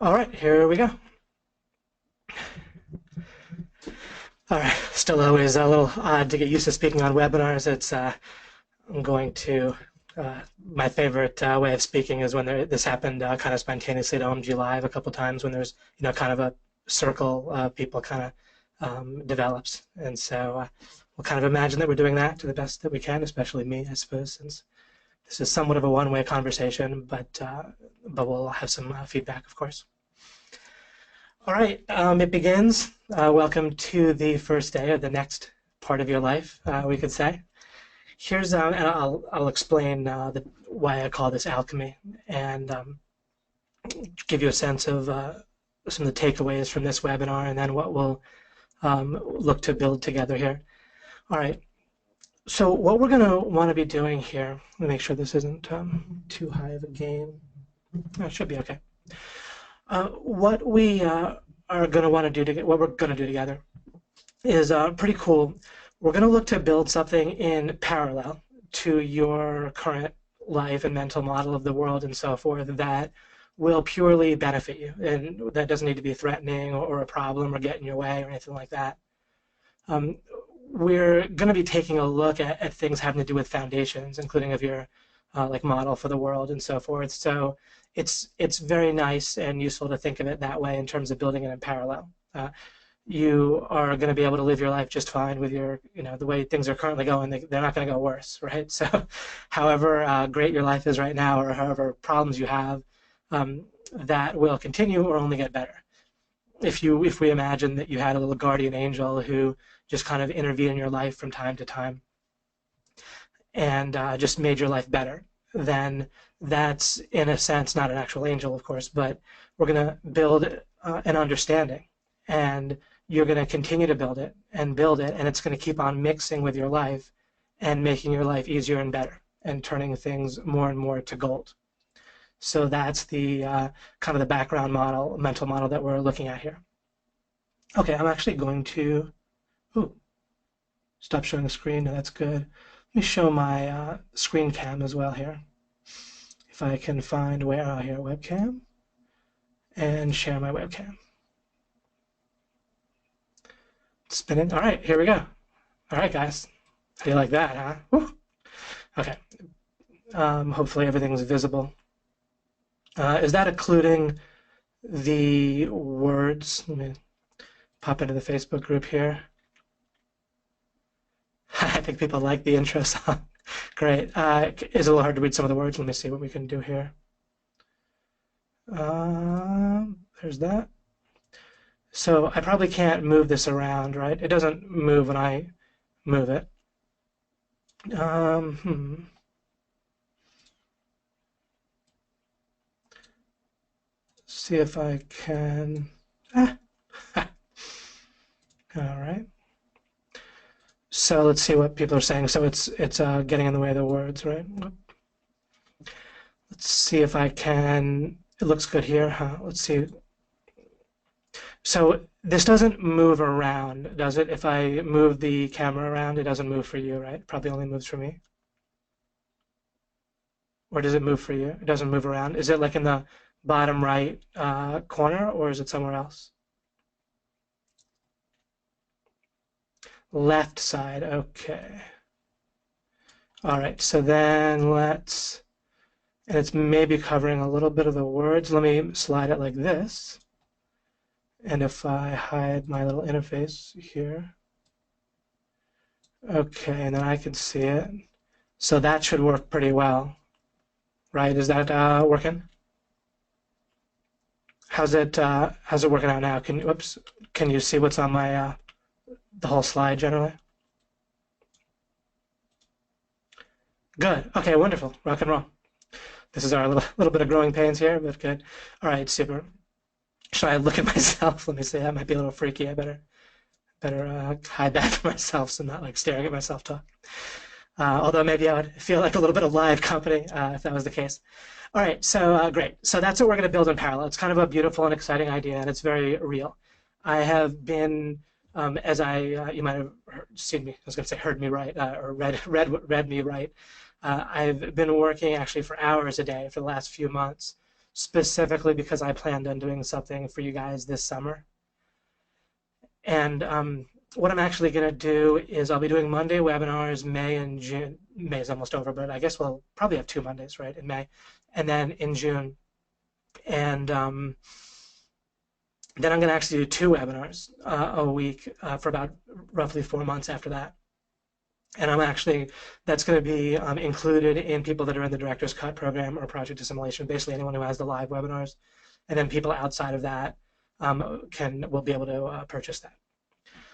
All right, here we go. All right, still always a little odd to get used to speaking on webinars. I'm going to, my favorite way of speaking is when this happened kind of spontaneously at OMG Live a couple times when there's, kind of a circle of people kind of develops. And so we'll kind of imagine that we're doing that to the best that we can, especially me, I suppose, since this is somewhat of a one-way conversation, but we'll have some feedback, of course. All right, it begins. Welcome to the first day of the next part of your life, we could say. Here's, and I'll explain why I call this alchemy and give you a sense of some of the takeaways from this webinar and then what we'll look to build together here. All right, so what we're going to want to be doing here, let me make sure this isn't too high of a gain. Oh, it should be okay. What we are going to want to do what we're going to do together is pretty cool. We're going to look to build something in parallel to your current life and mental model of the world and so forth that will purely benefit you, and that doesn't need to be threatening or a problem or get in your way or anything like that. We're going to be taking a look at things having to do with foundations, including of your like model for the world and so forth. So it's very nice and useful to think of it that way in terms of building it in parallel. You are going to be able to live your life just fine with the way things are currently going. They're not going to go worse, right? So however great your life is right now or however problems you have, that will continue or only get better. If we imagine that you had a little guardian angel who just kind of intervened in your life from time to time and just made your life better, then that's, in a sense, not an actual angel, of course, but we're going to build an understanding, and you're going to continue to build it, and it's going to keep on mixing with your life and making your life easier and better and turning things more and more to gold. So that's the kind of the background model, mental model that we're looking at here. Okay, I'm actually going to stop showing the screen. No, that's good. Let me show my screen cam as well here. If I can find where here, webcam, and share my webcam. Spinning. All right, here we go. All right, guys. How do you like that, huh? Woo. Okay. Hopefully everything's visible. Is that including the words? Let me pop into the Facebook group here. I think people like the intro song. Great. It's a little hard to read some of the words. Let me see what we can do here. There's that. So I probably can't move this around, right? It doesn't move when I move it. See if I can. All right. So let's see what people are saying. So it's getting in the way of the words, right? Let's see if I can. It looks good here, huh? Let's see. So this doesn't move around, does it? If I move the camera around, it doesn't move for you, right? Probably only moves for me. Or does it move for you? It doesn't move around. Is it like in the bottom right corner, or is it somewhere else? Left side, okay. All right, so then and it's maybe covering a little bit of the words. Let me slide it like this. And if I hide my little interface here, okay, and then I can see it. So that should work pretty well, right? Is that working? How's it working out now? Can you see what's on my the whole slide generally? Good. Okay, wonderful. Rock and roll. This is our little bit of growing pains here, but good. All right, super. Should I look at myself? Let me see. That might be a little freaky. I better hide that from myself so I'm not like staring at myself talk. Although maybe I would feel like a little bit of live company if that was the case. All right, so great. So that's what we're going to build in parallel. It's kind of a beautiful and exciting idea, and it's very real. I have been, you might have seen me. I was going to say heard me right or read me right. I've been working actually for hours a day for the last few months specifically because I planned on doing something for you guys this summer. And what I'm actually going to do is I'll be doing Monday webinars, May and June. May is almost over, but I guess we'll probably have 2 Mondays, right, in May, and then in June. And then I'm going to actually do 2 webinars a week for about roughly 4 months after that. And that's going to be included in people that are in the Director's Cut program or Project Assimilation, basically anyone who has the live webinars. And then people outside of that will be able to purchase that.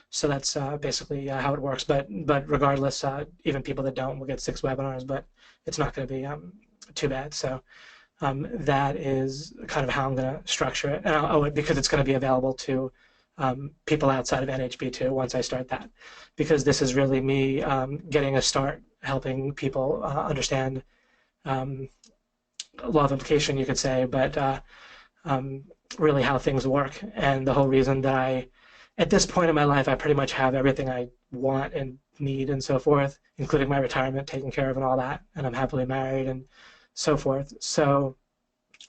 So that's basically how it works. But regardless, even people that don't will get 6 webinars, but it's not going to be too bad. So that is kind of how I'm going to structure it. And because it's going to be available to people outside of NHB too once I start that, because this is really me getting a start helping people understand law of implication, you could say, but really how things work. And the whole reason that at this point in my life, I pretty much have everything I want and need and so forth, including my retirement taken care of and all that, and I'm happily married and so forth. So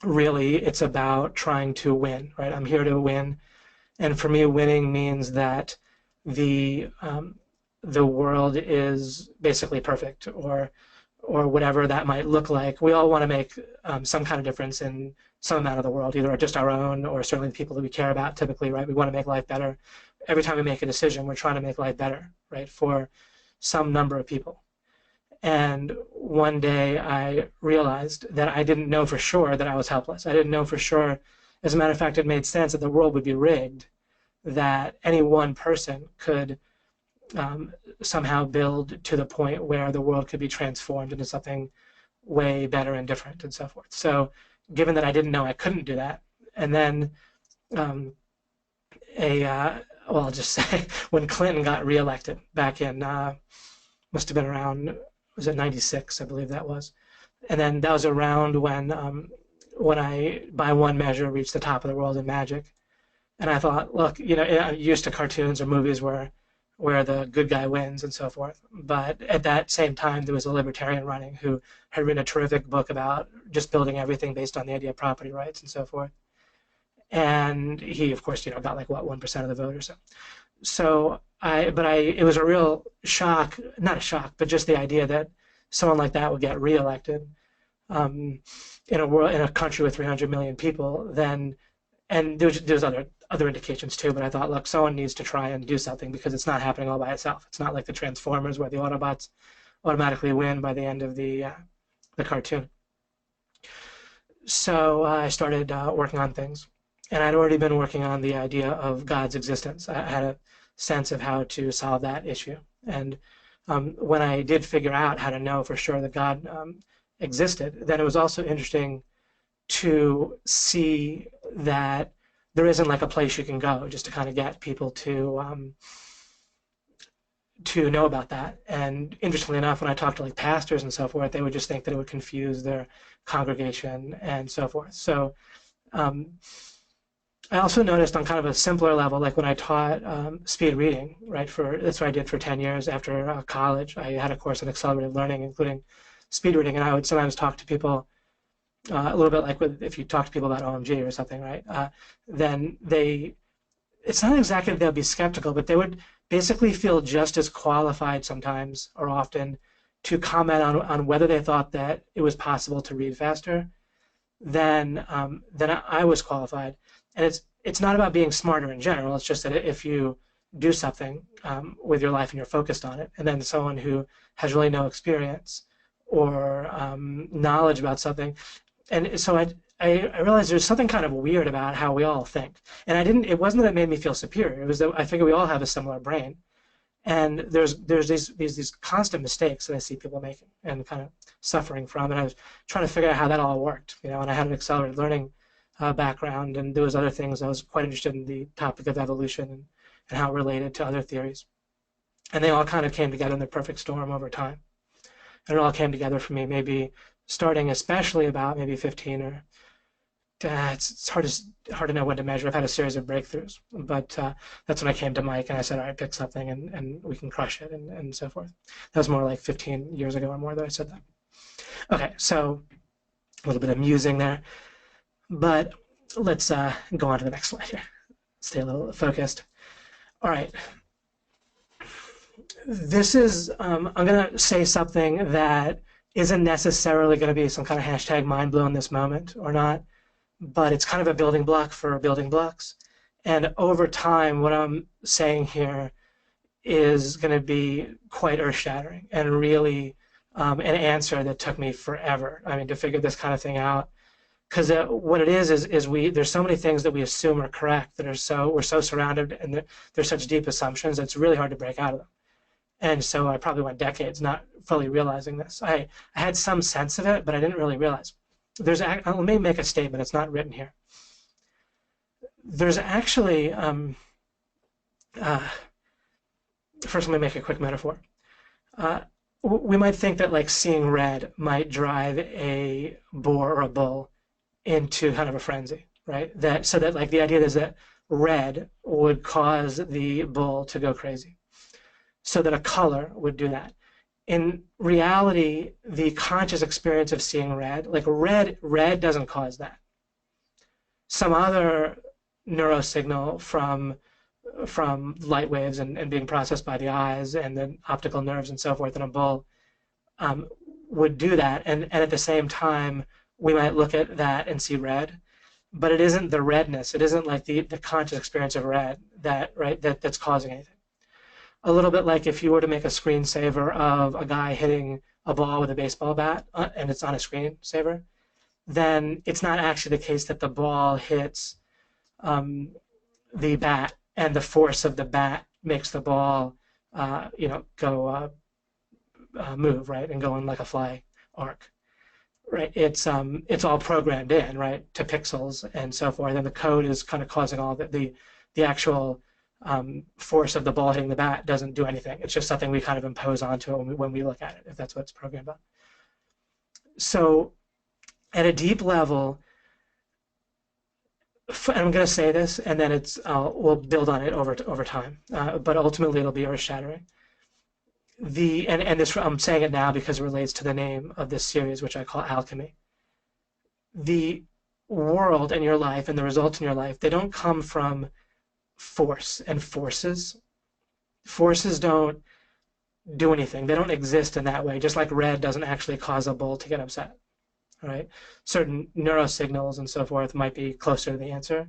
really it's about trying to win, right? I'm here to win. And for me, winning means that the world is basically perfect, or whatever that might look like. We all want to make some kind of difference in some amount of the world, either just our own or certainly the people that we care about typically, right? We want to make life better. Every time we make a decision, we're trying to make life better, right, for some number of people. And one day I realized that I didn't know for sure that I was helpless. I didn't know for sure. As a matter of fact, it made sense that the world would be rigged, that any one person could somehow build to the point where the world could be transformed into something way better and different and so forth. So given that I didn't know I couldn't do that, and then I'll just say when Clinton got reelected back in, must have been around, was it 96, I believe that was. And then that was around when I, by one measure, reached the top of the world in magic. And I thought, look, I'm used to cartoons or movies where the good guy wins and so forth. But at that same time, there was a libertarian running who had written a terrific book about just building everything based on the idea of property rights and so forth. And he, of course, got like, 1% of the vote or so. So it was a real shock, not a shock, but just the idea that someone like that would get reelected in a country with 300 million people. And there's other indications too, but I thought, look, someone needs to try and do something because it's not happening all by itself. It's not like the Transformers where the Autobots automatically win by the end of the cartoon. So I started working on things, and I'd already been working on the idea of God's existence. I had a sense of how to solve that issue, and when I did figure out how to know for sure that God existed, then it was also interesting to see that there isn't like a place you can go just to kind of get people to know about that. And interestingly enough, when I talked to like pastors and so forth, they would just think that it would confuse their congregation and so forth. So I also noticed on kind of a simpler level, like when I taught speed reading, right? That's what I did for 10 years after college. I had a course in accelerated learning, including speed reading, and I would sometimes talk to people a little bit like if you talk to people about OMG or something, right? Then it's not exactly that they'll be skeptical, but they would basically feel just as qualified sometimes or often to comment on whether they thought that it was possible to read faster than I was qualified. And it's not about being smarter in general. It's just that if you do something with your life and you're focused on it, and then someone who has really no experience or knowledge about something, and so I realized there's something kind of weird about how we all think. And it wasn't that it made me feel superior. It was that I figure we all have a similar brain. And there's these constant mistakes that I see people making and kind of suffering from. And I was trying to figure out how that all worked, and I had an accelerated learning background, and there was other things. I was quite interested in the topic of evolution and how it related to other theories. And they all kind of came together in the perfect storm over time. And it all came together for me, maybe starting especially about maybe 15 or it's hard to know when to measure. I've had a series of breakthroughs, but that's when I came to Mike and I said, all right, pick something and we can crush it and so forth. That was more like 15 years ago or more that I said that. Okay, so a little bit of musing there. But let's go on to the next slide here. Stay a little focused. All right. This is, I'm going to say something that isn't necessarily going to be some kind of hashtag mind blown this moment or not, but it's kind of a building block for building blocks. And over time, what I'm saying here is going to be quite earth-shattering and really an answer that took me forever. I mean, to figure this kind of thing out, because what it is there's so many things that we assume are correct that we're so surrounded, and there's such deep assumptions that it's really hard to break out of them. And so I probably went decades not fully realizing this. I had some sense of it, but I didn't really realize. Let me make a statement. It's not written here. There's actually first, let me make a quick metaphor. We might think that like seeing red might drive a boar or a bull into kind of a frenzy, right? So that like the idea is that red would cause the bull to go crazy, so that a color would do that. In reality, the conscious experience of seeing red, like red doesn't cause that. Some other neurosignal from light waves and being processed by the eyes and the optical nerves and so forth in a bull would do that. And at the same time, we might look at that and see red, but it isn't the redness. It isn't like the conscious experience of red that's causing anything. A little bit like if you were to make a screensaver of a guy hitting a ball with a baseball bat and it's on a screensaver, then it's not actually the case that the ball hits the bat and the force of the bat makes the ball, go move, right, and go in like a fly arc, right? It's all programmed in, right, to pixels and so forth, and the code is kind of causing all the actual force of the ball hitting the bat doesn't do anything. It's just something we kind of impose onto it when we look at it, if that's what it's programmed on. So at a deep level, and I'm going to say this, and then we'll build on it over time, but ultimately it'll be earth-shattering. This, I'm saying it now because it relates to the name of this series, which I call Alchemy. The world in your life and the results in your life, they don't come from force and forces. Forces don't do anything. They don't exist in that way, just like red doesn't actually cause a bull to get upset. Right? Certain neurosignals and so forth might be closer to the answer.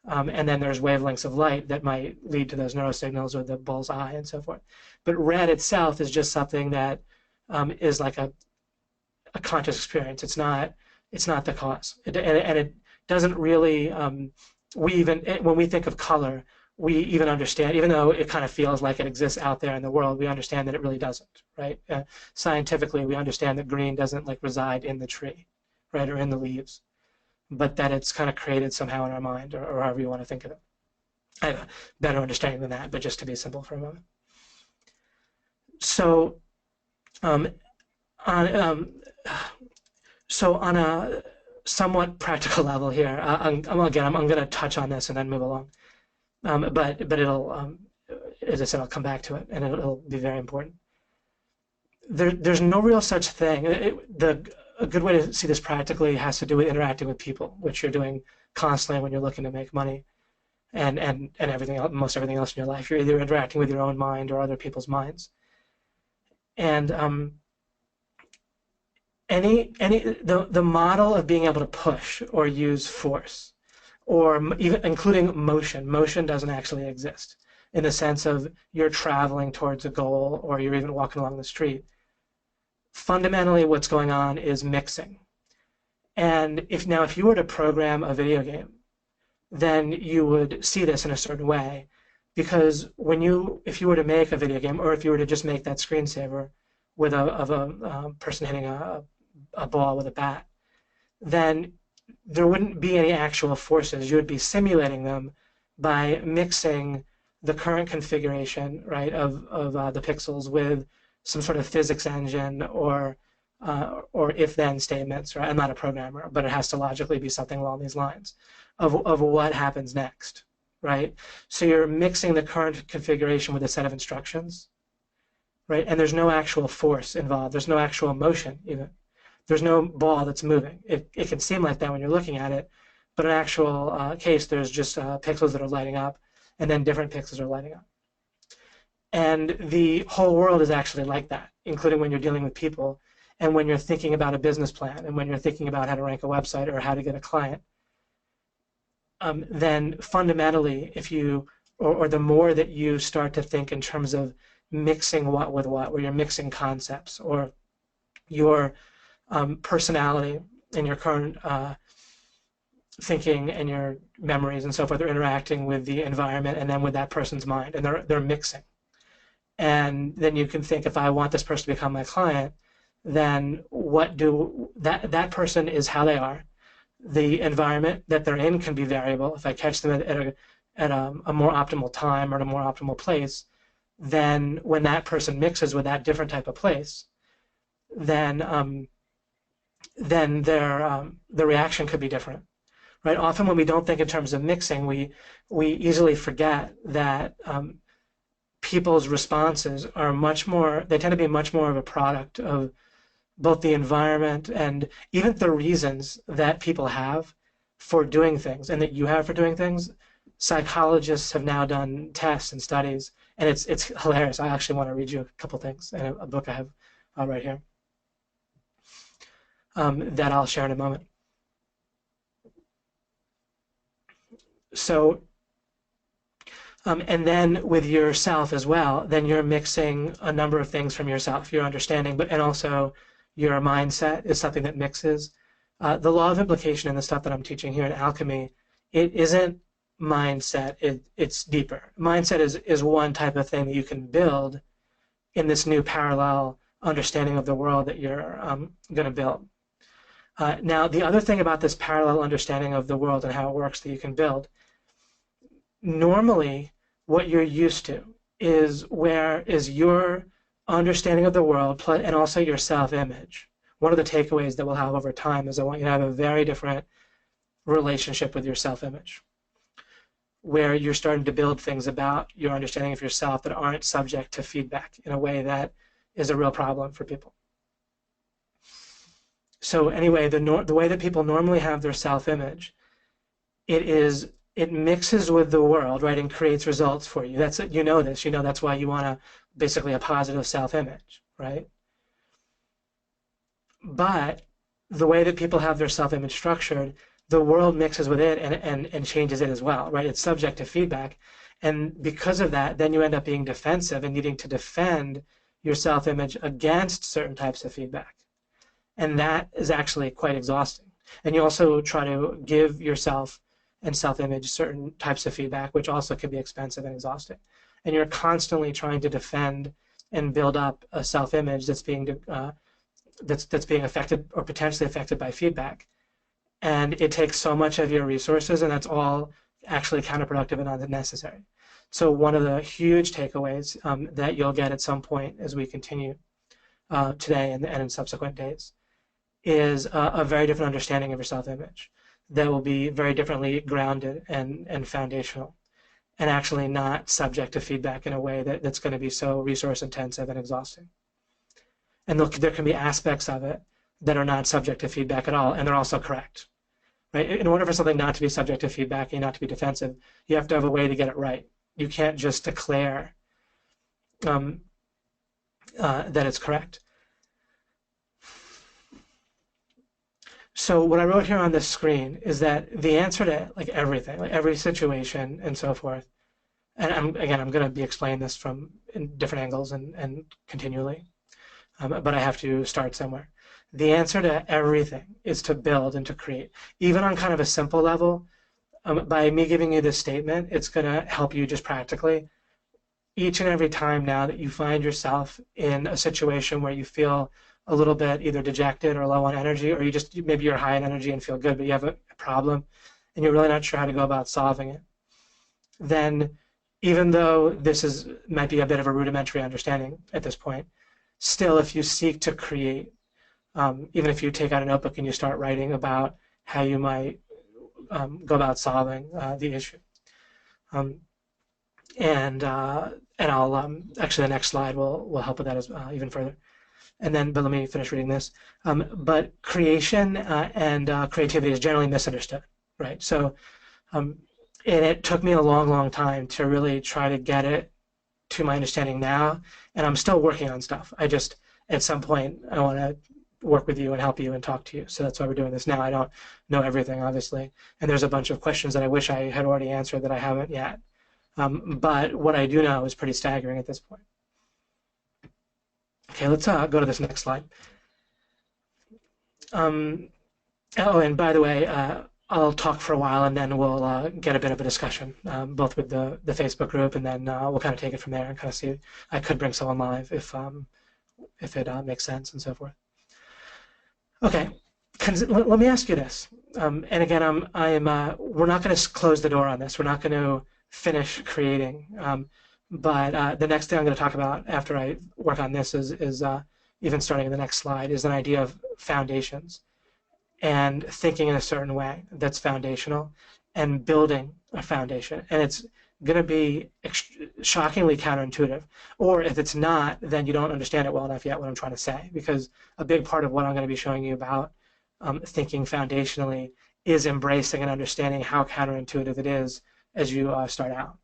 And then there's wavelengths of light that might lead to those neurosignals or the bull's eye and so forth. But red itself is just something that is like a conscious experience. It's not the cause. And it doesn't really, when we think of color, we even understand, even though it kind of feels like it exists out there in the world, we understand that it really doesn't, right? Scientifically, we understand that green doesn't like reside in the tree, right, or in the leaves, but that it's kind of created somehow in our mind, or however you want to think of it. I have a better understanding than that, but just to be simple for a moment. So, on a somewhat practical level here, I'm going to touch on this and then move along. But it'll, as I said, I'll come back to it, and it'll be very important. There's no real such thing. A good way to see this practically has to do with interacting with people, which you're doing constantly when you're looking to make money, and everything else, most everything else in your life. You're either interacting with your own mind or other people's minds. And the model of being able to push or use force, or even including motion. Motion doesn't actually exist in the sense of you're traveling towards a goal or you're even walking along the street. Fundamentally, what's going on is mixing. And if you were to program a video game, then you would see this in a certain way, because if you were to make a video game, or if you were to just make that screensaver with a person hitting a ball with a bat, then there wouldn't be any actual forces. You would be simulating them by mixing the current configuration, right, of the pixels with some sort of physics engine or if-then statements. Right? I'm not a programmer, but it has to logically be something along these lines of what happens next, right? So you're mixing the current configuration with a set of instructions, right? And there's no actual force involved. There's no actual motion even. There's no ball that's moving. It can seem like that when you're looking at it, But in actual case, there's just pixels that are lighting up, and then different pixels are lighting up. And the whole world is actually like that, including when you're dealing with people and when you're thinking about a business plan and when you're thinking about how to rank a website or how to get a client. Then fundamentally, if you, or the more that you start to think in terms of mixing what with what, where you're mixing concepts, or your personality and your current thinking and your memories and so forth are interacting with the environment and then with that person's mind, and they're mixing. And then you can think, if I want this person to become my client, then that person is how they are. The environment that they're in can be variable. If I catch them at a more optimal time or at a more optimal place, then when that person mixes with that different type of place, then the reaction could be different, right? Often when we don't think in terms of mixing, we easily forget that people's responses are they tend to be much more of a product of both the environment and even the reasons that people have for doing things and that you have for doing things. Psychologists have now done tests and studies, and it's hilarious. I actually want to read you a couple things in a book I have right here that I'll share in a moment. So, and then with yourself as well, then you're mixing a number of things from yourself, your understanding, and also your mindset is something that mixes. The law of implication and the stuff that I'm teaching here in Alchemy, it isn't mindset, it's deeper. Mindset is one type of thing that you can build in this new parallel understanding of the world that you're going to build. Now, the other thing about this parallel understanding of the world and how it works that you can build, normally what you're used to is your understanding of the world and also your self-image. One of the takeaways that we'll have over time is I want you to have a very different relationship with your self-image, where you're starting to build things about your understanding of yourself that aren't subject to feedback in a way that is a real problem for people. So anyway, the way that people normally have their self-image, it mixes with the world, right, and creates results for you. That's this. That's why you want basically a positive self-image, right? But the way that people have their self-image structured, the world mixes with it and changes it as well, right? It's subject to feedback, and because of that, then you end up being defensive and needing to defend your self-image against certain types of feedback, and that is actually quite exhausting. And you also try to give yourself and self-image certain types of feedback, which also can be expensive and exhausting. And you're constantly trying to defend and build up a self-image that's being affected or potentially affected by feedback. And it takes so much of your resources, and that's all actually counterproductive and unnecessary. So one of the huge takeaways that you'll get at some point as we continue today and in subsequent days is a very different understanding of your self-image that will be very differently grounded and foundational, and actually not subject to feedback in a way that's going to be so resource intensive and exhausting. And there can be aspects of it that are not subject to feedback at all, and they're also correct. Right? In order for something not to be subject to feedback and not to be defensive, you have to have a way to get it right. You can't just declare that it's correct. So what I wrote here on this screen is that the answer to everything, every situation and so forth, and I'm going to be explaining this from different angles and continually, but I have to start somewhere. The answer to everything is to build and to create. Even on kind of a simple level, by me giving you this statement, it's going to help you just practically. Each and every time now that you find yourself in a situation where you feel a little bit either dejected or low on energy, or maybe you're high on energy and feel good, but you have a problem and you're really not sure how to go about solving it, then even though this might be a bit of a rudimentary understanding at this point, still if you seek to create, even if you take out a notebook and you start writing about how you might go about solving the issue. And I'll actually the next slide will help with that even further. But let me finish reading this. But creation and creativity is generally misunderstood, right? So, and it took me a long, long time to really try to get it to my understanding now, and I'm still working on stuff. I just, at some point, I want to work with you and help you and talk to you. So that's why we're doing this now. I don't know everything, obviously, and there's a bunch of questions that I wish I had already answered that I haven't yet. But what I do know is pretty staggering at this point. Okay, let's go to this next slide. Oh, and by the way, I'll talk for a while and then we'll get a bit of a discussion, both with the Facebook group, and then we'll kind of take it from there and kind of see. I could bring someone live if it makes sense and so forth. Okay, let me ask you this, and again, we're not going to close the door on this. We're not going to finish creating, but the next thing I'm going to talk about after I work on this is even starting in the next slide, is an idea of foundations and thinking in a certain way that's foundational and building a foundation. And it's going to be shockingly counterintuitive. Or if it's not, then you don't understand it well enough yet what I'm trying to say, because a big part of what I'm going to be showing you about thinking foundationally is embracing and understanding how counterintuitive it is as you start out.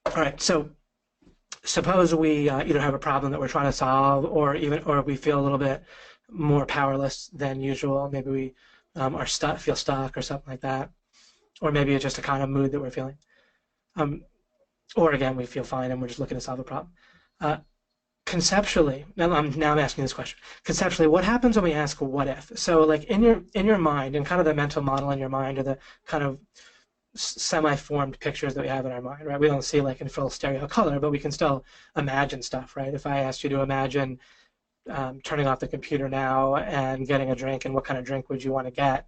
All right, so suppose we either have a problem that we're trying to solve, or we feel a little bit more powerless than usual. Maybe we feel stuck or something like that, or maybe it's just a kind of mood that we're feeling. Or again, we feel fine and we're just looking to solve a problem. Conceptually, now I'm asking this question. Conceptually, what happens when we ask what if? So like in your mind, and kind of the mental model in your mind, or the kind of semi-formed pictures that we have in our mind, right? We don't see like in full stereo color, but we can still imagine stuff, right? If I asked you to imagine turning off the computer now and getting a drink, and what kind of drink would you want to get,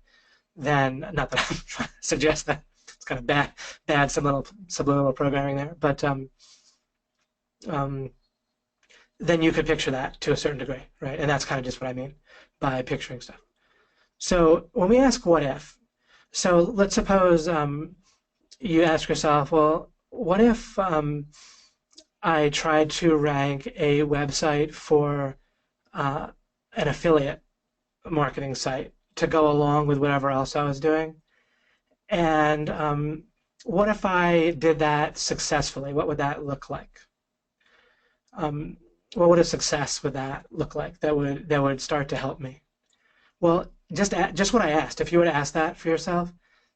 then, not that I'm trying to suggest that, it's kind of bad subliminal programming there, but then you could picture that to a certain degree, right? And that's kind of just what I mean by picturing stuff. So when we ask what if, so let's suppose you ask yourself, well, what if I tried to rank a website for an affiliate marketing site to go along with whatever else I was doing? And what if I did that successfully? What would that look like? What would a success with that look like that would start to help me? Well, just what I asked. If you were to ask that for yourself,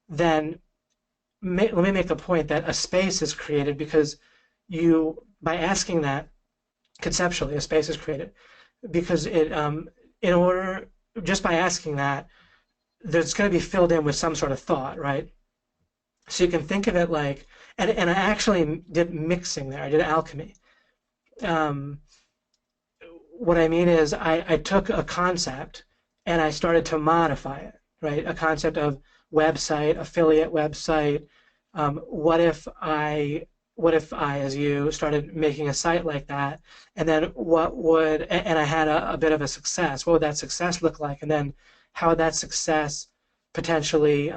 then let me make the point that a space is created because by asking that conceptually, a space is created because just by asking that, there's going to be filled in with some sort of thought, right? So you can think of it like, and I actually did mixing there. I did alchemy. What I mean is I took a concept and I started to modify it, right? A concept of website, affiliate website. What if I, as you, started making a site like that, and then and I had a bit of a success. What would that success look like? And then how would that success potentially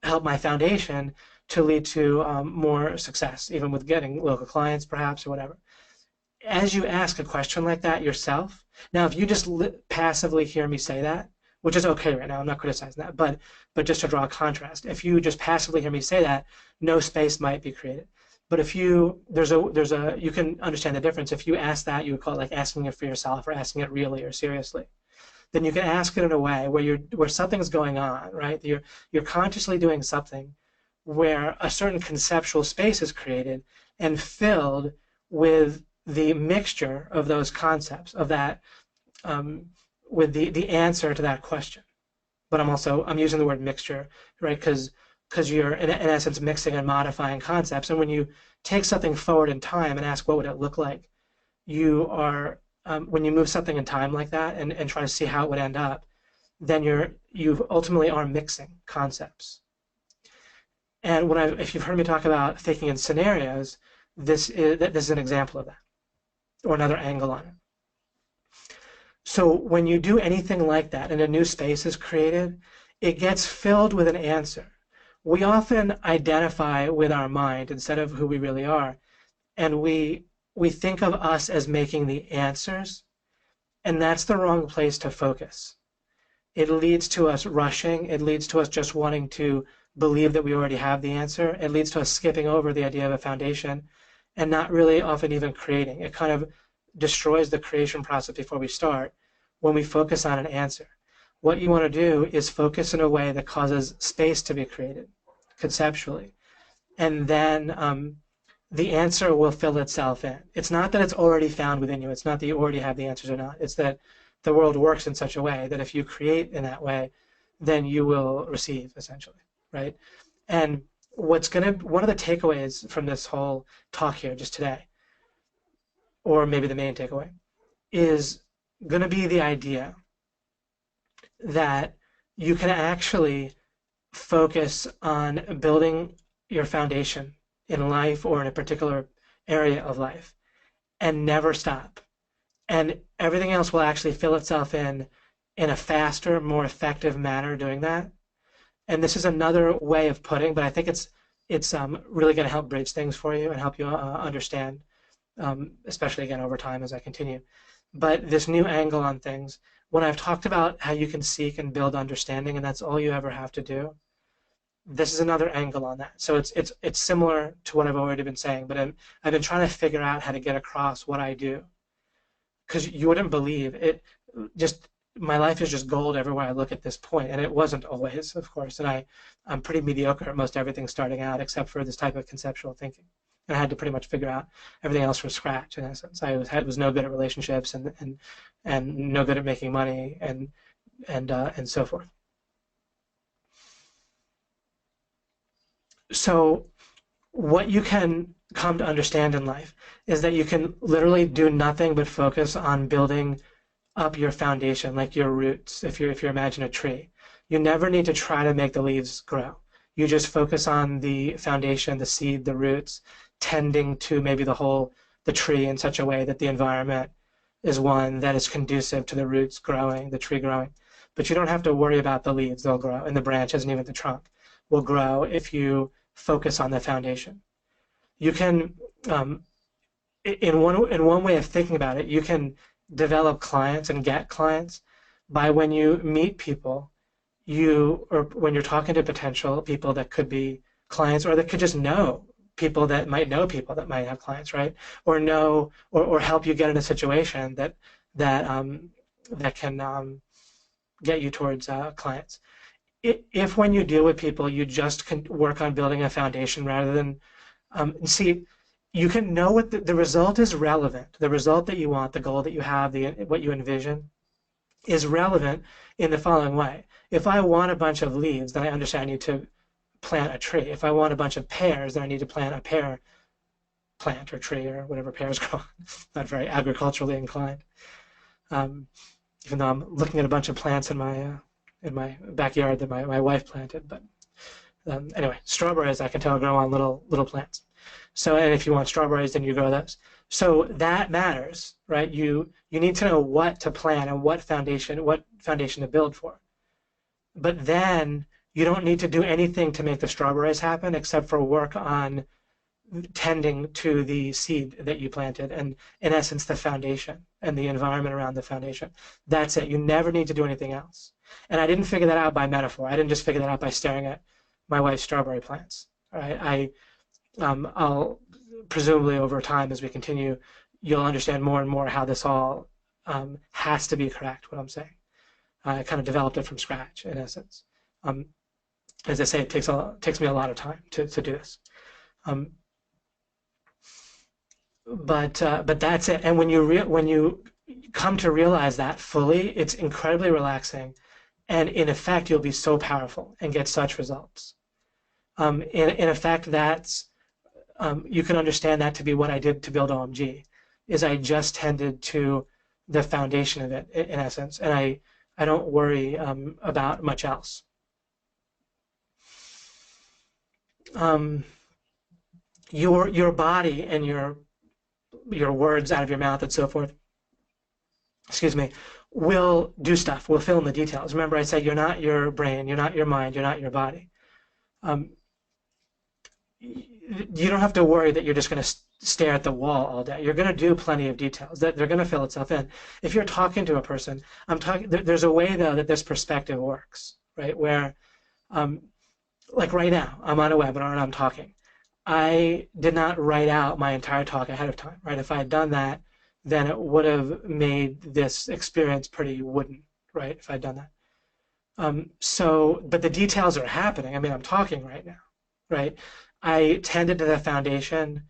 help my foundation to lead to more success, even with getting local clients perhaps or whatever? As you ask a question like that yourself, now if you just passively hear me say that, which is okay right now, I'm not criticizing that, but just to draw a contrast, if you just passively hear me say that, no space might be created. But if you can understand the difference. If you ask that, you would call it like asking it for yourself or asking it really or seriously. Then you can ask it in a way where something's going on, right? You're consciously doing something where a certain conceptual space is created and filled with the mixture of those concepts, of that, with the answer to that question. But I'm using the word mixture, right? Because you're in essence mixing and modifying concepts. And when you take something forward in time and ask what would it look like, you are when you move something in time like that and try to see how it would end up, then you ultimately are mixing concepts. And if you've heard me talk about thinking in scenarios, this is an example of that, or another angle on it. So when you do anything like that and a new space is created, it gets filled with an answer. We often identify with our mind instead of who we really are, and we think of us as making the answers, and that's the wrong place to focus. It leads to us rushing. It leads to us just wanting to believe that we already have the answer. It leads to us skipping over the idea of a foundation and not really often even creating. It kind of destroys the creation process before we start when we focus on an answer. What you want to do is focus in a way that causes space to be created conceptually. And then the answer will fill itself in. It's not that it's already found within you. It's not that you already have the answers or not. It's that the world works in such a way that if you create in that way, then you will receive, essentially, right? And one of the takeaways from this whole talk here just today, or maybe the main takeaway, is going to be the idea that you can actually focus on building your foundation in life or in a particular area of life and never stop. And everything else will actually fill itself in a faster, more effective manner doing that. And this is another way of putting, but I think it's really going to help bridge things for you and help you understand, especially again over time as I continue. But this new angle on things, when I've talked about how you can seek and build understanding, and that's all you ever have to do, this is another angle on that. So it's similar to what I've already been saying, but I've been trying to figure out how to get across what I do, because you wouldn't believe it. Just my life is just gold everywhere I look at this point, and it wasn't always, of course. And I'm pretty mediocre at most everything starting out, except for this type of conceptual thinking. And I had to pretty much figure out everything else from scratch. In essence, I was no good at relationships and no good at making money and so forth. So what you can come to understand in life is that you can literally do nothing but focus on building up your foundation, like your roots. If you imagine a tree, you never need to try to make the leaves grow. You just focus on the foundation, the seed, the roots, tending to maybe the tree in such a way that the environment is one that is conducive to the roots growing, the tree growing. But you don't have to worry about the leaves; they'll grow, and the branches and even the trunk will grow if you focus on the foundation. You can, in one way of thinking about it, you can develop clients and get clients by when you meet people, or when you're talking to potential people that could be clients, or that could just know people that might know people that might have clients, right? Or know, or help you get in a situation that can get you towards clients. If when you deal with people, you just can work on building a foundation rather than see, you can know what the result is relevant. The result that you want, the goal that you have, what you envision is relevant in the following way. If I want a bunch of leaves, then I understand I need to plant a tree. If I want a bunch of pears, then I need to plant a pear plant or tree or whatever pears grow. Not very agriculturally inclined. Even though I'm looking at a bunch of plants in my backyard that my wife planted, but anyway, strawberries I can tell grow on little plants. So, and if you want strawberries, then you grow those. So that matters, right? You need to know what to plant and what foundation to build for. But then you don't need to do anything to make the strawberries happen except for work on tending to the seed that you planted and, in essence, the foundation and the environment around the foundation. That's it. You never need to do anything else. And I didn't figure that out by metaphor. I didn't just figure that out by staring at my wife's strawberry plants. Right? I'll presumably over time as we continue, you'll understand more and more how this all has to be correct, what I'm saying. I kind of developed it from scratch, in essence. As I say, it takes me a lot of time to do this. But that's it. And when you come to realize that fully, it's incredibly relaxing, and in effect, you'll be so powerful and get such results. In effect, that's you can understand that to be what I did to build OMG, is I just tended to the foundation of it, in essence, and I don't worry about much else. Your body and your words out of your mouth and so forth, excuse me, will do stuff, will fill in the details. Remember I said you're not your brain, you're not your mind, you're not your body. you don't have to worry that you're just going to stare at the wall all day. You're going to do plenty of details that they're going to fill itself in. If you're talking to a person, there's a way though that this perspective works, right? Where, um, like right now, I'm on a webinar and I'm talking. I did not write out my entire talk ahead of time, right? If I had done that, then it would have made this experience pretty wooden, right? If I'd done that. But the details are happening. I mean, I'm talking right now, right? I tended to the foundation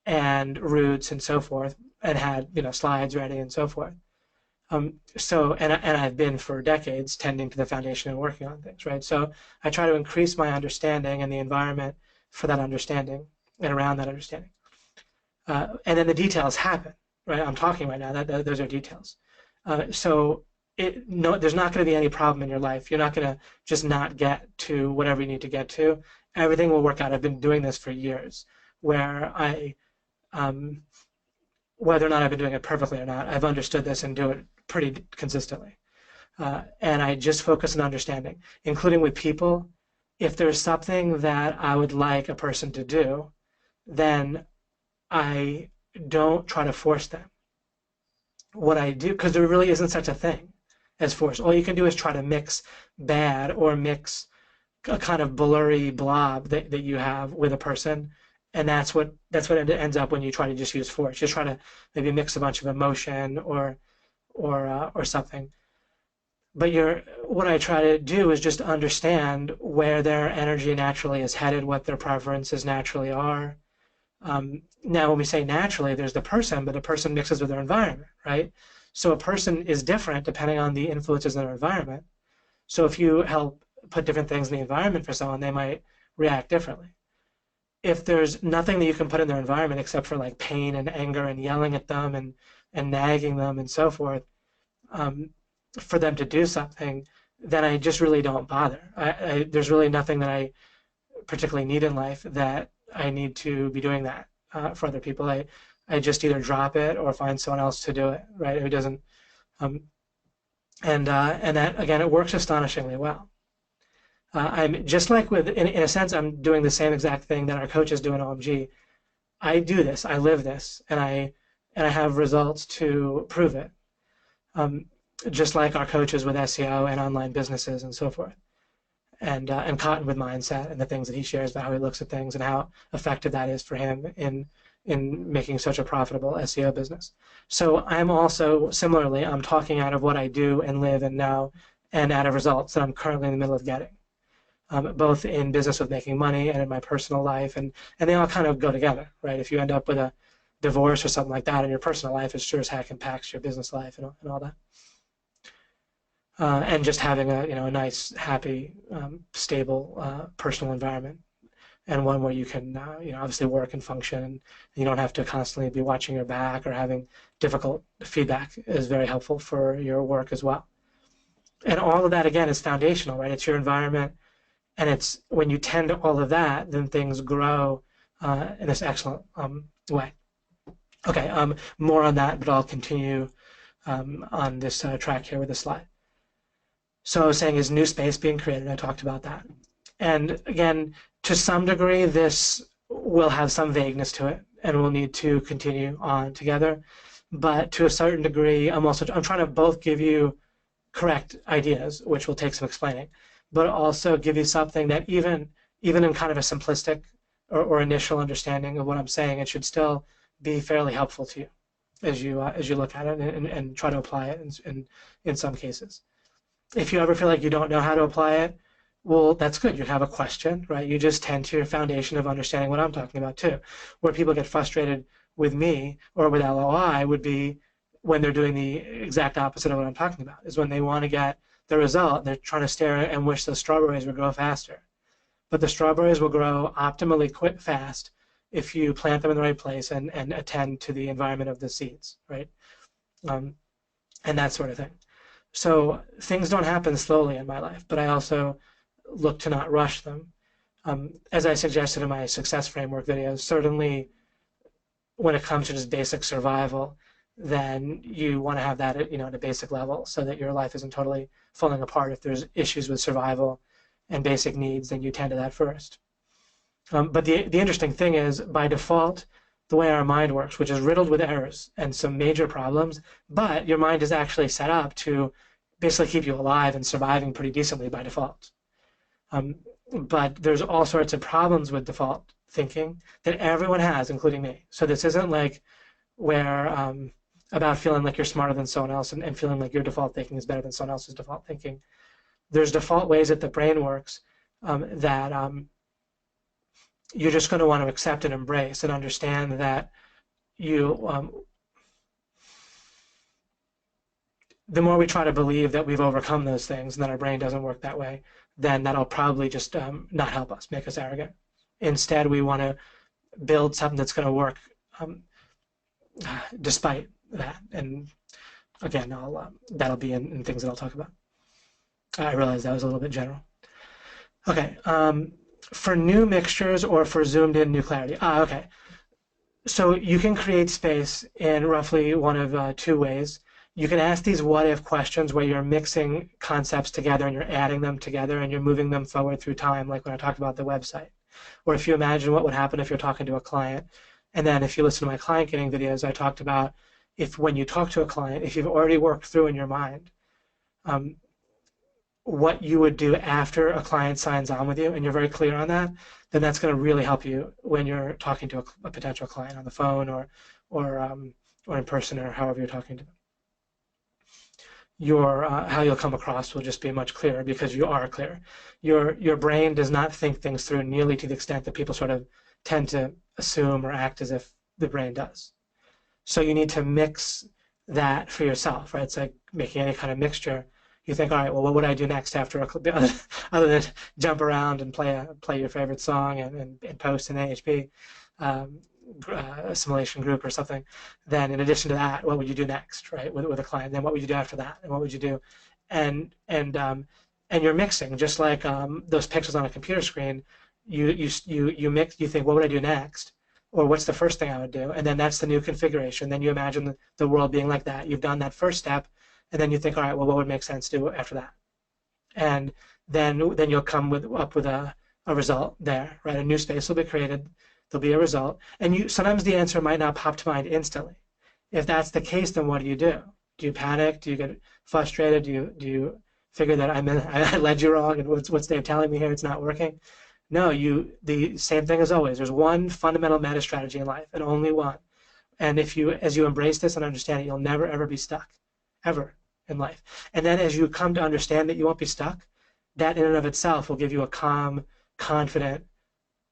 and roots and so forth, and had slides ready and so forth. And I've been for decades tending to the foundation and working on things, right? So I try to increase my understanding and the environment for that understanding and around that understanding. And then the details happen, right? I'm talking right now. Those are details. So there's not going to be any problem in your life. You're not going to just not get to whatever you need to get to. Everything will work out. I've been doing this for years, where whether or not I've been doing it perfectly or not, I've understood this and do it pretty consistently. And I just focus on understanding, including with people. If there's something that I would like a person to do, then I don't try to force them. What I do, because there really isn't such a thing as force. All you can do is try to mix bad or mix a kind of blurry blob that you have with a person, and that's what ends up when you try to just use force. You try to maybe mix a bunch of emotion or something. But what I try to do is just understand where their energy naturally is headed, what their preferences naturally are. Now, when we say naturally, there's the person, but the person mixes with their environment, right? So a person is different depending on the influences in their environment. So if you help put different things in the environment for someone, they might react differently. If there's nothing that you can put in their environment except for like pain and anger and yelling at them and nagging them and so forth, for them to do something, then I just really don't bother. There's really nothing that I particularly need in life that I need to be doing that for other people. I just either drop it or find someone else to do it, right? Who doesn't, and that again, it works astonishingly well. I'm just like in a sense, I'm doing the same exact thing that our coaches do in OMG. I do this, I live this, and I have results to prove it. Just like our coaches with SEO and online businesses and so forth. And Cotton with mindset and the things that he shares about how he looks at things and how effective that is for him in making such a profitable SEO business. So I'm also similarly, I'm talking out of what I do and live and know, and out of results that I'm currently in the middle of getting, both in business with making money and in my personal life, and they all kind of go together, right? If you end up with a divorce or something like that, and your personal life is sure as heck impacts your business life and all that. And just having a nice, happy, stable personal environment, and one where you can obviously work and function, and you don't have to constantly be watching your back or having difficult feedback is very helpful for your work as well. And all of that again is foundational, right? It's your environment, and it's when you tend to all of that, then things grow in this excellent way. Okay, more on that, but I'll continue on this track here with the slide. So I was saying, is new space being created? I talked about that. And again, to some degree, this will have some vagueness to it, and we'll need to continue on together. But to a certain degree, I'm trying to both give you correct ideas, which will take some explaining, but also give you something that even in kind of a simplistic or initial understanding of what I'm saying, it should still be fairly helpful to you as you look at it and try to apply it in some cases. If you ever feel like you don't know how to apply it, well, that's good. You have a question, right? You just tend to your foundation of understanding what I'm talking about too. Where people get frustrated with me or with LOI would be when they're doing the exact opposite of what I'm talking about, is when they want to get the result. They're trying to stare and wish the strawberries would grow faster. But the strawberries will grow optimally fast if you plant them in the right place and attend to the environment of the seeds, right? And that sort of thing. So things don't happen slowly in my life, but I also look to not rush them. As I suggested in my success framework videos, certainly when it comes to just basic survival, then you want to have that at a basic level so that your life isn't totally falling apart. If there's issues with survival and basic needs, then you tend to that first. But the interesting thing is, by default, the way our mind works, which is riddled with errors and some major problems, but your mind is actually set up to basically keep you alive and surviving pretty decently by default. But there's all sorts of problems with default thinking that everyone has, including me. So this isn't like where about feeling like you're smarter than someone else and feeling like your default thinking is better than someone else's default thinking. There's default ways that the brain works that you're just going to want to accept and embrace and understand that the more we try to believe that we've overcome those things and that our brain doesn't work that way, then that'll probably just not help us, make us arrogant. Instead, we want to build something that's going to work despite that. And again, that'll be in things that I'll talk about. I realize that was a little bit general. Okay. For new mixtures or for zoomed in new clarity. Okay. So you can create space in roughly one of two ways. You can ask these what if questions where you're mixing concepts together and you're adding them together and you're moving them forward through time, like when I talked about the website. Or if you imagine what would happen if you're talking to a client. And then if you listen to my client getting videos, I talked about if when you talk to a client, if you've already worked through in your mind what you would do after a client signs on with you, and you're very clear on that, then that's going to really help you when you're talking to a potential client on the phone or in person or however you're talking to them. How you'll come across will just be much clearer because you are clear. Your brain does not think things through nearly to the extent that people sort of tend to assume or act as if the brain does. So you need to mix that for yourself, right? It's like making any kind of mixture. You think, all right, well, what would I do next after other than jump around and play your favorite song and post an AHP assimilation group or something? Then in addition to that, what would you do next, right, with a client? Then what would you do after that? And what would you do? And you're mixing, just like those pixels on a computer screen. You mix. You think, what would I do next? Or what's the first thing I would do? And then that's the new configuration. Then you imagine the world being like that. You've done that first step. And then you think, all right, well, what would make sense to do after that? And then you'll come up with a result there, right? A new space will be created. There'll be a result. And sometimes the answer might not pop to mind instantly. If that's the case, then what do you do? Do you panic? Do you get frustrated? Do you figure that I led you wrong and what's Dave telling me here? It's not working. No, the same thing as always. There's one fundamental meta strategy in life, and only one. And as you embrace this and understand it, you'll never ever be stuck, ever in life. And then as you come to understand that you won't be stuck, that in and of itself will give you a calm, confident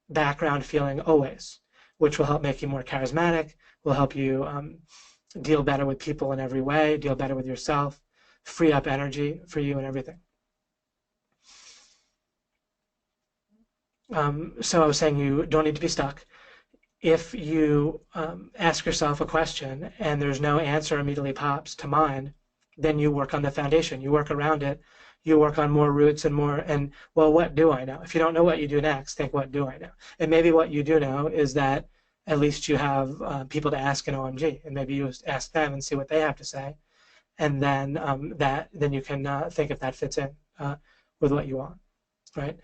background feeling always, which will help make you more charismatic, will help you deal better with people in every way, deal better with yourself, free up energy for you and everything. So I was saying you don't need to be stuck. If you ask yourself a question and there's no answer immediately pops to mind, then you work on the foundation. You work around it. You work on more roots and well, what do I know? If you don't know what you do next, think, what do I know? And maybe what you do know is that at least you have people to ask in OMG, and maybe you ask them and see what they have to say, and then then you can think if that fits in with what you want, right?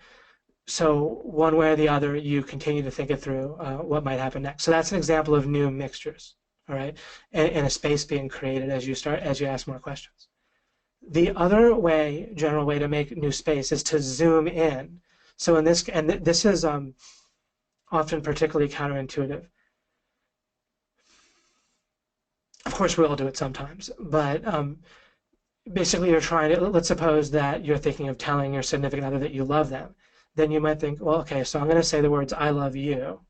So one way or the other, you continue to think it through what might happen next. So that's an example of new mixtures, all right, and a space being created as you ask more questions. The other way, general way to make new space is to zoom in. So this is often particularly counterintuitive. Of course, we all do it sometimes, but basically you're trying to, let's suppose that you're thinking of telling your significant other that you love them. Then you might think, well, okay, so I'm going to say the words, I love you.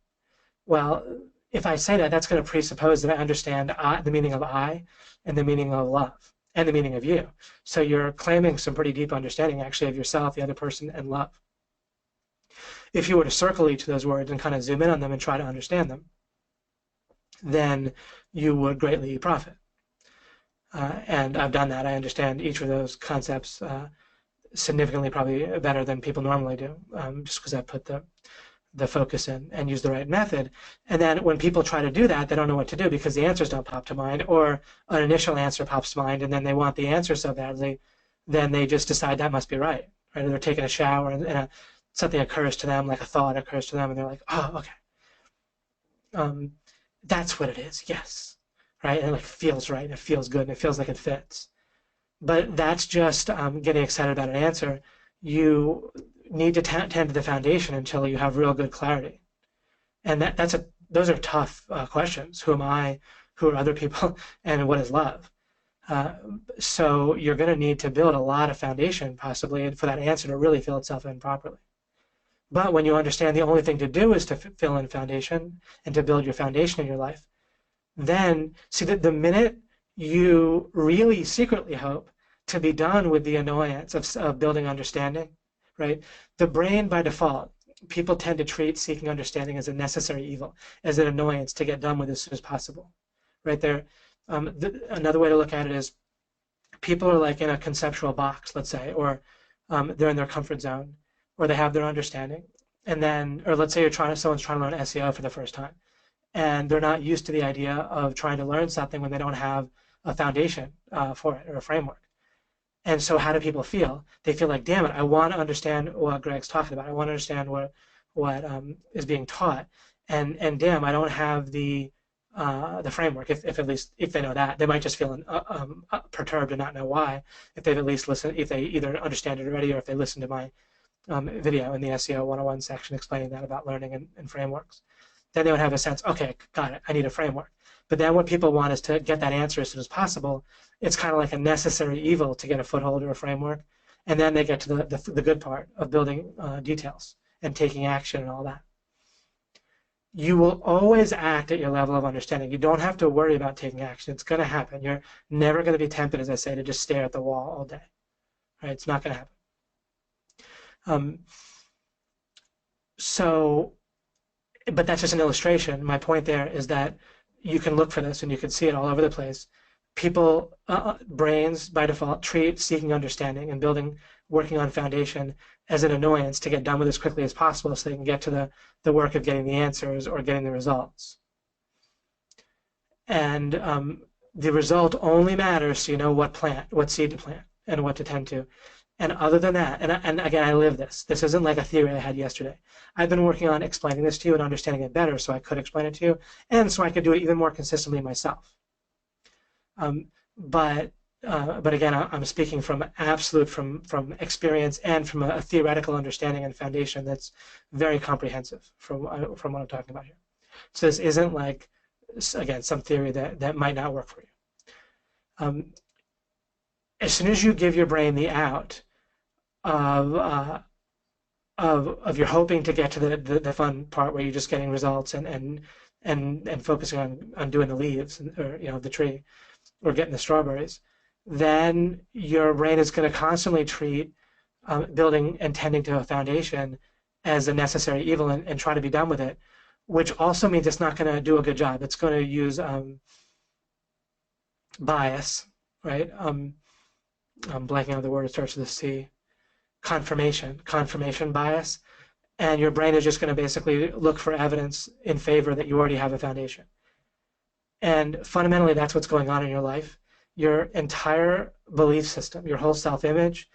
Well, if I say that, that's going to presuppose that I understand the meaning of I and the meaning of love and the meaning of you. So you're claiming some pretty deep understanding, actually, of yourself, the other person, and love. If you were to circle each of those words and kind of zoom in on them and try to understand them, then you would greatly profit. And I've done that. I understand each of those concepts significantly probably better than people normally do, just because I put the focus in and use the right method. And then when people try to do that, they don't know what to do because the answers don't pop to mind, or an initial answer pops to mind and then they want the answer so badly, then they just decide that must be right? Or they're taking a shower and something occurs to them, like a thought occurs to them, and they're like, oh, okay, um, that's what it is, yes, right? And it like feels right, and it feels good, and it feels like it fits. But that's just getting excited about an answer. You need to tend to the foundation until you have real good clarity. And those are tough questions. Who am I? Who are other people? And what is love? Uh, so you're going to need to build a lot of foundation possibly for that answer to really fill itself in properly. But when you understand the only thing to do is to fill in foundation and to build your foundation in your life, then see that the minute you really secretly hope to be done with the annoyance of building understanding, right? The brain by default, people tend to treat seeking understanding as a necessary evil, as an annoyance to get done with as soon as possible, right there. Another way to look at it is people are like in a conceptual box, let's say, or they're in their comfort zone, or they have their understanding, and then, or let's say someone's trying to learn SEO for the first time, and they're not used to the idea of trying to learn something when they don't have a foundation for it or a framework. And so how do people feel? They feel like, damn it, I want to understand what Greg's talking about. I want to understand what is being taught. And damn, I don't have the framework. If at least if they know that, they might just feel perturbed and not know why. If they've at least listened, if they either understand it already or if they listen to my video in the SEO 101 section explaining that about learning and frameworks, then they would have a sense, okay, got it, I need a framework. But then what people want is to get that answer as soon as possible. It's kind of like a necessary evil to get a foothold or a framework. And then they get to the good part of building details and taking action and all that. You will always act at your level of understanding. You don't have to worry about taking action. It's going to happen. You're never going to be tempted, as I say, to just stare at the wall all day. Right? It's not going to happen. But that's just an illustration. My point there is that you can look for this and you can see it all over the place. People, brains by default, treat seeking understanding and working on foundation as an annoyance to get done with as quickly as possible so they can get to the work of getting the answers or getting the results. And the result only matters so you know what seed to plant and what to tend to. And other than that, and again, I live this. This isn't like a theory I had yesterday. I've been working on explaining this to you and understanding it better so I could explain it to you, and so I could do it even more consistently myself. But again, I'm speaking from experience and from a theoretical understanding and foundation that's very comprehensive from what I'm talking about here. So this isn't like, again, some theory that might not work for you. As soon as you give your brain the out of you're hoping to get to the fun part where you're just getting results and focusing on doing the leaves or the tree or getting the strawberries, then your brain is going to constantly treat building and tending to a foundation as a necessary evil and try to be done with it, which also means it's not going to do a good job. It's going to use bias, right? I'm blanking on the word. It starts with a C. Confirmation bias, and your brain is just going to basically look for evidence in favor that you already have a foundation. And fundamentally, that's what's going on in your life. Your entire belief system, your whole self-image,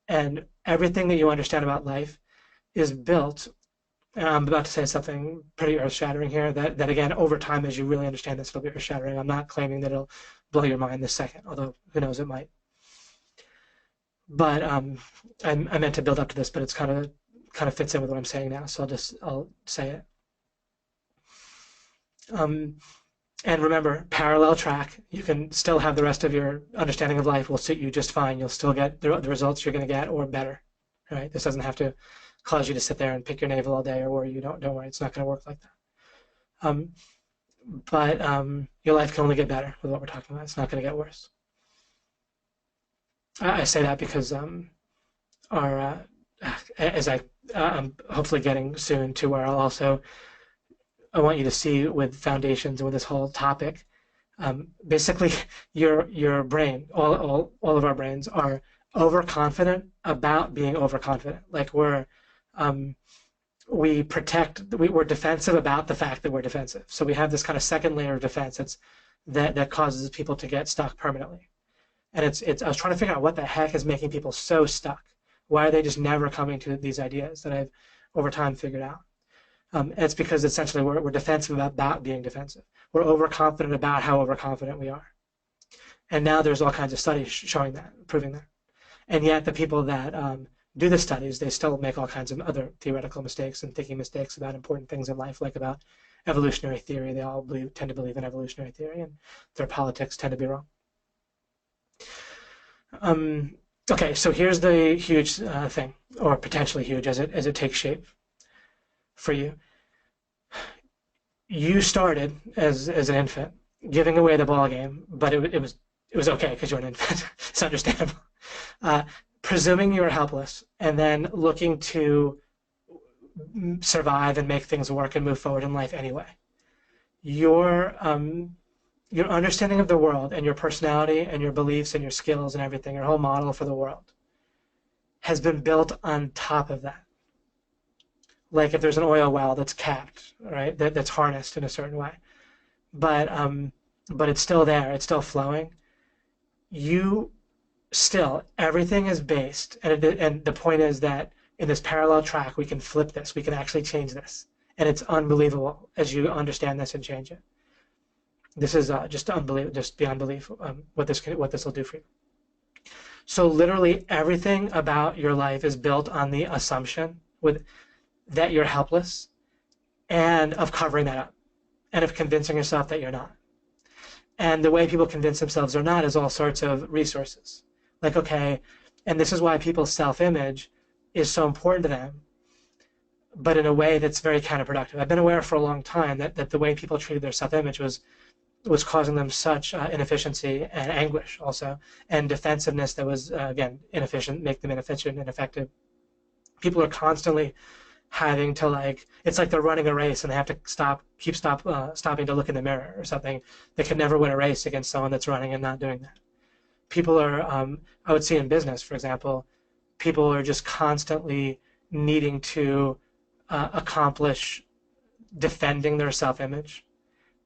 and everything that you understand about life is built. And I'm about to say something pretty earth-shattering here that again, over time, as you really understand this, it'll be earth-shattering. I'm not claiming that it'll blow your mind this second, although who knows, it might. But I meant to build up to this, but it's kind of fits in with what I'm saying now, so I'll say it. And remember, parallel track. You can still have the rest of your understanding of life will suit you just fine. You'll still get the results you're going to get or better. Right? This doesn't have to cause you to sit there and pick your navel all day or worry. Don't worry. It's not going to work like that. But your life can only get better with what we're talking about. It's not going to get worse. I say that because as I'm hopefully getting soon to where I want you to see with foundations and with this whole topic, basically your brain, all of our brains are overconfident about being overconfident. Like we're defensive about the fact that we're defensive. So we have this kind of second layer of defense that causes people to get stuck permanently. And I was trying to figure out what the heck is making people so stuck. Why are they just never coming to these ideas that I've over time figured out? And it's because essentially we're defensive about being defensive. We're overconfident about how overconfident we are. And now there's all kinds of studies showing that, proving that. And yet the people that do the studies, they still make all kinds of other theoretical mistakes and thinking mistakes about important things in life, like about evolutionary theory. They all tend to believe in evolutionary theory, and their politics tend to be wrong. Okay, so here's the huge thing, or potentially huge as it takes shape for you. You started as an infant, giving away the ball game, but it was okay because you're an infant. It's understandable. Presuming you were helpless, and then looking to survive and make things work and move forward in life anyway. Your understanding of the world and your personality and your beliefs and your skills and everything, your whole model for the world, has been built on top of that. Like if there's an oil well that's capped, right, that's harnessed in a certain way, but it's still there, it's still flowing. Everything is based, and the point is that in this parallel track, we can flip this, we can actually change this, and it's unbelievable as you understand this and change it. This is just unbelievable, just beyond belief what this will do for you. So literally everything about your life is built on the assumption that you're helpless, and of covering that up, and of convincing yourself that you're not. And the way people convince themselves they're not is all sorts of resources. Like, okay, and this is why people's self-image is so important to them, but in a way that's very counterproductive. I've been aware for a long time that the way people treated their self-image was causing them such inefficiency and anguish also, and defensiveness that was, again, inefficient, make them inefficient and ineffective. People are constantly having to, it's like they're running a race and they have to stopping to look in the mirror or something. They could never win a race against someone that's running and not doing that. People are, I would see in business, for example, people are just constantly needing to accomplish defending their self-image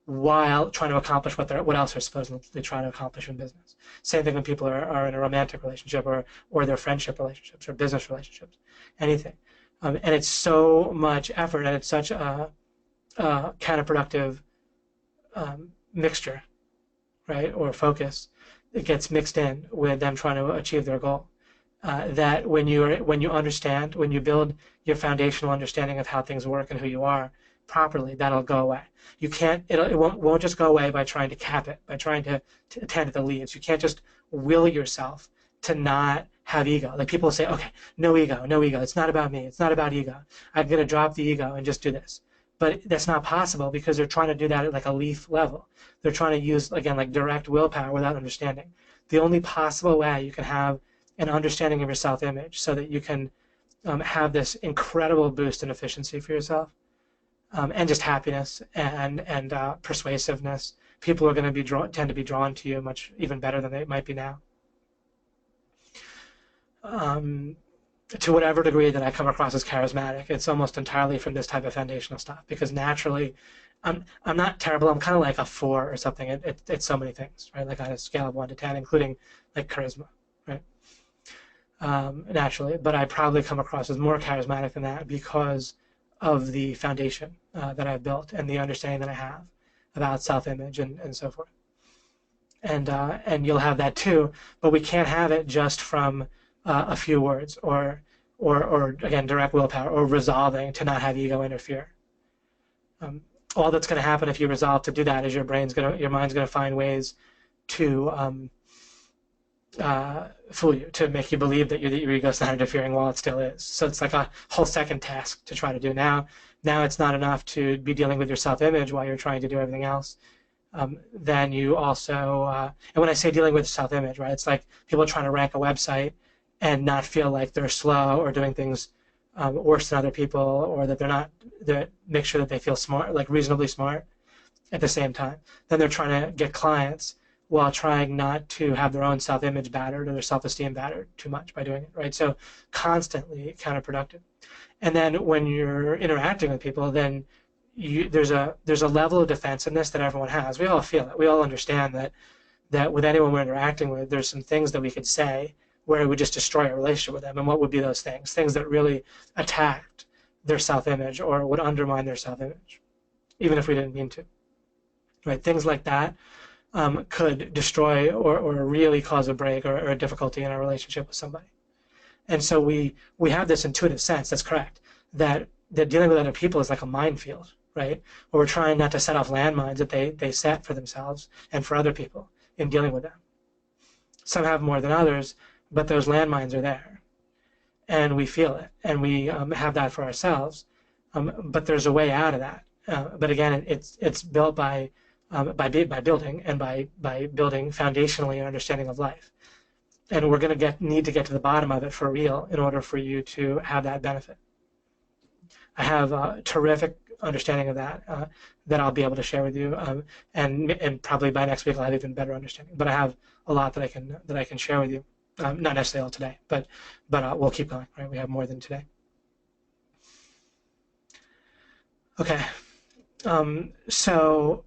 while trying to accomplish what else they're supposedly trying to accomplish in business. Same thing when people are in a romantic relationship or their friendship relationships or business relationships, anything. And it's so much effort, and it's such a counterproductive mixture, right, or focus. It gets mixed in with them trying to achieve their goal. That when you build your foundational understanding of how things work and who you are properly, that'll go away. You can't. It won't just go away by trying to cap it, by trying to tend to the leaves. You can't just will yourself to not have ego. Like people say, okay, no ego. It's not about me. It's not about ego. I'm going to drop the ego and just do this. But that's not possible because they're trying to do that at like a leaf level. They're trying to use, again, like direct willpower without understanding. The only possible way you can have an understanding of your self-image so that you can have this incredible boost in efficiency for yourself and just happiness and persuasiveness. People are going to tend to be drawn to you much even better than they might be now. To whatever degree that I come across as charismatic, it's almost entirely from this type of foundational stuff, because naturally I'm not terrible. I'm kind of like a 4 or something. It's so many things, right? Like on a scale of 1 to 10, including like charisma, right? Naturally, but I probably come across as more charismatic than that because of the foundation that I've built and the understanding that I have about self-image and so forth. And you'll have that too, but we can't have it just from a few words or again, direct willpower or resolving to not have ego interfere. All that's going to happen if you resolve to do that is your mind's going to find ways to fool you, to make you believe that your ego's not interfering while it still is. So it's like a whole second task to try to do. Now it's not enough to be dealing with your self-image while you're trying to do everything else. Then you also, and when I say dealing with self-image, right, it's like people trying to rank a website and not feel like they're slow or doing things worse than other people, or that make sure that they feel smart, like reasonably smart at the same time. Then they're trying to get clients while trying not to have their own self-image battered or their self-esteem battered too much by doing it, right? So constantly counterproductive. And then when you're interacting with people, then there's a level of defensiveness that everyone has. We all feel it. We all understand that with anyone we're interacting with, there's some things that we could say where it would just destroy a relationship with them. And what would be those things? Things that really attacked their self-image or would undermine their self-image, even if we didn't mean to. Right? Things like that could destroy or really cause a break or a difficulty in our relationship with somebody. And so we have this intuitive sense, that's correct, that dealing with other people is like a minefield, right? Where we're trying not to set off landmines that they set for themselves and for other people in dealing with them. Some have more than others, but those landmines are there. And we feel it, and we have that for ourselves. But there's a way out of that. But again, it's built by building and by building foundationally an understanding of life. And we're going to need to get to the bottom of it for real in order for you to have that benefit. I have a terrific understanding of that that I'll be able to share with you, and probably by next week I'll have even better understanding. But I have a lot that I can share with you, not necessarily all today, but we'll keep going. Right, we have more than today. Okay, so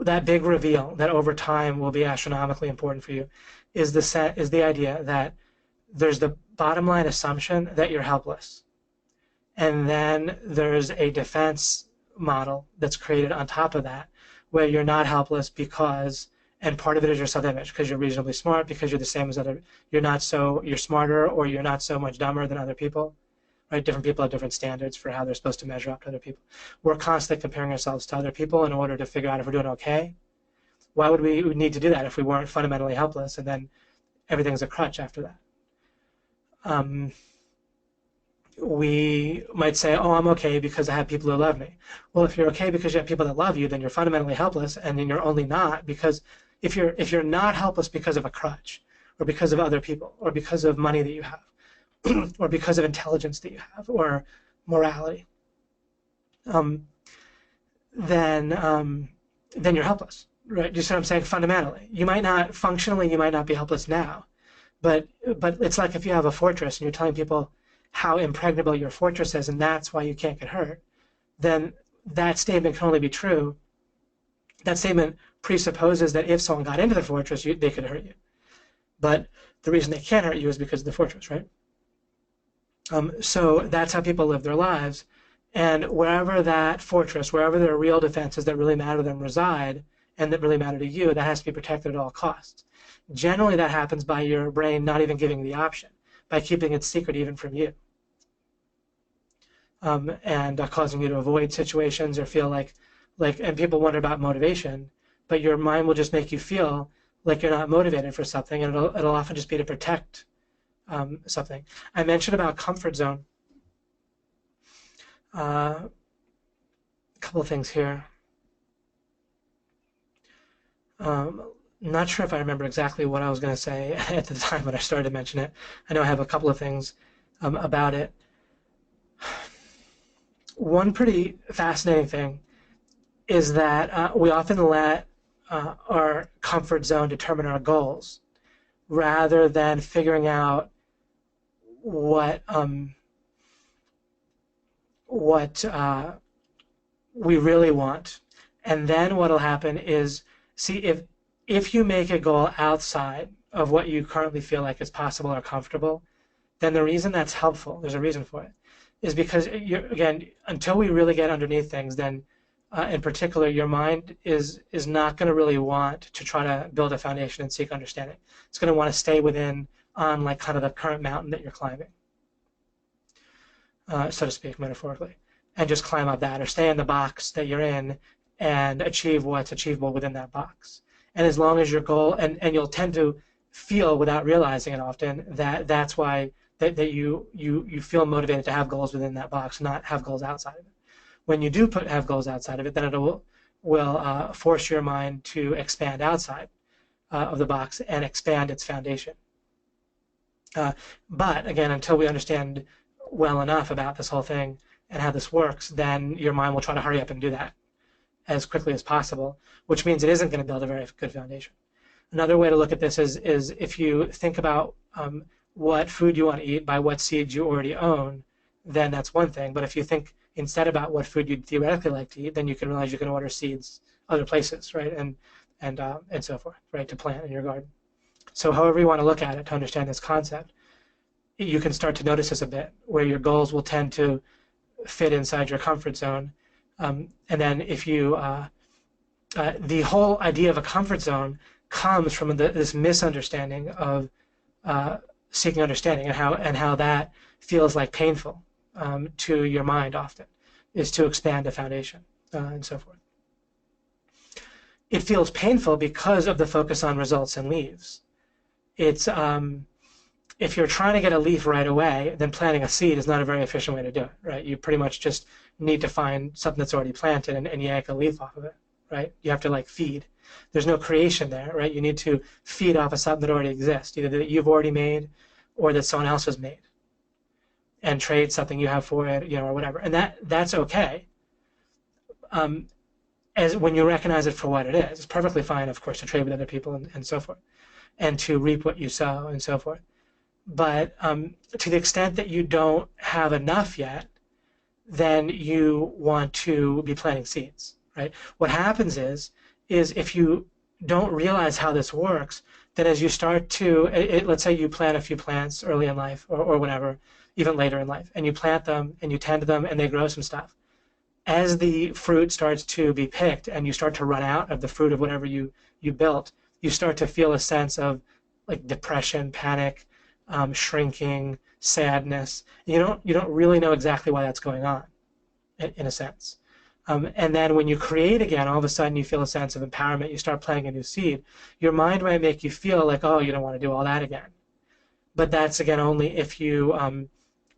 that big reveal that over time will be astronomically important for you is the idea that there's the bottom line assumption that you're helpless, and then there's a defense model that's created on top of that where you're not helpless because, and part of it is your self-image, because you're reasonably smart, because you're the same as other, you're smarter or you're not so much dumber than other people. Right? Different people have different standards for how they're supposed to measure up to other people. We're constantly comparing ourselves to other people in order to figure out if we're doing okay. Why would we need to do that if we weren't fundamentally helpless and then everything's a crutch after that? We might say, oh, I'm okay because I have people who love me. Well, if you're okay because you have people that love you, then you're fundamentally helpless, and then you're only not because if you're not helpless because of a crutch or because of other people or because of money that you have, or because of intelligence that you have, or morality, then you're helpless, right? Do you see what I'm saying? Fundamentally, functionally, you might not be helpless now, but it's like if you have a fortress and you're telling people how impregnable your fortress is, and that's why you can't get hurt, then that statement can only be true. That statement presupposes that if someone got into the fortress, they could hurt you, but the reason they can't hurt you is because of the fortress, right? So that's how people live their lives, and wherever that fortress, wherever their real defenses that really matter to them reside and that really matter to you, that has to be protected at all costs. Generally, that happens by your brain not even giving the option, by keeping it secret even from you, and causing you to avoid situations or feel like, and people wonder about motivation, but your mind will just make you feel like you're not motivated for something, and it'll often just be to protect something. I mentioned about comfort zone. A couple of things here. Not sure if I remember exactly what I was going to say at the time when I started to mention it. I know I have a couple of things about it. One pretty fascinating thing is that we often let our comfort zone determine our goals rather than figuring out what we really want. And then what'll happen is, see, if you make a goal outside of what you currently feel like is possible or comfortable, then the reason that's helpful, there's a reason for it, is because again, until we really get underneath things, then in particular, your mind is not going to really want to try to build a foundation and seek understanding. It's going to want to stay on like kind of the current mountain that you're climbing, so to speak, metaphorically, and just climb up that or stay in the box that you're in and achieve what's achievable within that box. And as long as your goal, and you'll tend to feel without realizing it often that's why that you feel motivated to have goals within that box, not have goals outside of it. When you do have goals outside of it, then it will force your mind to expand outside of the box and expand its foundation. But again, until we understand well enough about this whole thing and how this works, then your mind will try to hurry up and do that as quickly as possible, which means it isn't going to build a very good foundation. Another way to look at this is if you think about what food you want to eat by what seeds you already own, then that's one thing. But if you think instead about what food you'd theoretically like to eat, then you can realize you can order seeds other places, right? And so forth, right, to plant in your garden. So however you want to look at it to understand this concept, you can start to notice this a bit, where your goals will tend to fit inside your comfort zone. And then if you, the whole idea of a comfort zone comes from this misunderstanding of seeking understanding, and how that feels like painful to your mind often, is to expand a foundation and so forth. It feels painful because of the focus on results and leaves. It's if you're trying to get a leaf right away, then planting a seed is not a very efficient way to do it, right? You pretty much just need to find something that's already planted and yank a leaf off of it, right? You have to like feed. There's no creation there, right? You need to feed off of something that already exists, either that you've already made or that someone else has made, and trade something you have for it, or whatever. And that's okay. As when you recognize it for what it is, it's perfectly fine, of course, to trade with other people and so forth, and to reap what you sow and so forth. But to the extent that you don't have enough yet, then you want to be planting seeds, right? What happens is if you don't realize how this works, then as you start to, let's say you plant a few plants early in life or whenever, even later in life, and you plant them and you tend to them and they grow some stuff. As the fruit starts to be picked and you start to run out of the fruit of whatever you built, you start to feel a sense of like depression, panic, shrinking, sadness. You don't really know exactly why that's going on, in a sense. And then when you create again, all of a sudden you feel a sense of empowerment. You start planting a new seed. Your mind might make you feel like, oh, you don't want to do all that again. But that's again only if you,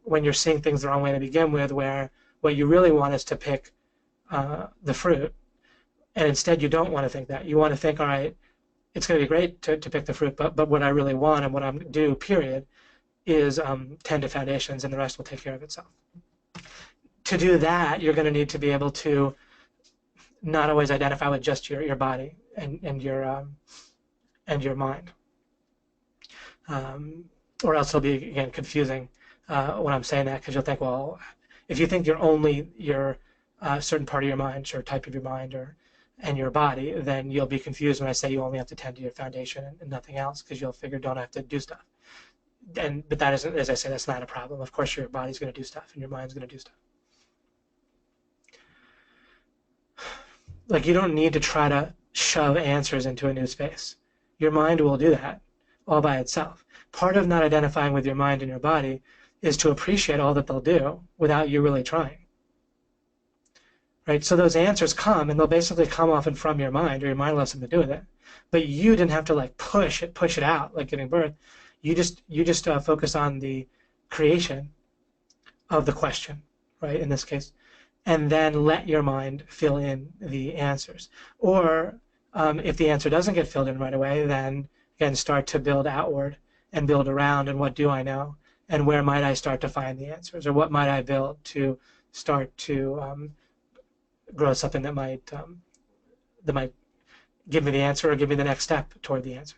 when you're seeing things the wrong way to begin with, where what you really want is to pick the fruit, and instead you don't want to think that. You want to think, all right, it's going to be great to pick the fruit, but what I really want and what I'm going to do, period, is tend to foundations, and the rest will take care of itself. To do that, you're going to need to be able to not always identify with just your body and your mind, or else it'll be again confusing when I'm saying that, because you'll think, well, if you think you're only your certain part of your mind, or type of your mind, and your body, then you'll be confused when I say you only have to tend to your foundation and nothing else, because you'll figure don't have to do stuff. But that isn't, as I say, that's not a problem. Of course, your body's going to do stuff and your mind's going to do stuff. Like, you don't need to try to shove answers into a new space. Your mind will do that all by itself. Part of not identifying with your mind and your body is to appreciate all that they'll do without you really trying. Right? So those answers come, and they'll basically come often from your mind, or your mind will have something to do with it. But you didn't have to like push it out like giving birth. You just focus on the creation of the question, right? In this case, and then let your mind fill in the answers. Or if the answer doesn't get filled in right away, then again start to build outward and build around. And what do I know? And where might I start to find the answers? Or what might I build to start to grow something that might give me the answer, or give me the next step toward the answer.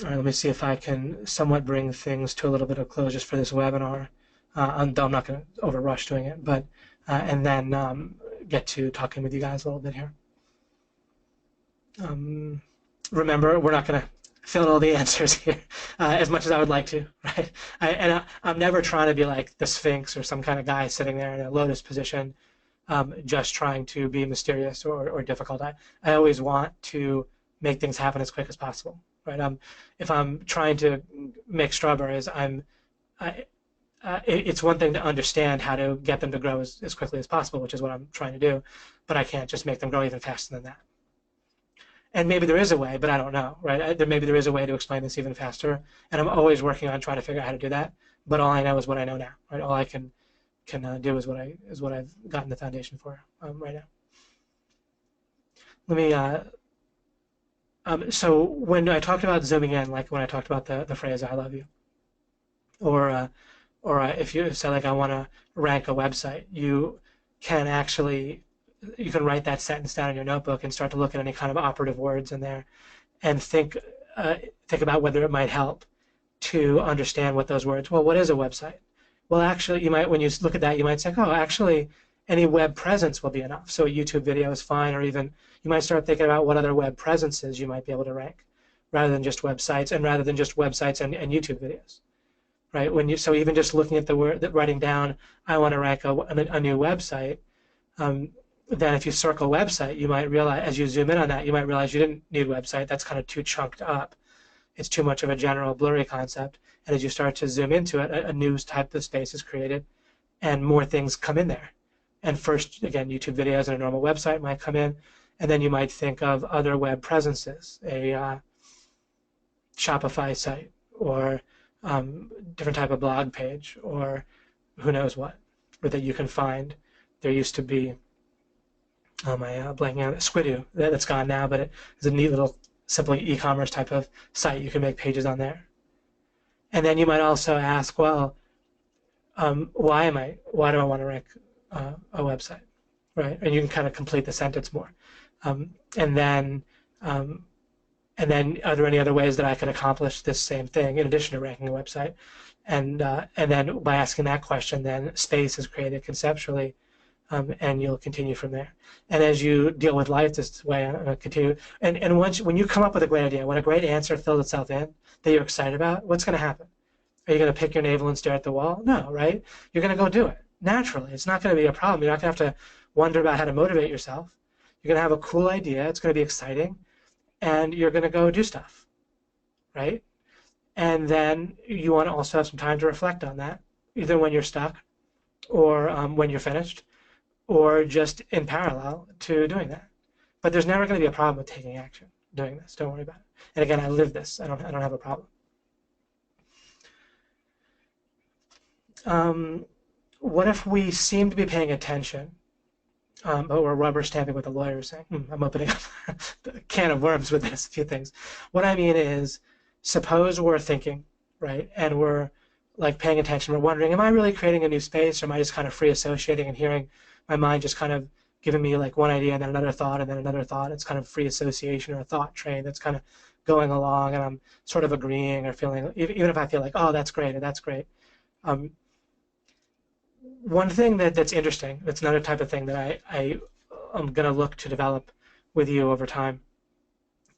All right, let me see if I can somewhat bring things to a little bit of close just for this webinar. I'm not going to overrush doing it, but and then get to talking with you guys a little bit here. Remember, we're not going to fill in all the answers here as much as I would like to, right? I'm never trying to be like the Sphinx or some kind of guy sitting there in a lotus position, just trying to be mysterious or difficult. I always want to make things happen as quick as possible, right? If I'm trying to make strawberries, it's one thing to understand how to get them to grow as quickly as possible, which is what I'm trying to do, but I can't just make them grow even faster than that. And maybe there is a way, but I don't know, right? Maybe there is a way to explain this even faster, and I'm always working on trying to figure out how to do that. But all I know is what I know now, right? All I can do is what I've gotten the foundation for right now. Let me. So when I talked about zooming in, like when I talked about the phrase "I love you," or if you say like I want to rank a website, you can write that sentence down in your notebook and start to look at any kind of operative words in there, and think about whether it might help to understand what those words. Well, what is a website? Well, actually, you might, when you look at that, you might say, oh, actually, any web presence will be enough. So a YouTube video is fine, or even you might start thinking about what other web presences you might be able to rank, rather than just websites, and rather than just websites and YouTube videos, right? So even just looking at the word, writing down, I want to rank a new website. Then if you circle website, you might realize, as you zoom in on that, you might realize you didn't need website. That's kind of too chunked up. It's too much of a general blurry concept. And as you start to zoom into it, a new type of space is created, and more things come in there. And first, again, YouTube videos and a normal website might come in, and then you might think of other web presences, a Shopify site, or different type of blog page, or who knows what, or that you can find. There used to be, blanking on it, Squidoo, that's gone now, but it's a neat little simple e-commerce type of site. You can make pages on there. And then you might also ask, well, why do I want to rank a website, right? And you can kind of complete the sentence more. And then are there any other ways that I could accomplish this same thing in addition to ranking a website? And then by asking that question, then space is created conceptually, and you'll continue from there. And as you deal with life this way, I'm going to continue. And when you come up with a great idea, when a great answer fills itself in that you're excited about, what's going to happen? Are you going to pick your navel and stare at the wall? No, right? You're going to go do it naturally. It's not going to be a problem. You're not going to have to wonder about how to motivate yourself. You're going to have a cool idea. It's going to be exciting. And you're going to go do stuff, right? And then you want to also have some time to reflect on that, either when you're stuck or when you're finished, or just in parallel to doing that. But there's never going to be a problem with taking action, doing this. Don't worry about it. And again, I live this. I don't have a problem. What if we seem to be paying attention, but we're rubber stamping what the lawyer is saying? I'm opening up a can of worms with this, a few things. What I mean is, suppose we're thinking, right, and we're like paying attention. We're wondering, am I really creating a new space, or am I just kind of free associating and hearing my mind just kind of giving me like one idea and then another thought and then another thought? It's kind of free association, or a thought train that's kind of going along, and I'm sort of agreeing or feeling, even if I feel like, oh, that's great, or that's great. One thing that's interesting, that's another type of thing that I'm going to look to develop with you over time,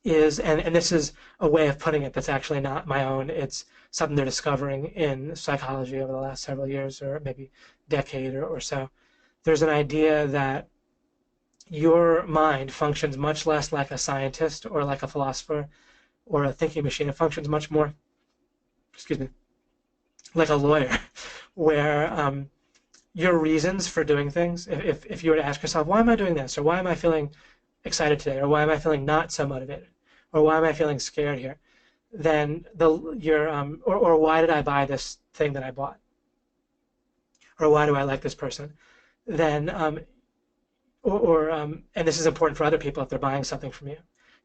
is, and this is a way of putting it that's actually not my own, it's something they're discovering in psychology over the last several years, or maybe decade or so. There's an idea that your mind functions much less like a scientist or like a philosopher or a thinking machine. It functions much more, like a lawyer, where your reasons for doing things, if you were to ask yourself, why am I doing this, or why am I feeling excited today, or why am I feeling not so motivated, or why am I feeling scared here, then or why did I buy this thing that I bought, or why do I like this person, then and this is important for other people if they're buying something from you.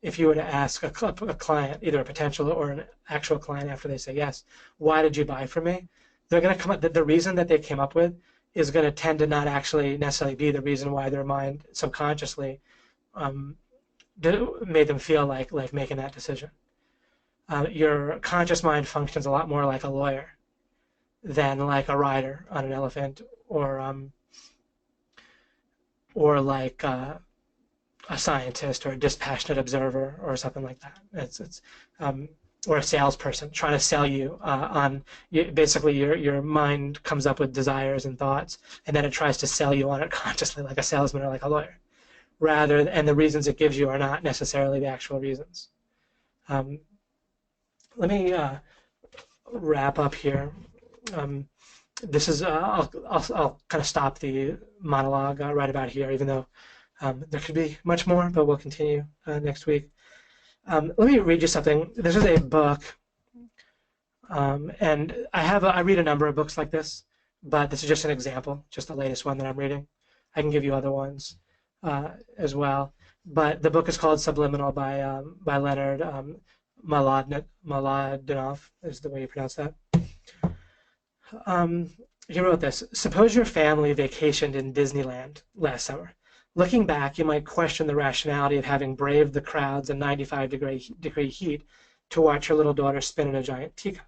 If you were to ask a client, either a potential or an actual client, after they say yes, why did you buy from me? They're going to come up, the reason that they came up with is going to tend to not actually necessarily be the reason why their mind subconsciously made them feel like making that decision. Your conscious mind functions a lot more like a lawyer than like a rider on an elephant, or like a scientist or a dispassionate observer or something like that. Or a salesperson trying to sell you basically your mind comes up with desires and thoughts, and then it tries to sell you on it consciously like a salesman or like a lawyer, and the reasons it gives you are not necessarily the actual reasons. Let me wrap up here. This is I'll kind of stop the monologue right about here, even though there could be much more, but we'll continue next week. Let me read you something. This is a book, and I read a number of books like this, but this is just an example, just the latest one that I'm reading. I can give you other ones as well, but the book is called Subliminal by Leonard Mladenov, is the way you pronounce that. He wrote this: suppose your family vacationed in Disneyland last summer. Looking back, you might question the rationality of having braved the crowds and 95-degree heat to watch your little daughter spin in a giant teacup.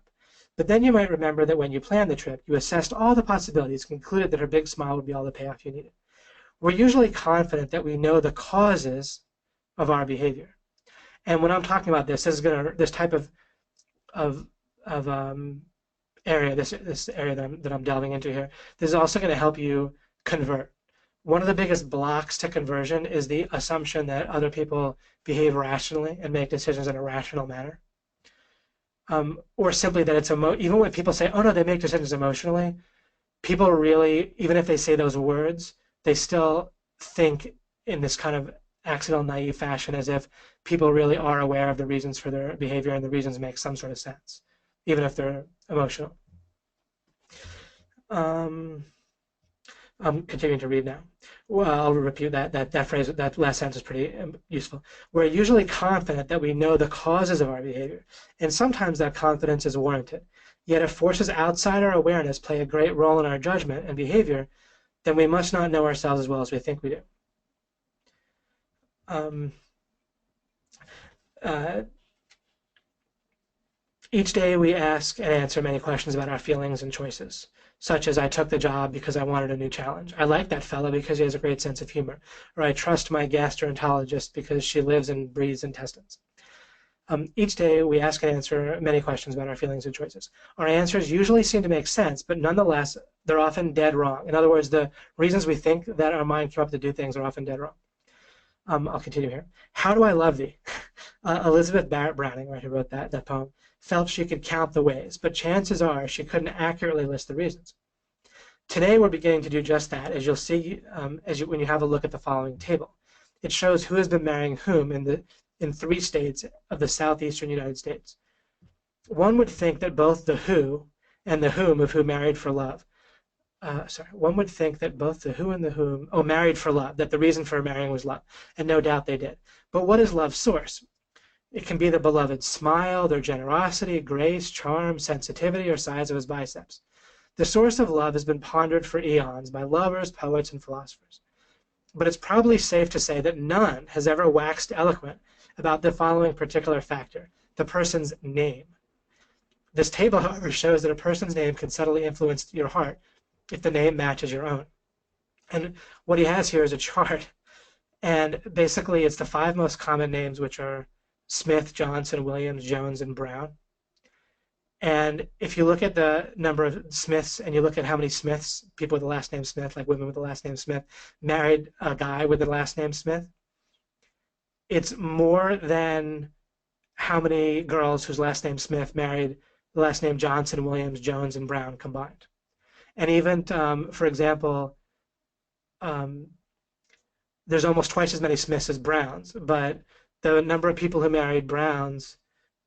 But then you might remember that when you planned the trip, you assessed all the possibilities, concluded that her big smile would be all the payoff you needed. we're usually confident that we know the causes of our behavior. And when I'm talking about this, this type of of area, this area that I'm delving into here, this is also going to help you convert. One of the biggest blocks to conversion is the assumption that other people behave rationally and make decisions in a rational manner. Or simply that it's even when people say, oh no, they make decisions emotionally, people really, even if they say those words, they still think in this kind of accidental, naive fashion as if people really are aware of the reasons for their behavior and the reasons make some sort of sense, even if they're emotional. I'm continuing to read now. Well, I'll repeat that phrase. That last sentence is pretty useful. We're usually confident that we know the causes of our behavior, and sometimes that confidence is warranted. Yet if forces outside our awareness play a great role in our judgment and behavior, then we must not know ourselves as well as we think we do. Each day we ask and answer many questions about our feelings and choices, such as I took the job because I wanted a new challenge. I like that fellow because he has a great sense of humor. Or I trust my gastroenterologist because she lives and breathes intestines. Each day we ask and answer many questions about our feelings and choices. Our answers usually seem to make sense, but nonetheless, they're often dead wrong. In other words, the reasons we think that our mind came up to do things are often dead wrong. I'll continue here. How do I love thee? Elizabeth Barrett Browning, right, who wrote that poem, felt she could count the ways, but chances are she couldn't accurately list the reasons. Today we're beginning to do just that, as you'll see when you have a look at the following table. It shows who has been marrying whom in 3 states of the southeastern United States. One would think that both the who and the whom of who married for love. One would think that both the who and the whom, married for love, that the reason for marrying was love, and no doubt they did. But what is love's source? It can be the beloved's smile, their generosity, grace, charm, sensitivity, or size of his biceps. The source of love has been pondered for eons by lovers, poets, and philosophers. But it's probably safe to say that none has ever waxed eloquent about the following particular factor, the person's name. This table, however, shows that a person's name can subtly influence your heart if the name matches your own. And what he has here is a chart, and basically it's the 5 most common names, which are Smith, Johnson, Williams, Jones, and Brown. And if you look at the number of Smiths and you look at how many Smiths, people with the last name Smith, like women with the last name Smith, married a guy with the last name Smith, it's more than how many girls whose last name Smith married the last name Johnson, Williams, Jones, and Brown combined. And even, for example, there's almost twice as many Smiths as Browns, but the number of people who married Browns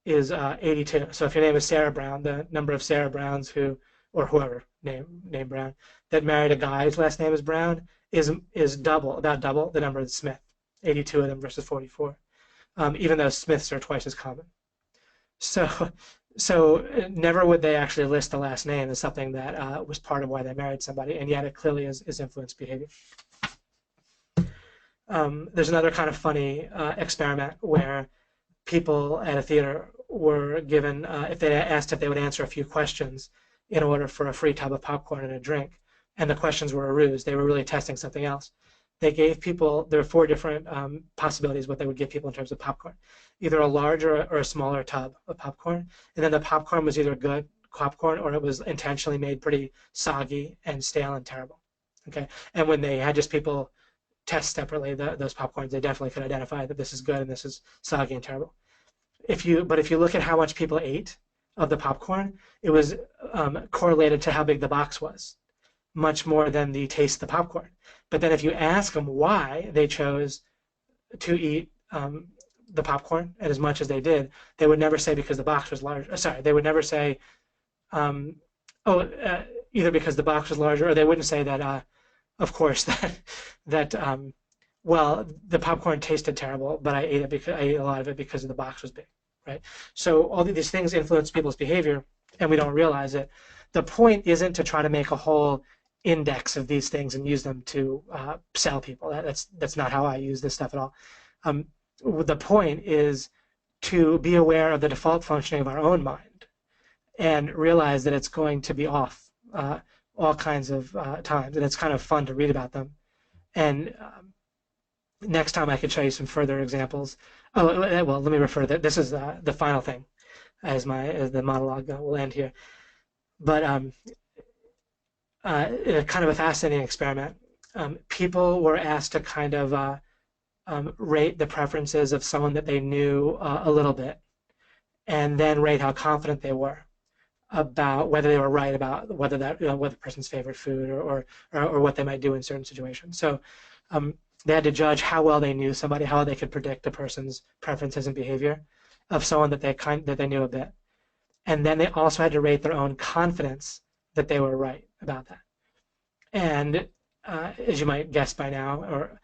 is 82. So if your name is Sarah Brown, the number of Sarah Browns or whoever named Brown, that married a guy whose last name is Brown is about double the number of Smith, 82 of them versus 44, even though Smiths are twice as common. So never would they actually list the last name as something that was part of why they married somebody, and yet it clearly is influenced behavior. There's another kind of funny experiment where people at a theater were given, if they asked if they would answer a few questions in order for a free tub of popcorn and a drink, and the questions were a ruse. They were really testing something else. They gave people, there were 4 different possibilities what they would give people in terms of popcorn. Either a larger or a smaller tub of popcorn, and then the popcorn was either good popcorn or it was intentionally made pretty soggy and stale and terrible. Okay, and when they had just people test separately those popcorns, they definitely could identify that this is good and this is soggy and terrible. But if you look at how much people ate of the popcorn, it was correlated to how big the box was, much more than the taste of the popcorn. But then if you ask them why they chose to eat the popcorn and as much as they did, they would never say because the box was large. Sorry, they would never say, either because the box was larger, or they wouldn't say that, of course, well, the popcorn tasted terrible, but I ate a lot of it because the box was big, right? So all of these things influence people's behavior, and we don't realize it. The point isn't to try to make a whole index of these things and use them to sell people. That's not how I use this stuff at all. The point is to be aware of the default functioning of our own mind and realize that it's going to be off all kinds of times, and it's kind of fun to read about them And next time I could show you some further examples. Oh, well, let me refer that this is the final thing as the monologue will end here. But kind of a fascinating experiment. People were asked to kind of rate the preferences of someone that they knew a little bit, and then rate how confident they were about whether they were right about whether that what the person's favorite food or what they might do in certain situations. So they had to judge how well they knew somebody, how they could predict a person's preferences and behavior of someone that they knew a bit, and then they also had to rate their own confidence that they were right about that. And as you might guess by now, or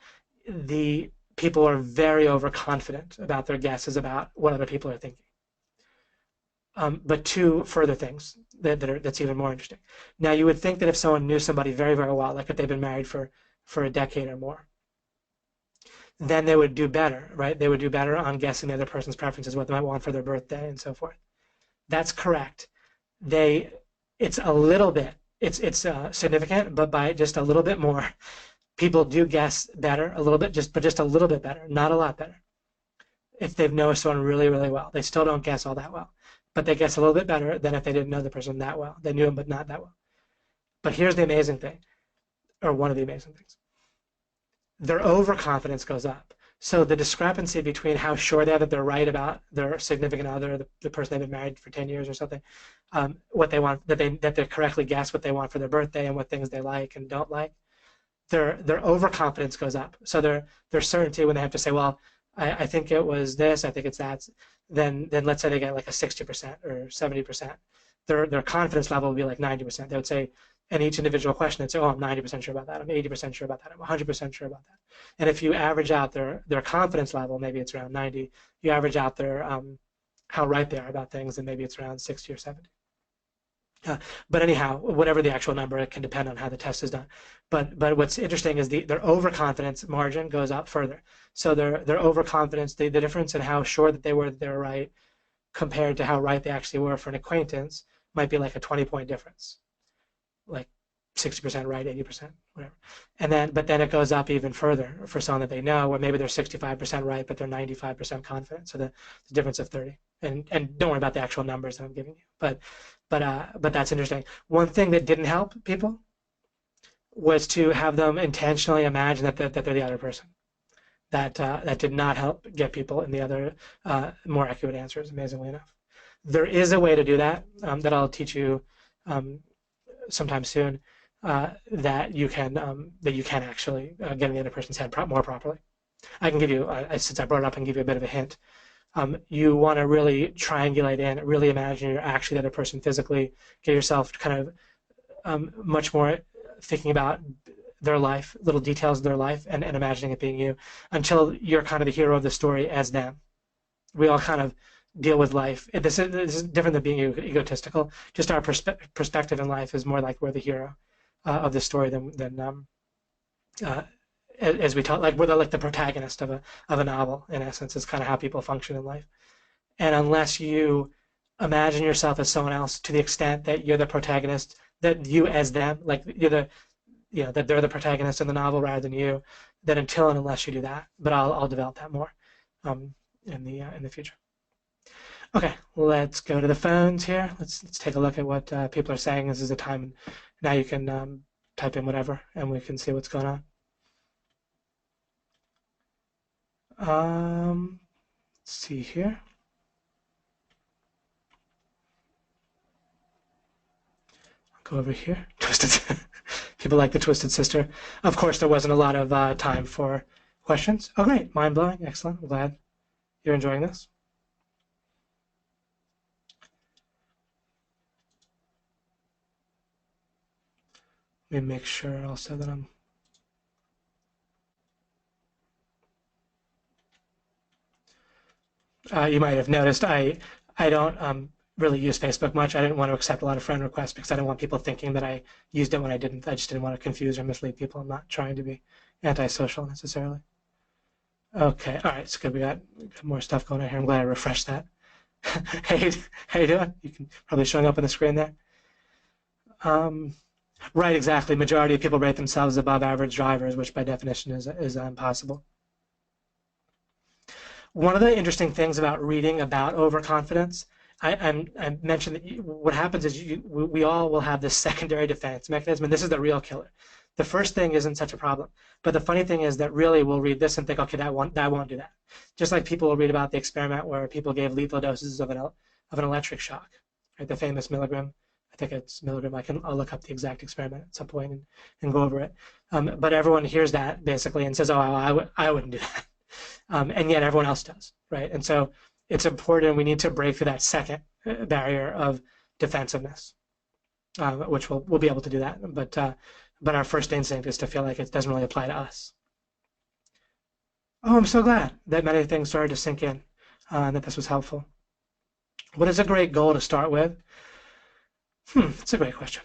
the people are very overconfident about their guesses about what other people are thinking. But two further things that's even more interesting. Now, you would think that if someone knew somebody very, very well, like if they've been married for a decade or more, then they would do better, right? They would do better on guessing the other person's preferences, what they might want for their birthday, and so forth. That's correct. It's a little bit, it's significant, but by just a little bit more, people do guess better, a little bit, but just a little bit better, not a lot better. If they've known someone really, really well, they still don't guess all that well, but they guess a little bit better than if they didn't know the person that well. They knew him, but not that well. But here's the amazing thing, or one of the amazing things. Their overconfidence goes up. So the discrepancy between how sure they are that they're right about their significant other, the person they've been married for 10 years or something, what they want, that they correctly guess what they want for their birthday and what things they like and don't like, their overconfidence goes up. So their certainty when they have to say, well, I think it was this, I think it's that, then let's say they get like a 60% or 70%. Their confidence level would be like 90%. They would say, in each individual question, they'd say, oh, I'm 90% sure about that, I'm 80% sure about that, I'm 100% sure about that. And if you average out their confidence level, maybe it's around 90. You average out their how right they are about things, and maybe it's around 60 or 70. But anyhow, whatever the actual number, it can depend on how the test is done. But what's interesting is their overconfidence margin goes up further. So their overconfidence, the difference in how sure that they were right compared to how right they actually were for an acquaintance might be like a 20-point difference, like 60% right, 80%, whatever. But then it goes up even further for someone that they know, where maybe they're 65% right, but they're 95% confident. So the difference of 30. And don't worry about the actual numbers that I'm giving you. But that's interesting. One thing that didn't help people was to have them intentionally imagine that they're the other person. That did not help get people in the other more accurate answers, amazingly enough. There is a way to do that that I'll teach you sometime soon, that you can actually get in the other person's head more properly. I can give you, since I brought it up, I can give you a bit of a hint. You want to really triangulate in, really imagine you're actually the other person physically, get yourself kind of much more thinking about their life, little details of their life, and imagining it being you, until you're kind of the hero of the story as them. We all kind of deal with life. This is different than being egotistical. Just our perspective in life is more like we're the hero of the story than as we talk, like we're like the protagonist of a novel. In essence, is kind of how people function in life. And unless you imagine yourself as someone else to the extent that you're the protagonist, that you as them, like that they're the protagonist in the novel rather than you, then until and unless you do that. But I'll develop that more in the future. Okay, let's go to the phones here. Let's take a look at what people are saying. This is the time now you can type in whatever, and we can see what's going on. Let's see here. I'll go over here. Twisted. People like the Twisted Sister. Of course, there wasn't a lot of time for questions. Oh, great. Mind-blowing. Excellent. I'm glad you're enjoying this. Let me make sure also that I'm... you might have noticed I don't really use Facebook much. I didn't want to accept a lot of friend requests because I didn't want people thinking that I used it when I didn't. I just didn't want to confuse or mislead people. I'm not trying to be antisocial necessarily. Okay, all right, it's good. We got more stuff going on here. I'm glad I refreshed that. Hey, how you doing? You can probably showing up on the screen there. Right, exactly. Majority of people rate themselves above average drivers, which by definition is impossible. One of the interesting things about reading about overconfidence, I mentioned that what happens is we all will have this secondary defense mechanism, and this is the real killer. The first thing isn't such a problem, but the funny thing is that really we'll read this and think, okay, that won't do that. Just like people will read about the experiment where people gave lethal doses of an electric shock, right? The famous milligram. I think it's milligram. I'll look up the exact experiment at some point and go over it. But everyone hears that basically and says, oh, I wouldn't do that. And yet everyone else does, right? And so it's important. We need to break through that second barrier of defensiveness, which we'll be able to do that. But our first instinct is to feel like it doesn't really apply to us. Oh, I'm so glad that many things started to sink in, and that this was helpful. What is a great goal to start with? It's a great question.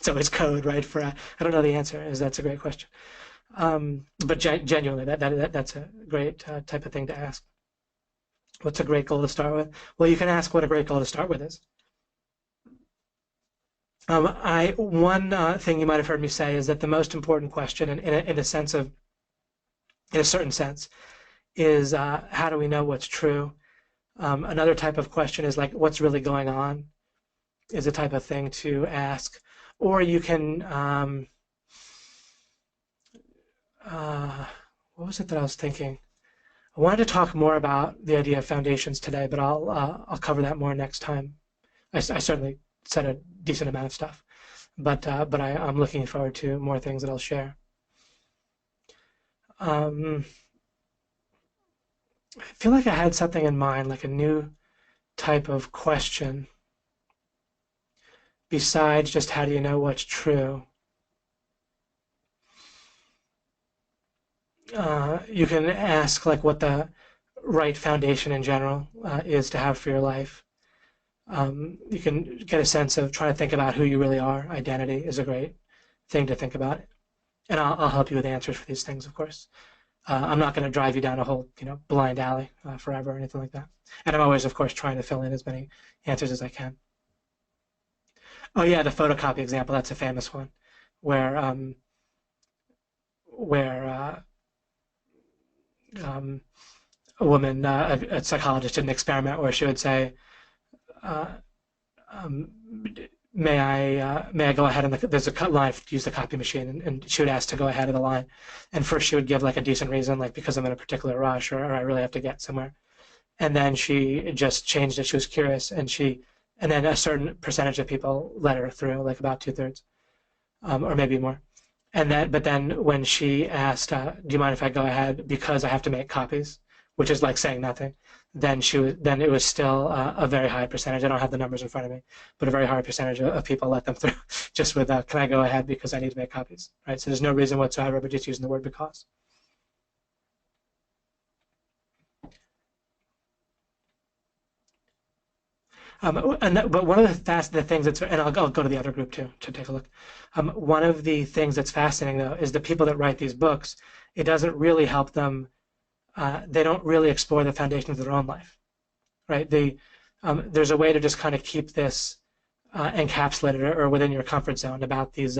So it's code, right? For I don't know the answer. That's a great question. But genuinely, that's a great type of thing to ask. What's a great goal to start with? Well, you can ask what a great goal to start with is. One thing you might have heard me say is that the most important question, in a sense of, in a certain sense, is how do we know what's true? Another type of question is like, what's really going on? Is a type of thing to ask. Or you can, what was it that I was thinking? I wanted to talk more about the idea of foundations today, but I'll cover that more next time. I certainly said a decent amount of stuff, but I'm looking forward to more things that I'll share. I feel like I had something in mind, like a new type of question besides just how do you know what's true. You can ask like what the right foundation in general is to have for your life. You can get a sense of trying to think about who you really are. Identity is a great thing to think about. And I'll help you with answers for these things, of course. I'm not going to drive you down a whole, blind alley forever or anything like that. And I'm always, of course, trying to fill in as many answers as I can. Oh yeah, the photocopy example. That's a famous one, where a woman, a psychologist, did an experiment where she would say, "May I go ahead?" And there's a line to use the copy machine, and she would ask to go ahead of the line. And first she would give like a decent reason, like because I'm in a particular rush or I really have to get somewhere. And then she just changed it. She was curious, and then a certain percentage of people let her through, like about 2/3, or maybe more. But then when she asked, "Do you mind if I go ahead because I have to make copies," which is like saying nothing, then it was still a very high percentage. I don't have the numbers in front of me, but a very high percentage of people let them through just with, "Can I go ahead because I need to make copies?" Right? So there's no reason whatsoever, but just using the word because. But one of the things and I'll go to the other group too to take a look. One of the things that's fascinating though is the people that write these books. It doesn't really help them. They don't really explore the foundations of their own life, right? There's a way to just kind of keep this encapsulated or within your comfort zone about these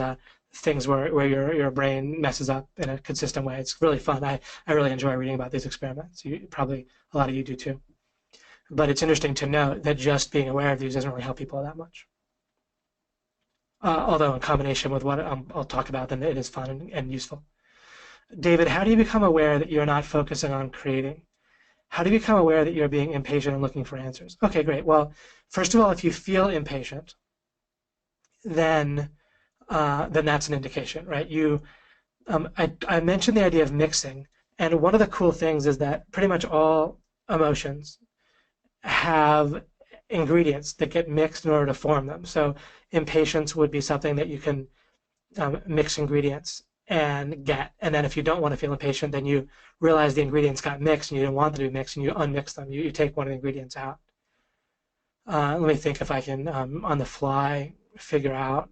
things where your brain messes up in a consistent way. It's really fun. I really enjoy reading about these experiments. Probably a lot of you do too. But it's interesting to note that just being aware of these doesn't really help people that much. Although in combination with what I'll talk about, then it is fun and useful. David, how do you become aware that you're not focusing on creating? How do you become aware that you're being impatient and looking for answers? Okay, great. Well, first of all, if you feel impatient, then that's an indication, right? I mentioned the idea of mixing, and one of the cool things is that pretty much all emotions have ingredients that get mixed in order to form them. So impatience would be something that you can mix ingredients and get. And then if you don't want to feel impatient, then you realize the ingredients got mixed and you didn't want them to be mixed and you unmix them. You take one of the ingredients out. Let me think if I can, on the fly, figure out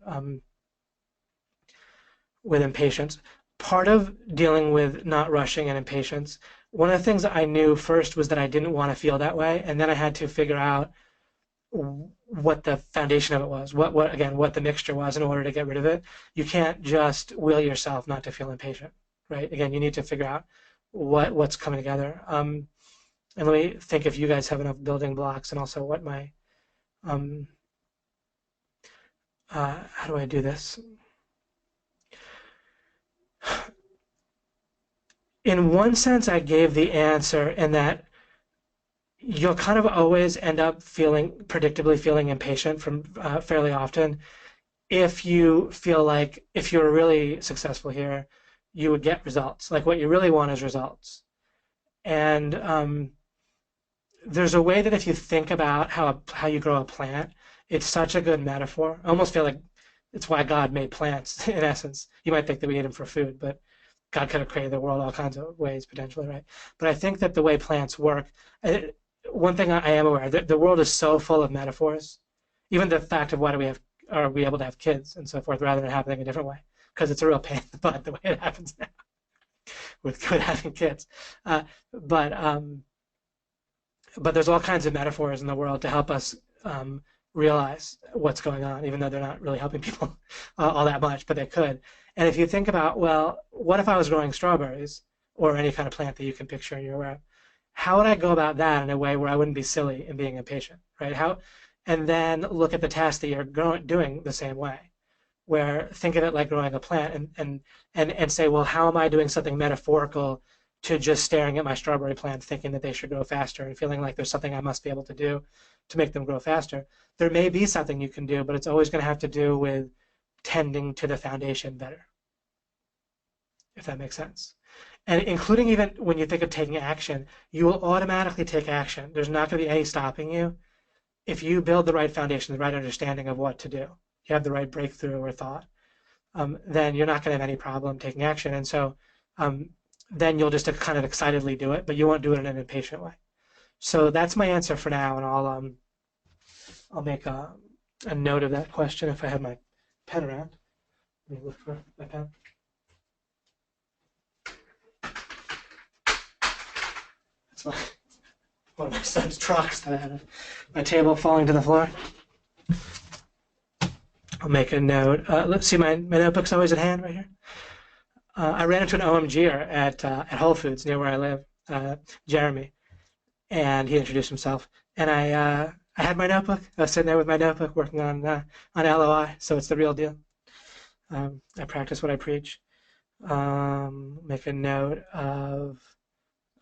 with impatience. Part of dealing with not rushing and impatience one of the things that I knew first was that I didn't want to feel that way, and then I had to figure out what the foundation of it was, what again, what the mixture was in order to get rid of it. You can't just will yourself not to feel impatient, right? Again, you need to figure out what's coming together. And let me think if you guys have enough building blocks, and also what my um, how do I do this? In one sense, I gave the answer in that you'll kind of always end up predictably feeling impatient from fairly often if you feel like if you're really successful here, you would get results. Like what you really want is results. And there's a way that if you think about how you grow a plant, it's such a good metaphor. I almost feel like it's why God made plants in essence. You might think that we need them for food, but God could have created the world all kinds of ways potentially, right? But I think that the way plants work, one thing I am aware, the world is so full of metaphors. Even the fact of why do we have are we able to have kids and so forth rather than happening a different way, because it's a real pain in the butt the way it happens now with having kids. Uh, but um, but there's all kinds of metaphors in the world to help us realize what's going on, even though they're not really helping people all that much, but they could. And if you think about, well, what if I was growing strawberries or any kind of plant that you can picture and you're aware of? How would I go about that in a way where I wouldn't be silly in being impatient, right? And then look at the task that you're doing the same way, where think of it like growing a plant and say, well, how am I doing something metaphorical to just staring at my strawberry plant thinking that they should grow faster and feeling like there's something I must be able to do to make them grow faster. There may be something you can do, but it's always going to have to do with tending to the foundation better, if that makes sense. And including even when you think of taking action, you will automatically take action. There's not going to be any stopping you if you build the right foundation, the right understanding of what to do. You have the right breakthrough or thought, then you're not going to have any problem taking action. And so then you'll just kind of excitedly do it, but you won't do it in an impatient way. So that's my answer for now, and I'll make a note of that question if I have my pen around. Let me look for my pen. That's one of my son's trucks that I had my table falling to the floor. I'll make a note. Let's see, my notebook's always at hand right here. I ran into an OMGer at Whole Foods near where I live, Jeremy, and he introduced himself. And I had my notebook. I was sitting there with my notebook working on LOI, so it's the real deal. I practice what I preach. Make a note of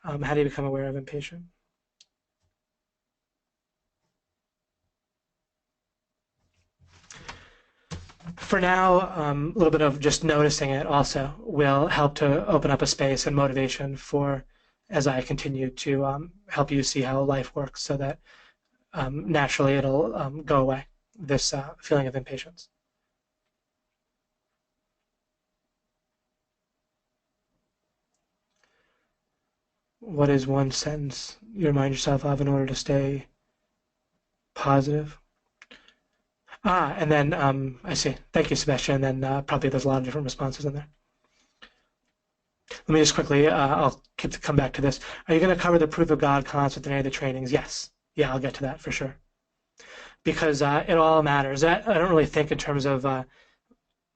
how do you become aware of impatience? For now, a little bit of just noticing it also will help to open up a space and motivation for as I continue to help you see how life works so that naturally it'll go away, this feeling of impatience. What is one sentence you remind yourself of in order to stay positive? And then I see. Thank you, Sebastian. And then probably there's a lot of different responses in there. Let me just quickly, I'll come back to this. Are you going to cover the proof of God concept in any of the trainings? Yes. Yeah, I'll get to that for sure. Because it all matters. I don't really think in terms of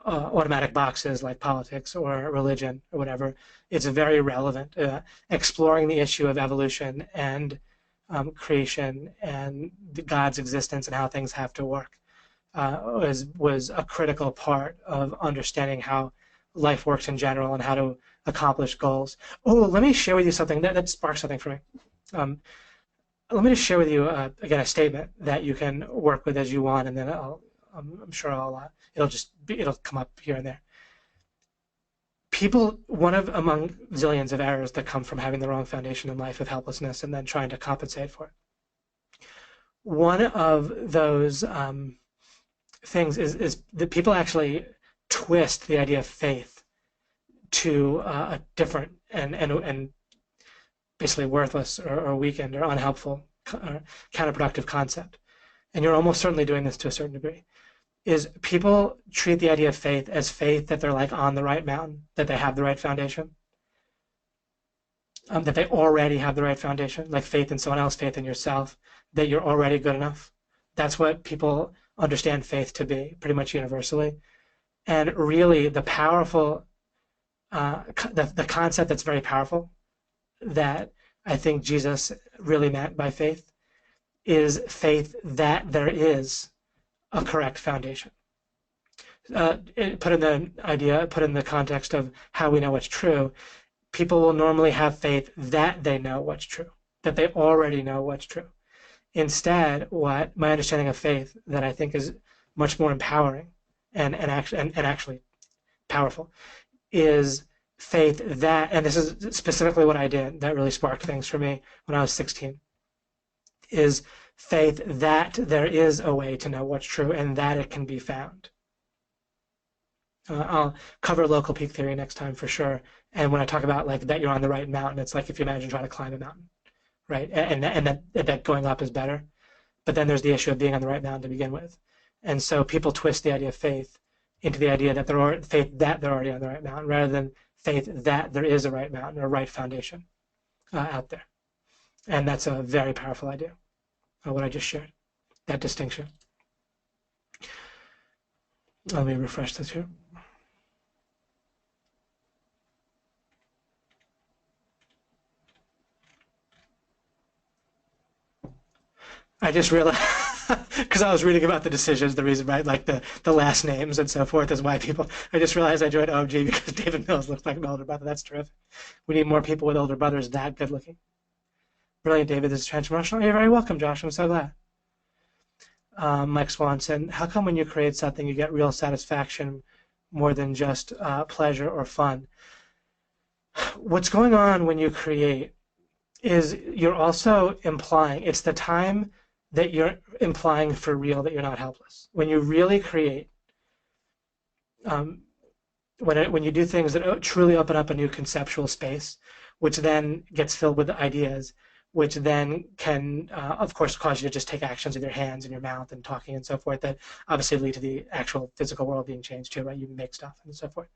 automatic boxes like politics or religion or whatever. It's very relevant. Exploring the issue of evolution and creation and God's existence and how things have to work was a critical part of understanding how life works in general and how to accomplish goals. Oh, let me share with you something that sparked something for me. Let me just share with you again a statement that you can work with as you want, and then I'm sure it'll come up here and there. People, among zillions of errors that come from having the wrong foundation in life of helplessness and then trying to compensate for it. One of those things is that people actually twist the idea of faith to a different and basically worthless or weakened or unhelpful counterproductive concept. And you're almost certainly doing this to a certain degree. Is people treat the idea of faith as faith that they're like on the right mountain, that they have the right foundation. that they already have the right foundation, like faith in someone else, faith in yourself, that you're already good enough. That's what people understand faith to be, pretty much universally. And really, the powerful, the concept that's very powerful that I think Jesus really meant by faith is faith that there is a correct foundation. Put in the context of how we know what's true, people will normally have faith that they know what's true, that they already know what's true. Instead, what my understanding of faith that I think is much more empowering and actually powerful is faith that, and this is specifically what I did that really sparked things for me when I was 16, is faith that there is a way to know what's true and that it can be found. I'll cover local peak theory next time for sure. And when I talk about like that you're on the right mountain, it's like if you imagine trying to climb a mountain, right? And that going up is better. But then there's the issue of being on the right mountain to begin with. And so people twist the idea of faith into the idea that they're already on the right mountain, rather than faith that there is a right mountain or right foundation out there. And that's a very powerful idea, what I just shared, that distinction. Let me refresh this here. I just realized, because I was reading about the decisions, the reason, right, like the last names and so forth is why people, I just realized I joined OMG because David Mills looks like an older brother. That's terrific. We need more people with older brothers that good looking. Brilliant, David. This is transformational. You're very welcome, Josh. I'm so glad. Mike Swanson, how come when you create something you get real satisfaction more than just pleasure or fun? What's going on when you create is you're also implying, it's the time that you're implying for real that you're not helpless. When you really create, when you do things that truly open up a new conceptual space, which then gets filled with ideas, which then can, of course, cause you to just take actions with your hands and your mouth and talking and so forth that obviously lead to the actual physical world being changed too, right? You make stuff and so forth.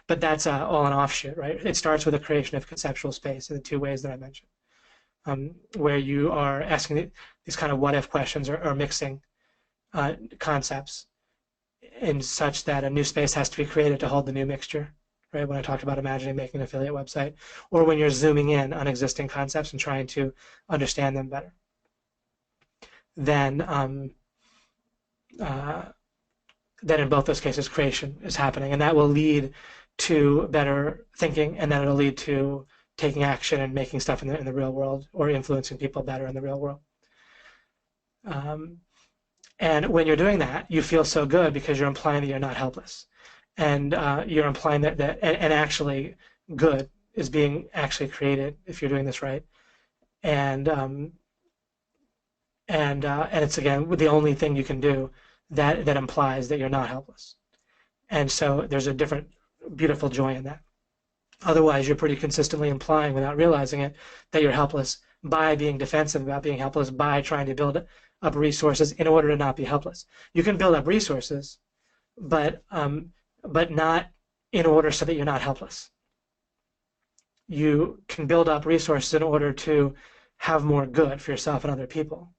But that's all an offshoot, right? It starts with a creation of conceptual space in the two ways that I mentioned. Where you are asking these kind of what-if questions or mixing concepts in such that a new space has to be created to hold the new mixture, right? When I talked about imagining making an affiliate website, or when you're zooming in on existing concepts and trying to understand them better, then in both those cases, creation is happening, and that will lead to better thinking, and then it'll lead to taking action and making stuff in the real world or influencing people better in the real world. And when you're doing that, you feel so good because you're implying that you're not helpless. And you're implying that and actually good is being actually created if you're doing this right. And it's, again, the only thing you can do that implies that you're not helpless. And so there's a different beautiful joy in that. Otherwise, you're pretty consistently implying, without realizing it, that you're helpless by being defensive about being helpless, by trying to build up resources in order to not be helpless. You can build up resources, but not in order so that you're not helpless. You can build up resources in order to have more good for yourself and other people.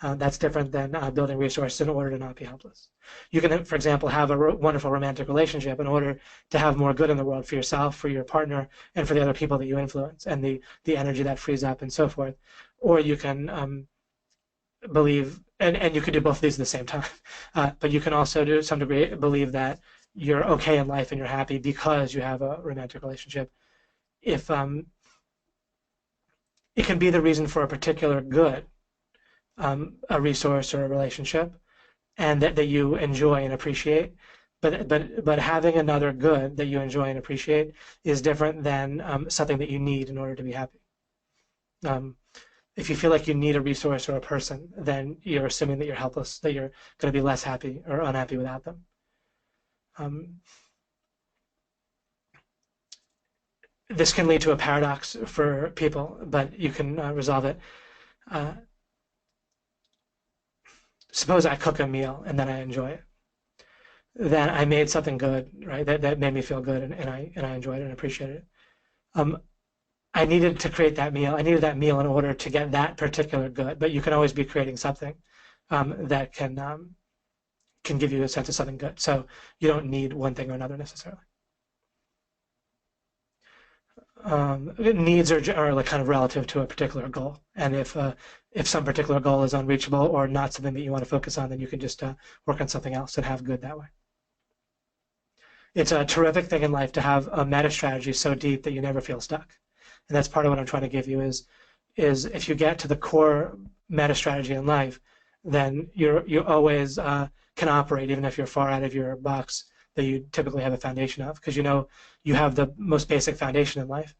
That's different than building resources in order to not be helpless. You can, for example, have a wonderful romantic relationship in order to have more good in the world for yourself, for your partner, and for the other people that you influence, and the energy that frees up and so forth. Or you can believe, and you could do both of these at the same time, but you can also, to some degree, believe that you're okay in life and you're happy because you have a romantic relationship. If it can be the reason for a particular good, a resource or a relationship, and that you enjoy and appreciate, but having another good that you enjoy and appreciate is different than something that you need in order to be happy. If you feel like you need a resource or a person, then you're assuming that you're helpless, that you're going to be less happy or unhappy without them. This can lead to a paradox for people, but you can resolve it. Suppose I cook a meal and then I enjoy it. Then I made something good, right? That made me feel good, and I enjoyed it and appreciated it. I needed to create that meal. I needed that meal in order to get that particular good. But you can always be creating something that can give you a sense of something good. So you don't need one thing or another necessarily. Needs are like kind of relative to a particular goal, and if some particular goal is unreachable or not something that you want to focus on, then you can just work on something else and have good that way. It's a terrific thing in life to have a meta strategy so deep that you never feel stuck, and that's part of what I'm trying to give you is if you get to the core meta strategy in life, then you always can operate even if you're far out of your box that you typically have a foundation of, because you know you have the most basic foundation in life.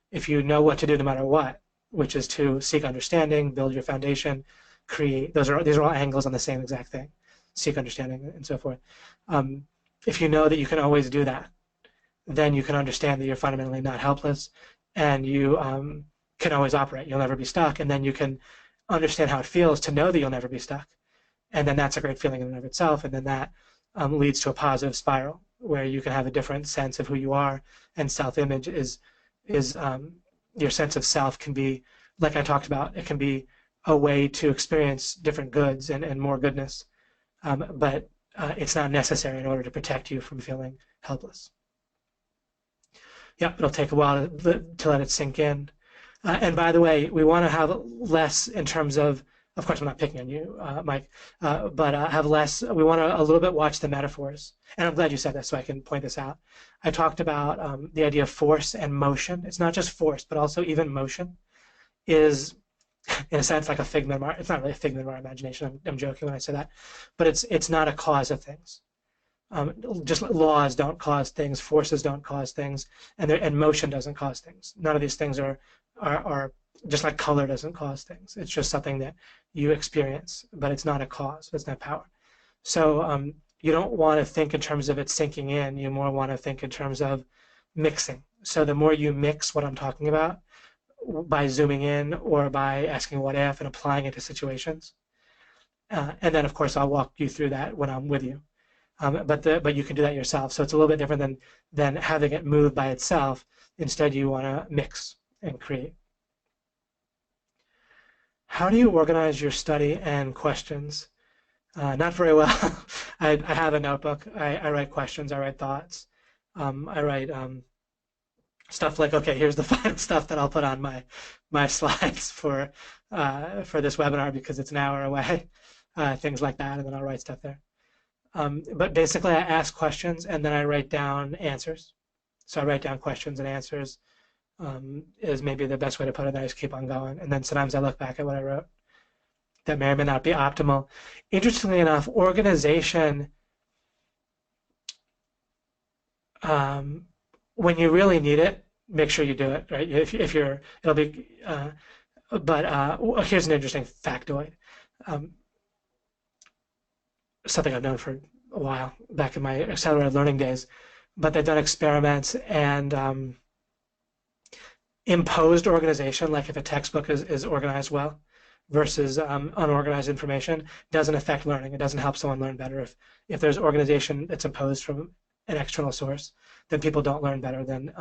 If you know what to do no matter what, which is to seek understanding, build your foundation, create, these are all angles on the same exact thing, seek understanding and so forth. If you know that you can always do that, then you can understand that you're fundamentally not helpless, and you can always operate. You'll never be stuck, and then you can understand how it feels to know that you'll never be stuck, and then that's a great feeling in and of itself, and then that leads to a positive spiral where you can have a different sense of who you are, and self-image is your sense of self can be, like I talked about, it can be a way to experience different goods and more goodness, but it's not necessary in order to protect you from feeling helpless. Yeah, it'll take a while to let it sink in. And by the way, we want to have less in terms of course, I'm not picking on you, Mike, but have less. We want to a little bit watch the metaphors. And I'm glad you said that so I can point this out. I talked about the idea of force and motion. It's not just force, but also even motion is, in a sense, like a figment of our, it's not really a figment of our imagination. I'm joking when I say that, but it's not a cause of things. Just laws don't cause things, forces don't cause things, and motion doesn't cause things. None of these things are just like color doesn't cause things. It's just something that you experience, but it's not a cause. It's not power. So you don't want to think in terms of it sinking in. You more want to think in terms of mixing. So the more you mix what I'm talking about by zooming in or by asking what if and applying it to situations, and then of course I'll walk you through that when I'm with you. But you can do that yourself. So it's a little bit different than having it move by itself. Instead, you want to mix and create. How do you organize your study and questions? Not very well. I have a notebook. I write questions. I write thoughts. I write stuff like, okay, here's the final stuff that I'll put on my slides for this webinar because it's an hour away. Things like that, and then I'll write stuff there. But basically, I ask questions and then I write down answers. So I write down questions and answers. Is maybe the best way to put it. And I just keep on going, and then sometimes I look back at what I wrote. That may or may not be optimal. Interestingly enough, organization, when you really need it, make sure you do it. Right? If you're, it'll be. But here's an interesting factoid. Something I've known for a while back in my accelerated learning days, but they've done experiments and. Imposed organization, like if a textbook is organized well versus unorganized information, doesn't affect learning. It doesn't help someone learn better. If there's organization that's imposed from an external source, then people don't learn better. Then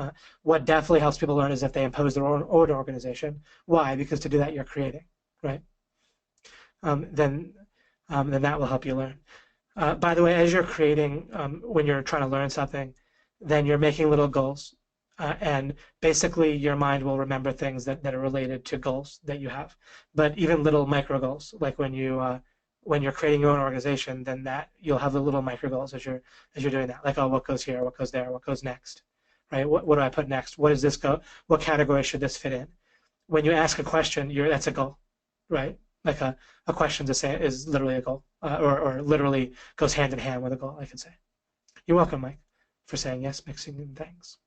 what definitely helps people learn is if they impose their own organization. Why? Because to do that, you're creating, right? Then that will help you learn. By the way, as you're creating, when you're trying to learn something, then you're making little goals. And basically your mind will remember things that are related to goals that you have. But even little micro goals, like when you're creating your own organization, then that you'll have the little micro goals as you're doing that. Like, oh, what goes here, what goes there, what goes next, right? What do I put next? What does this go? What category should this fit in? When you ask a question, that's a goal, right? Like a question to say is literally a goal, or literally goes hand in hand with a goal, I could say. You're welcome, Mike, for saying yes, mixing in things.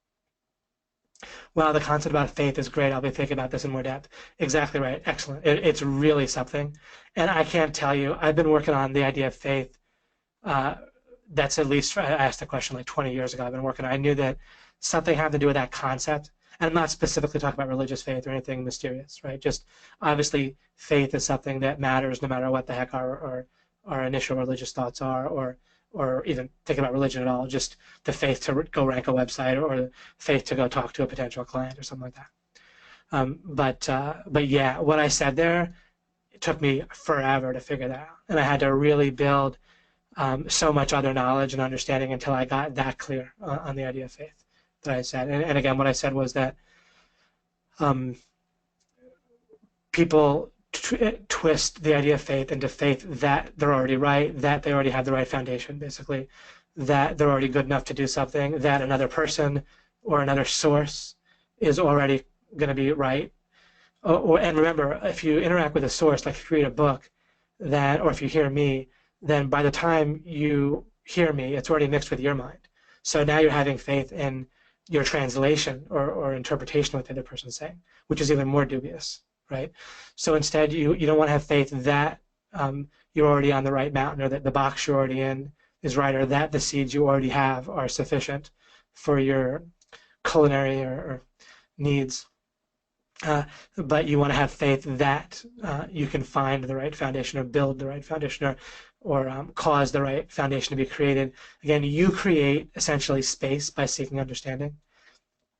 Wow, the concept about faith is great. I'll be thinking about this in more depth. Exactly right. Excellent. It's really something. And I can't tell you, I've been working on the idea of faith. That's at least, I asked the question like 20 years ago. I've been working on it. I knew that something had to do with that concept. And I'm not specifically talking about religious faith or anything mysterious, right? Just obviously faith is something that matters no matter what the heck our initial religious thoughts are, or even thinking about religion at all, just the faith to go rank a website or the faith to go talk to a potential client or something like that. But yeah, what I said there, it took me forever to figure that out, and I had to really build so much other knowledge and understanding until I got that clear on the idea of faith that I said. And again, what I said was that um, people twist the idea of faith into faith that they're already right, that they already have the right foundation, basically, that they're already good enough to do something, that another person or another source is already going to be right. And remember, if you interact with a source, like if you read a book, that, or if you hear me, then by the time you hear me, it's already mixed with your mind. So now you're having faith in your translation or interpretation of what the other person's saying, which is even more dubious, right? So instead, you don't want to have faith that you're already on the right mountain, or that the box you're already in is right, or that the seeds you already have are sufficient for your culinary or needs. But you want to have faith that you can find the right foundation, or build the right foundation, or cause the right foundation to be created. Again, you create essentially space by seeking understanding,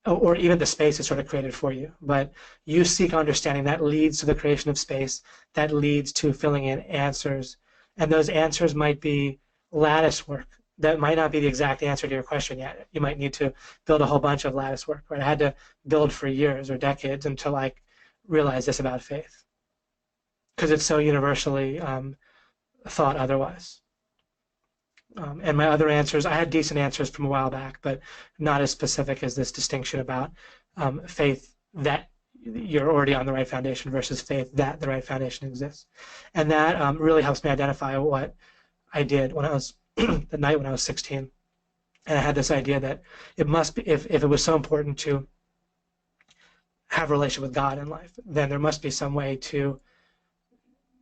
or even the space is sort of created for you. But you seek understanding that leads to the creation of space, that leads to filling in answers. And those answers might be lattice work. That might not be the exact answer to your question yet. You might need to build a whole bunch of lattice work, right? I had to build for years or decades until I realized this about faith, because it's so universally thought otherwise. And my other answers, I had decent answers from a while back, but not as specific as this distinction about faith that you're already on the right foundation versus faith that the right foundation exists. And that really helps me identify what I did when I was the night when I was 16. And I had this idea that it must be, if it was so important to have a relationship with God in life, then there must be some way to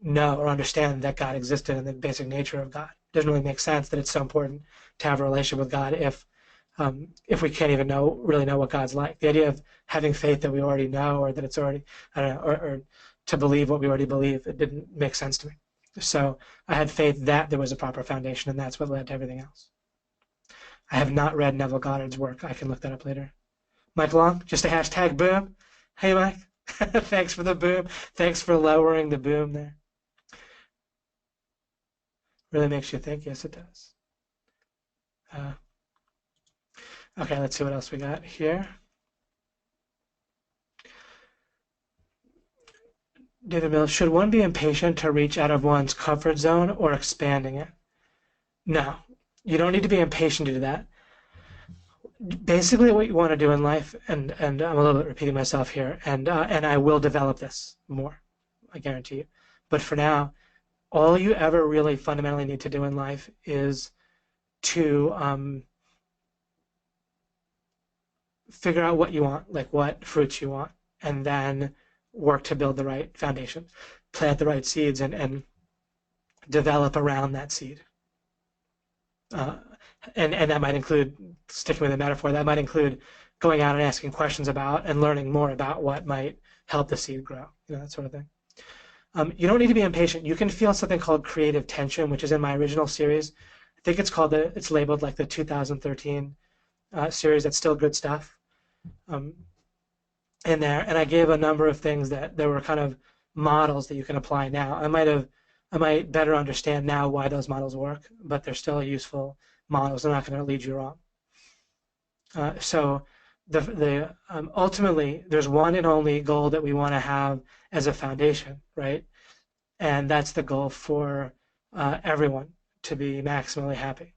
know or understand that God existed and the basic nature of God. It doesn't really make sense that it's so important to have a relationship with God if we can't even really know what God's like. The idea of having faith that we already know, or that it's already, I don't know, or to believe what we already believe, it didn't make sense to me. So I had faith that there was a proper foundation, and that's what led to everything else. I have not read Neville Goddard's work. I can look that up later. Mike Long, just a hashtag boom. Hey, Mike. Thanks for the boom. Thanks for lowering the boom there. Really makes you think. Yes, it does. Okay, let's see what else we got here. David Mills, should one be impatient to reach out of one's comfort zone or expanding it? No, you don't need to be impatient to do that. Basically, what you want to do in life, and I'm a little bit repeating myself here, and I will develop this more, I guarantee you. But for now, all you ever really fundamentally need to do in life is to figure out what you want, like what fruits you want, and then work to build the right foundation, plant the right seeds, and develop around that seed. And that might include, sticking with the metaphor, that might include going out and asking questions about and learning more about what might help the seed grow, that sort of thing. You don't need to be impatient. You can feel something called creative tension, which is in my original series. I think it's labeled like the 2013 series. That's still good stuff in there. And I gave a number of things that there were kind of models that you can apply now. I might better understand now why those models work, but they're still useful models. They're not going to lead you wrong. So ultimately, there's one and only goal that we want to have as a foundation, right? And that's the goal for everyone, to be maximally happy.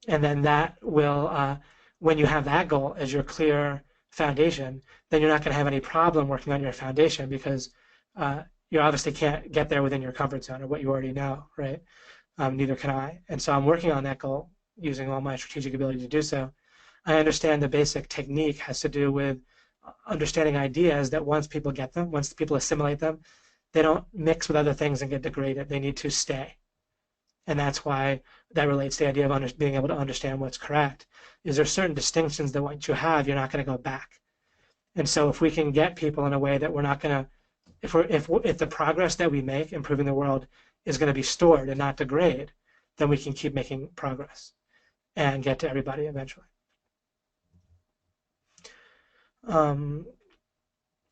And then that will, when you have that goal as your clear foundation, then you're not going to have any problem working on your foundation, because you obviously can't get there within your comfort zone or what you already know, right? Neither can I. And so I'm working on that goal using all my strategic ability to do so. I understand the basic technique has to do with understanding ideas that once people get them, once people assimilate them, they don't mix with other things and get degraded. They need to stay. And that's why that relates to the idea of being able to understand what's correct. Is there certain distinctions that once you have, you're not going to go back. And so if we can get people in a way that we're not going to, if the progress that we make improving the world is going to be stored and not degrade, then we can keep making progress and get to everybody eventually. Um,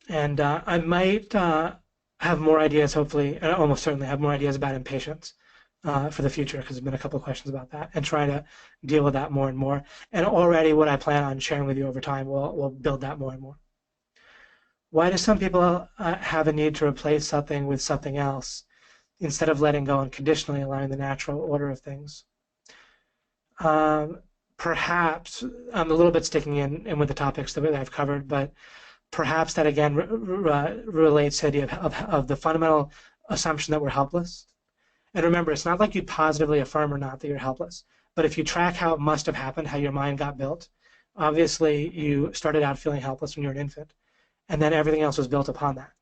and I might have more ideas, hopefully, and almost certainly have more ideas about impatience for the future, because there's been a couple of questions about that, and trying to deal with that more and more. And already what I plan on sharing with you over time will build that more and more. Why do some people have a need to replace something with something else instead of letting go unconditionally, allowing the natural order of things? Um, Perhaps I'm a little bit sticking in with the topics that I've covered, but perhaps that again relates to the idea of the fundamental assumption that we're helpless. And remember, it's not like you positively affirm or not that you're helpless, but if you track how it must have happened, how your mind got built, obviously you started out feeling helpless when you were an infant, and then everything else was built upon that.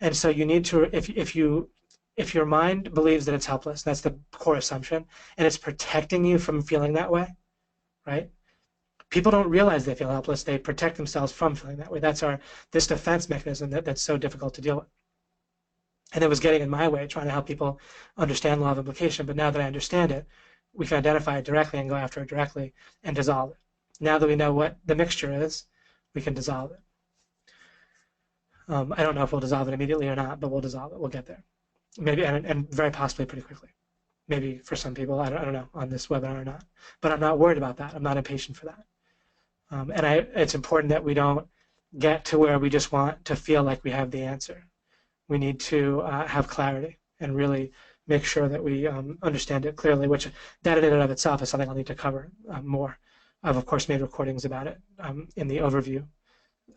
And so you need to, if your mind believes that it's helpless, that's the core assumption, and it's protecting you from feeling that way, right? People don't realize they feel helpless. They protect themselves from feeling that way. That's this defense mechanism that's so difficult to deal with. And it was getting in my way, trying to help people understand law of implication. But now that I understand it, we can identify it directly and go after it directly and dissolve it. Now that we know what the mixture is, we can dissolve it. I don't know if we'll dissolve it immediately or not, but we'll dissolve it. We'll get there. Maybe, and very possibly pretty quickly. Maybe for some people, I don't know, on this webinar or not. But I'm not worried about that. I'm not impatient for that. It's important that we don't get to where we just want to feel like we have the answer. We need to have clarity and really make sure that we understand it clearly, which that in and of itself is something I'll need to cover more. I've, of course, made recordings about it in the overview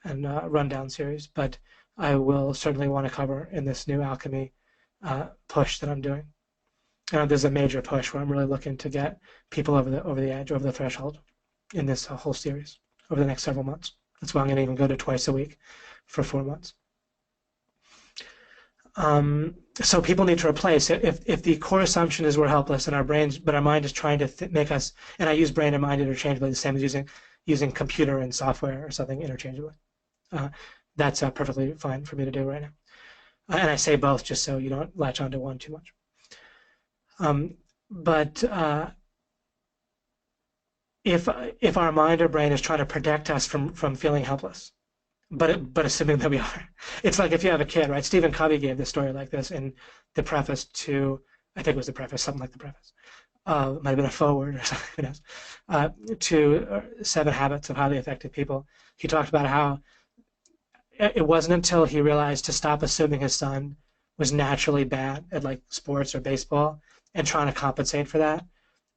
and rundown series, but I will certainly want to cover in this new Alchemy push that I'm doing. There's a major push where I'm really looking to get people over the edge, over the threshold in this whole series over the next several months. That's why I'm going to even go to twice a week for 4 months. So people need to replace it. If the core assumption is we're helpless and our brains, but our mind is trying to make us, and I use brain and mind interchangeably, the same as using computer and software or something interchangeably. That's perfectly fine for me to do right now. And I say both just so you don't latch onto one too much. But if our mind or brain is trying to protect us from feeling helpless, but assuming that we are, it's like if you have a kid, right? Stephen Covey gave this story like this in the preface to, I think it was the preface, something like the preface. It might have been a foreword or something, who knows, to 7 Habits of Highly Effective People. He talked about how it wasn't until he realized to stop assuming his son was naturally bad at like sports or baseball and trying to compensate for that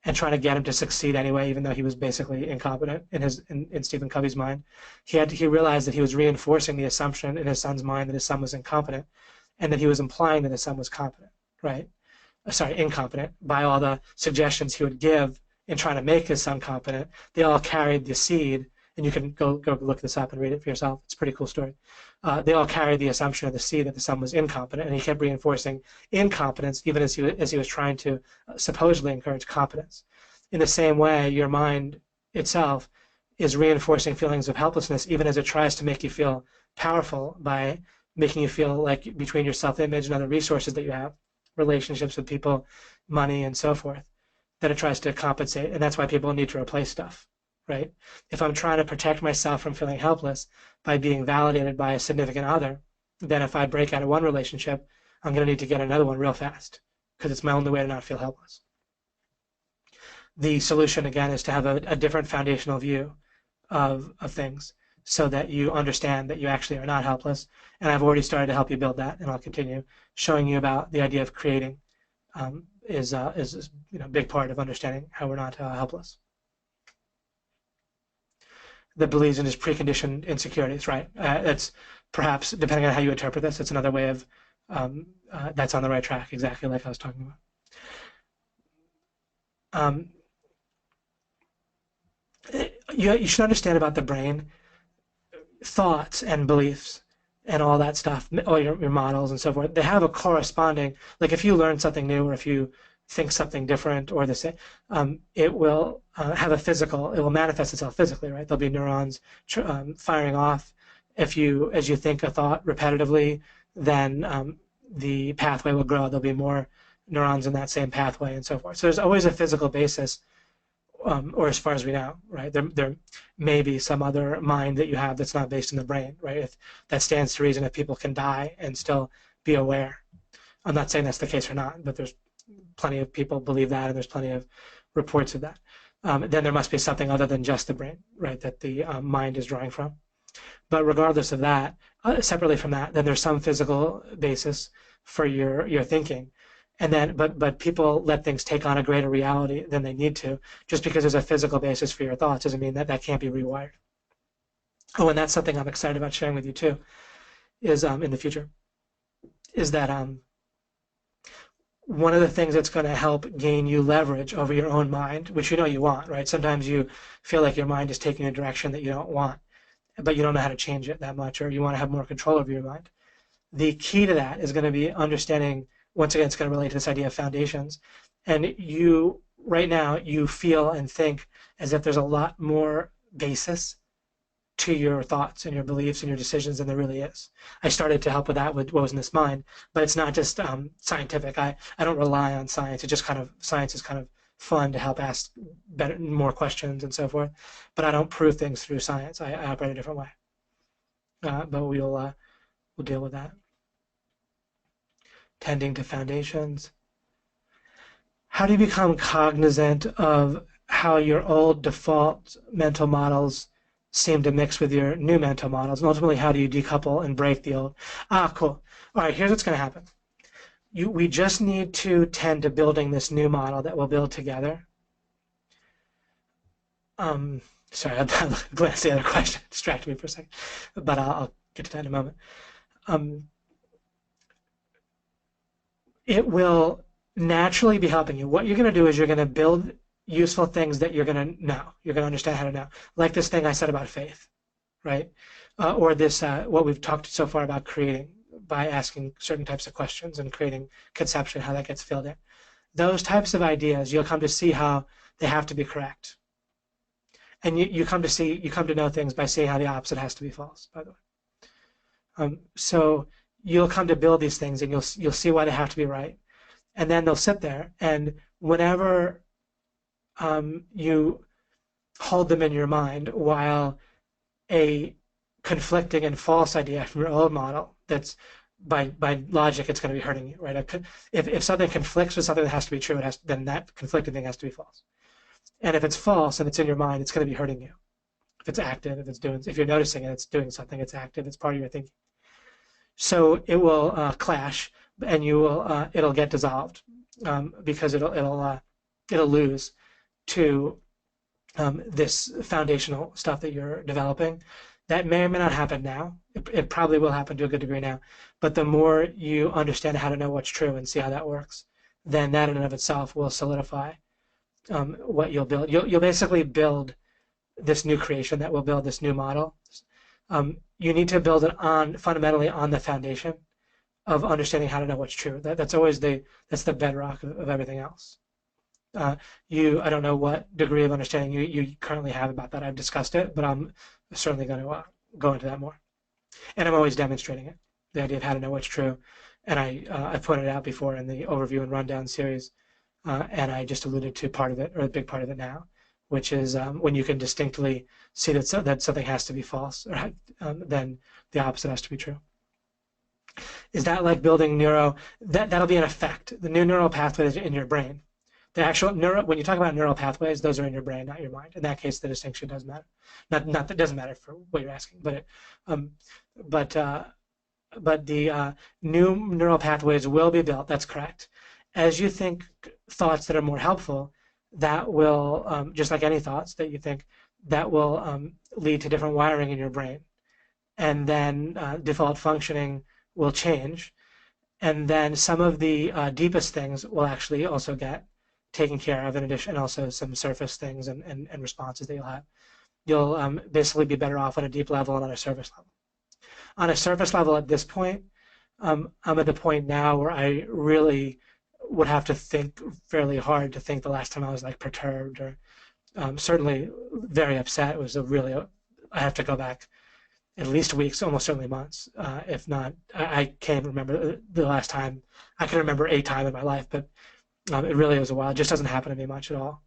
and trying to get him to succeed anyway, even though he was basically incompetent in Stephen Covey's mind. He realized that he was reinforcing the assumption in his son's mind that his son was incompetent, and that he was implying that his son was competent, right? Incompetent by all the suggestions he would give in trying to make his son competent. They all carried the seed, and you can go look this up and read it for yourself. It's a pretty cool story. They all carried the assumption of the seed that the son was incompetent, and he kept reinforcing incompetence even as he was trying to supposedly encourage competence. In the same way, your mind itself is reinforcing feelings of helplessness even as it tries to make you feel powerful by making you feel like between your self-image and other resources that you have, relationships with people, money, and so forth, that it tries to compensate. And that's why people need to replace stuff. Right? If I'm trying to protect myself from feeling helpless by being validated by a significant other, then if I break out of one relationship, I'm going to need to get another one real fast because it's my only way to not feel helpless. The solution, again, is to have a different foundational view of things so that you understand that you actually are not helpless. And I've already started to help you build that, and I'll continue showing you about the idea of creating is a big part of understanding how we're not helpless. That believes in his preconditioned insecurities, right? That's perhaps, depending on how you interpret this, it's another way of that's on the right track, exactly like I was talking about. You should understand about the brain, thoughts and beliefs and all that stuff, all your models and so forth. They have a corresponding, like if you learn something new or if you think something different or the same, it will have a physical, it will manifest itself physically, right? There'll be neurons firing off. As you think a thought repetitively, then the pathway will grow. There'll be more neurons in that same pathway and so forth. So there's always a physical basis or as far as we know, right? There may be some other mind that you have that's not based in the brain, right? That stands to reason if people can die and still be aware. I'm not saying that's the case or not, but there's plenty of people believe that, and there's plenty of reports of that. Then there must be something other than just the brain, right, that the mind is drawing from. But regardless of that, separately from that, then there's some physical basis for your thinking. And then, but people let things take on a greater reality than they need to. Just because there's a physical basis for your thoughts doesn't mean that that can't be rewired. Oh, and that's something I'm excited about sharing with you too, is in the future, is that one of the things that's going to help gain you leverage over your own mind, which you know you want, right? Sometimes you feel like your mind is taking a direction that you don't want, but you don't know how to change it that much, or you want to have more control over your mind. The key to that is going to be understanding, once again, it's going to relate to this idea of foundations. And you, right now, you feel and think as if there's a lot more basis to your thoughts and your beliefs and your decisions than there really is. I started to help with that with what was in this mind, but it's not just scientific. I don't rely on science. It just kind of, science is kind of fun to help ask better, more questions and so forth. But I don't prove things through science. I operate a different way. But we'll deal with that. Tending to foundations. How do you become cognizant of how your old default mental models seem to mix with your new mental models? And ultimately, how do you decouple and break the old? Cool. All right, here's what's going to happen. We just need to tend to building this new model that we'll build together. Sorry, I glanced at the other question, distracted me for a second, but I'll get to that in a moment. It will naturally be helping you. What you're going to do is you're going to build useful things that you're going to know. You're going to understand how to know. Like this thing I said about faith, right? Or this, what we've talked so far about creating by asking certain types of questions and creating conception, how that gets filled in. Those types of ideas, you'll come to see how they have to be correct. And you come to know things by seeing how the opposite has to be false, by the way. So you'll come to build these things and you'll see why they have to be right. And then they'll sit there, and whenever you hold them in your mind while a conflicting and false idea from your old model that's by logic it's going to be hurting you, right? If something conflicts with something that has to be true, then that conflicting thing has to be false. And if it's false and it's in your mind, it's going to be hurting you. If it's active, if you're noticing it, it's doing something, it's active, it's part of your thinking. So it will clash, and it'll get dissolved because it'll lose to this foundational stuff that you're developing. That may or may not happen now. It probably will happen to a good degree now. But the more you understand how to know what's true and see how that works, then that in and of itself will solidify what you'll build. You'll basically build this new creation that will build this new model. You need to build it fundamentally on the foundation of understanding how to know what's true. That's always the bedrock of everything else. I don't know what degree of understanding you currently have about that. I've discussed it, but I'm certainly going to go into that more. And I'm always demonstrating it, the idea of how to know what's true. And I pointed it out before in the overview and rundown series, and I just alluded to part of it, or a big part of it now, which is when you can distinctly see that something has to be false, or then the opposite has to be true. Is that like building that'll be an effect. The new neural pathways in your brain. The actual when you talk about neural pathways, those are in your brain, not your mind. In that case, the distinction does matter. Not that doesn't matter for what you're asking, but the new neural pathways will be built. That's correct. As you think thoughts that are more helpful, that will just like any thoughts that you think, that will lead to different wiring in your brain, and then default functioning will change, and then some of the deepest things will actually also get taken care of, in addition, and also some surface things and responses that you'll have. You'll basically be better off on a deep level and on a surface level. On a surface level at this point, I'm at the point now where I really would have to think fairly hard to think the last time I was like perturbed or certainly very upset. It was I have to go back at least weeks, almost certainly months, if not. I can't remember the last time. I can remember a time in my life, but it really was a while. It just doesn't happen to me much at all.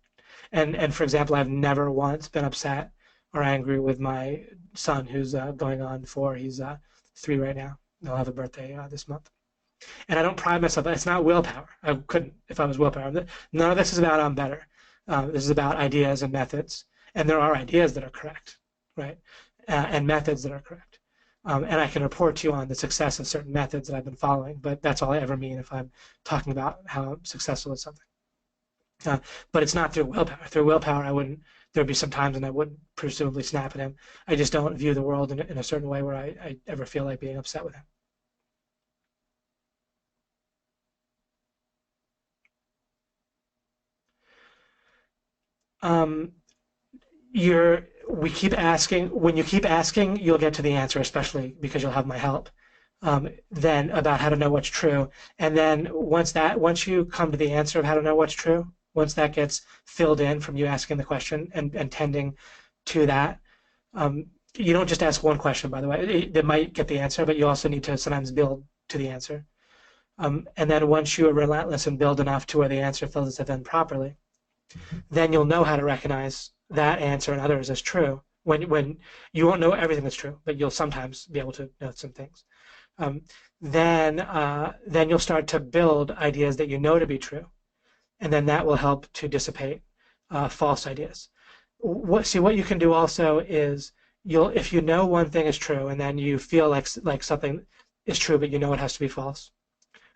And for example, I've never once been upset or angry with my son, who's going on 4. He's 3 right now. He'll have a birthday this month. And I don't pride myself. It's not willpower. I couldn't if I was willpower. None of this is about I'm better. This is about ideas and methods. And there are ideas that are correct, right? And methods that are correct. And I can report to you on the success of certain methods that I've been following, but that's all I ever mean if I'm talking about how I'm successful at something. But it's not through willpower. Through willpower, there'd be some times when I wouldn't presumably snap at him. I just don't view the world in a certain way where I ever feel like being upset with him. We keep asking. When you keep asking, you'll get to the answer, especially because you'll have my help. Then about how to know what's true, and then once you come to the answer of how to know what's true, once that gets filled in from you asking the question and tending to that, you don't just ask one question, by the way. That might get the answer, but you also need to sometimes build to the answer. And then once you are relentless and build enough to where the answer fills itself in properly, then you'll know how to recognize that answer and others as true. When you won't know everything that's true, but you'll sometimes be able to know some things. Then you'll start to build ideas that you know to be true, and then that will help to dissipate false ideas. What you can do also is if you know one thing is true and then you feel like something is true but you know it has to be false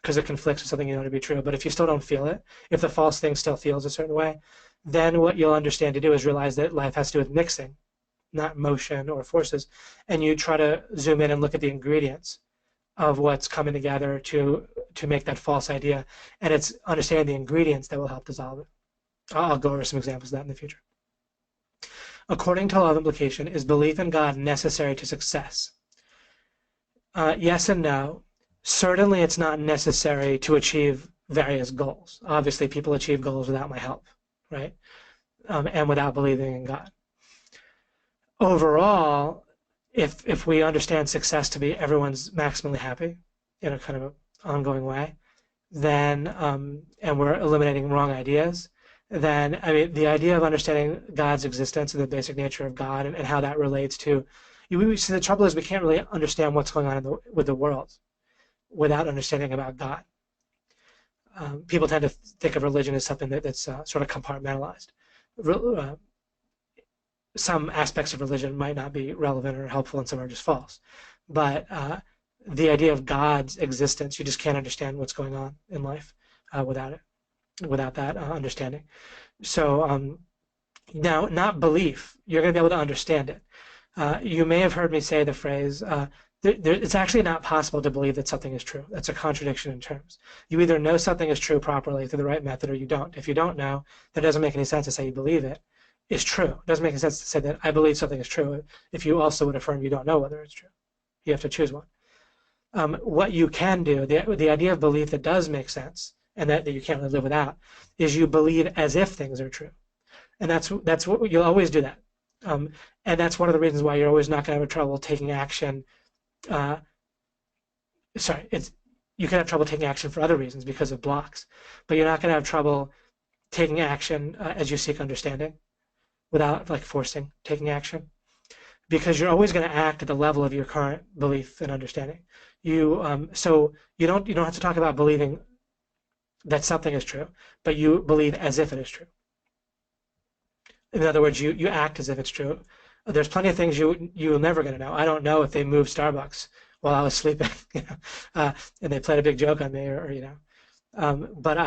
because it conflicts with something you know to be true, but if you still don't feel it, if the false thing still feels a certain way, then what you'll understand to do is realize that life has to do with mixing, not motion or forces, and you try to zoom in and look at the ingredients of what's coming together to make that false idea, and it's understanding the ingredients that will help dissolve it. I'll go over some examples of that in the future. According to law of implication, is belief in God necessary to success? Yes and no. Certainly it's not necessary to achieve various goals. Obviously people achieve goals without my help, right? And without believing in God. Overall, if we understand success to be everyone's maximally happy in a kind of ongoing way, then and we're eliminating wrong ideas, then I mean the idea of understanding God's existence and the basic nature of God and how that relates to see the trouble is we can't really understand what's going on with the world without understanding about God. People tend to think of religion as something that's sort of compartmentalized. Some aspects of religion might not be relevant or helpful and some are just false. But the idea of God's existence, you just can't understand what's going on in life without that understanding. So now, not belief, you're going to be able to understand it. You may have heard me say the phrase, it's actually not possible to believe that something is true. That's a contradiction in terms. You either know something is true properly through the right method or you don't. If you don't know, that doesn't make any sense to say you believe it is true. It doesn't make any sense to say that I believe something is true if you also would affirm you don't know whether it's true. You have to choose one. What you can do, the idea of belief that does make sense and that you can't really live without, is you believe as if things are true. And that's what you'll always do that. And that's one of the reasons why you're always not going to have trouble taking action. You can have trouble taking action for other reasons because of blocks, but you're not going to have trouble taking action as you seek understanding without forcing taking action, because you're always going to act at the level of your current belief and understanding. So you don't have to talk about believing that something is true, but you believe as if it is true. In other words, you act as if it's true. There's plenty of things you're never going to know. I don't know if they moved Starbucks while I was sleeping, and they played a big joke on me, but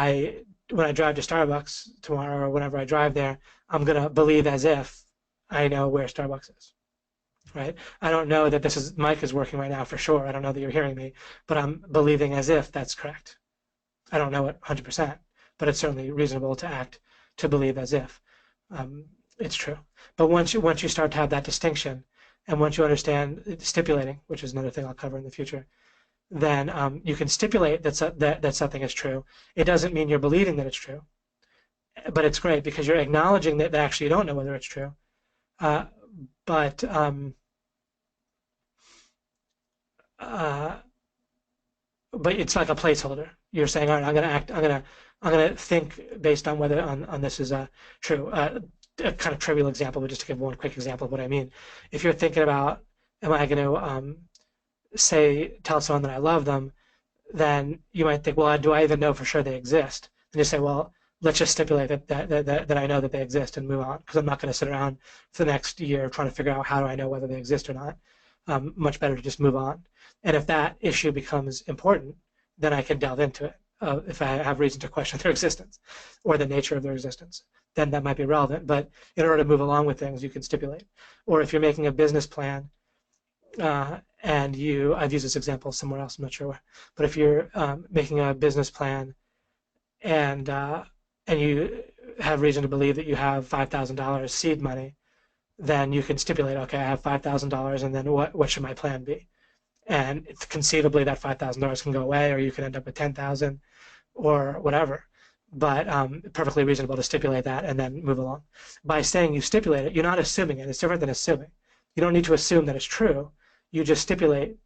when I drive to Starbucks tomorrow or whenever I drive there, I'm going to believe as if I know where Starbucks is, right? I don't know that this mic is working right now for sure. I don't know that you're hearing me, but I'm believing as if that's correct. I don't know it 100%, but it's certainly reasonable to believe as if it's true. But once you start to have that distinction, and once you understand stipulating, which is another thing I'll cover in the future, then you can stipulate that something is true. It doesn't mean you're believing that it's true, but it's great because you're acknowledging that actually you don't know whether it's true. but it's like a placeholder. You're saying, all right, I'm gonna think based on whether on this is true. A kind of trivial example, but just to give one quick example of what I mean. If you're thinking about, am I going to tell someone that I love them, then you might think, well, do I even know for sure they exist? And you say, well, let's just stipulate that I know that they exist and move on, because I'm not going to sit around for the next year trying to figure out how do I know whether they exist or not. Much better to just move on. And if that issue becomes important, then I can delve into it. If I have reason to question their existence or the nature of their existence, then that might be relevant. But in order to move along with things, you can stipulate. Or if you're making a business plan, and I've used this example somewhere else, I'm not sure where, but if you're making a business plan and you have reason to believe that you have $5,000 seed money, then you can stipulate, okay, I have $5,000, and then what should my plan be? And conceivably that $5,000 can go away, or you can end up with 10,000 or whatever. But perfectly reasonable to stipulate that and then move along. By saying you stipulate it, you're not assuming it. It's different than assuming. You don't need to assume that it's true. You just stipulate,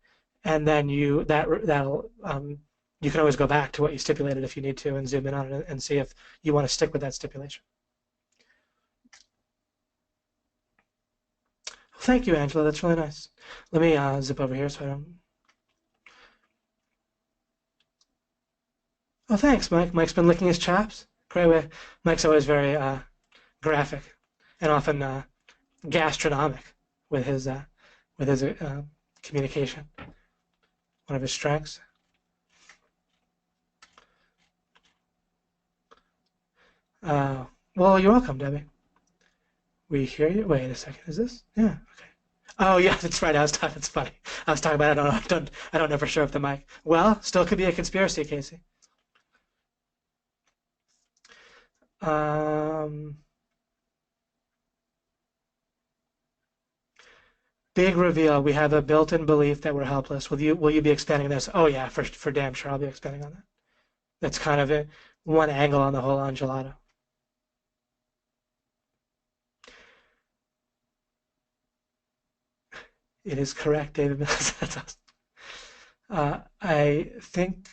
and then you can always go back to what you stipulated if you need to and zoom in on it and see if you want to stick with that stipulation. Thank you, Angela. That's really nice. Let me zip over here so I don't. Oh, thanks, Mike. Mike's been licking his chops. Great way. Mike's always very graphic and often gastronomic with his communication. One of his strengths. Well, you're welcome, Debbie. We hear you. Wait a second. Is this? Yeah. Okay. Oh yeah, that's right. I was talking. It's funny. I was talking about. I don't know for sure if the mic. Well, still could be a conspiracy, Casey. Big reveal. We have a built-in belief that we're helpless. Will you be expanding this? Oh yeah, for damn sure. I'll be expanding on that. That's kind of one angle on the whole enchilada. It is correct, David Mills. That's awesome. I think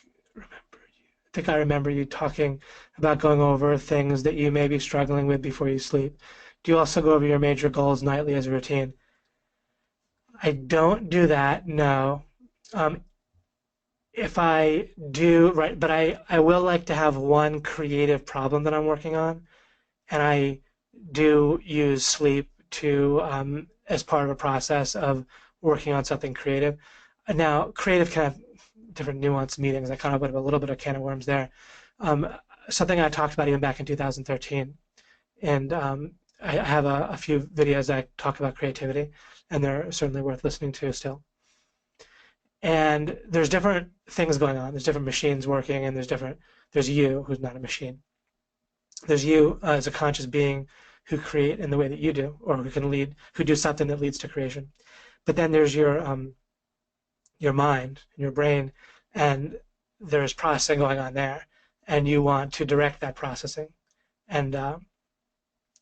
I remember you talking about going over things that you may be struggling with before you sleep. Do you also go over your major goals nightly as a routine? I don't do that, no. If I do, right, but I will like to have one creative problem that I'm working on, and I do use sleep to as part of a process of working on something creative. Now, creative can have different nuanced meanings. I kind of put a little bit of can of worms there. Something I talked about even back in 2013, and I have a few videos that I talk about creativity, and they're certainly worth listening to still. And there's different things going on. There's different machines working, and there's you, who's not a machine. There's you as a conscious being who create in the way that you do, or who do something that leads to creation. But then there's your mind, your brain, and there's processing going on there, and you want to direct that processing and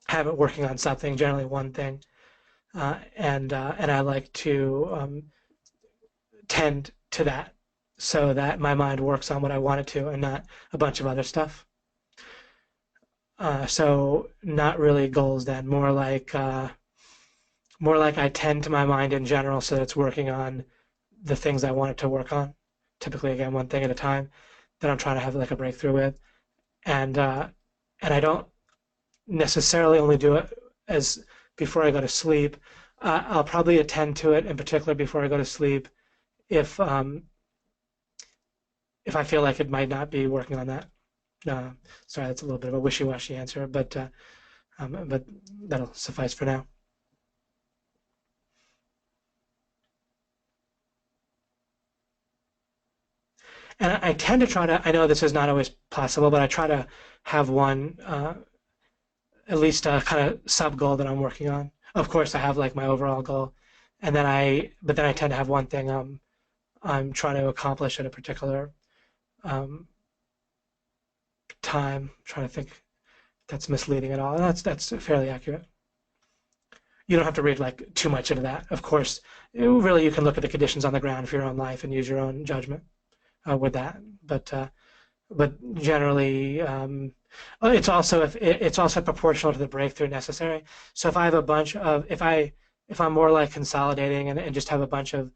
have it working on something, generally one thing, and I like to tend to that so that my mind works on what I want it to and not a bunch of other stuff. So not really goals then, more like I tend to my mind in general so that it's working on the things I want it to work on. Typically, again, one thing at a time that I'm trying to have like a breakthrough with, and I don't necessarily only do it as before I go to sleep. I'll probably attend to it in particular before I go to sleep if I feel like it might not be working on that. Sorry, that's a little bit of a wishy-washy answer, but that'll suffice for now. And I tend to try to, I know this is not always possible, but I try to have one, at least a kind of sub-goal that I'm working on. Of course, I have like my overall goal, and but then I tend to have one thing I'm trying to accomplish at a particular time. I'm trying to think if that's misleading at all. And that's fairly accurate. You don't have to read like too much into that. Of course, really you can look at the conditions on the ground for your own life and use your own judgment. with that. But generally, it's also proportional to the breakthrough necessary. So if I have a bunch of if I'm more like consolidating and just have a bunch of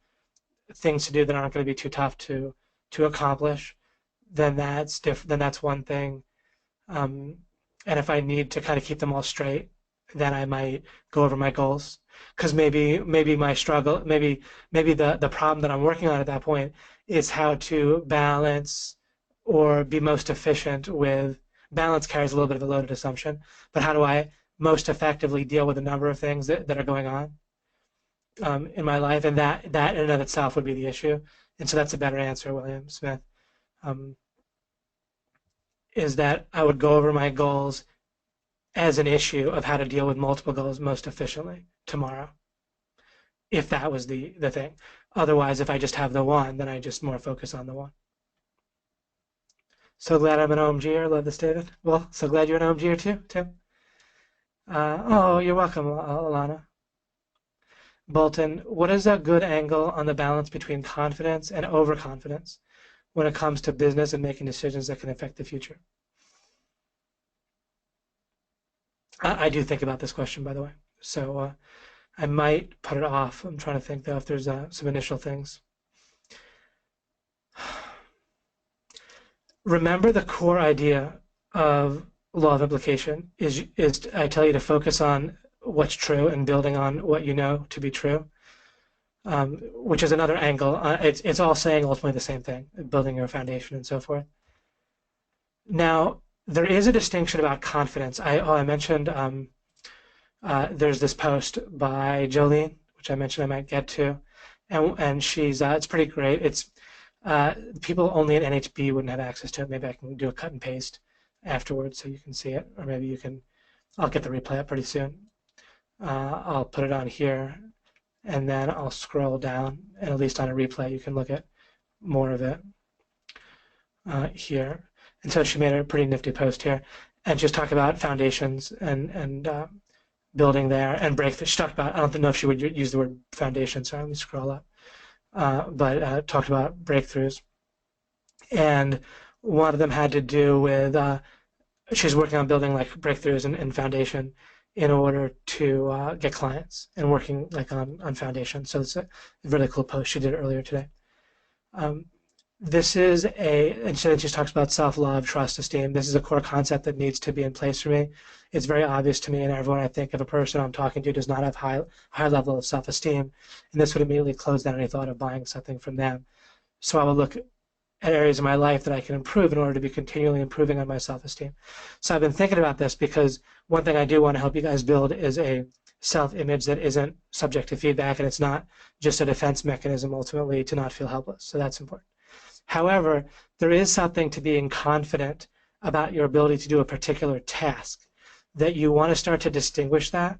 things to do that aren't going to be too tough to accomplish, then that's different. Then that's one thing. Um, and if I need to kind of keep them all straight, then I might go over my goals because maybe my struggle, maybe the problem that I'm working on at that point is how to balance or be most efficient with balance carries a little bit of a loaded assumption, but how do I most effectively deal with a number of things that are going on in my life, and that in and of itself would be the issue. And so that's a better answer, William Smith. Um, is that I would go over my goals as an issue of how to deal with multiple goals most efficiently tomorrow, if that was the thing. Otherwise, if I just have the one, then I just more focus on the one. So glad I'm an OMGer. Love this, David. Well, so glad you're an OMGer too, Tim. Oh, you're welcome, Alana. Bolton, what is a good angle on the balance between confidence and overconfidence when it comes to business and making decisions that can affect the future? I do think about this question, by the way. So I might put it off. I'm trying to think, though, if there's some initial things. Remember the core idea of law of implication is I tell you to focus on what's true and building on what you know to be true, which is another angle. It's all saying ultimately the same thing, building your foundation and so forth. Now, there is a distinction about confidence. I mentioned there's this post by Jolene, which I mentioned I might get to, and she's it's pretty great. It's people only at NHB wouldn't have access to it. Maybe I can do a cut and paste afterwards so you can see it, or maybe you can. I'll get the replay up pretty soon. I'll put it on here, and then I'll scroll down, and at least on a replay you can look at more of it here. And so she made a pretty nifty post here, and just talk about foundations and building there and breakthrough. She talked about, I don't know if she would use the word foundation, so let me scroll up. But talked about breakthroughs. And one of them had to do with, she's working on building like breakthroughs and foundation in order to get clients and working like on foundation. So it's a really cool post she did earlier today. This is and so it just talks about self-love, trust, esteem. This is a core concept that needs to be in place for me. It's very obvious to me and everyone I think if a person I'm talking to does not have high level of self-esteem, and this would immediately close down any thought of buying something from them. So I will look at areas of my life that I can improve in order to be continually improving on my self-esteem. So I've been thinking about this because one thing I do want to help you guys build is a self-image that isn't subject to feedback, and it's not just a defense mechanism ultimately to not feel helpless. So that's important. However, there is something to being confident about your ability to do a particular task that you want to start to distinguish that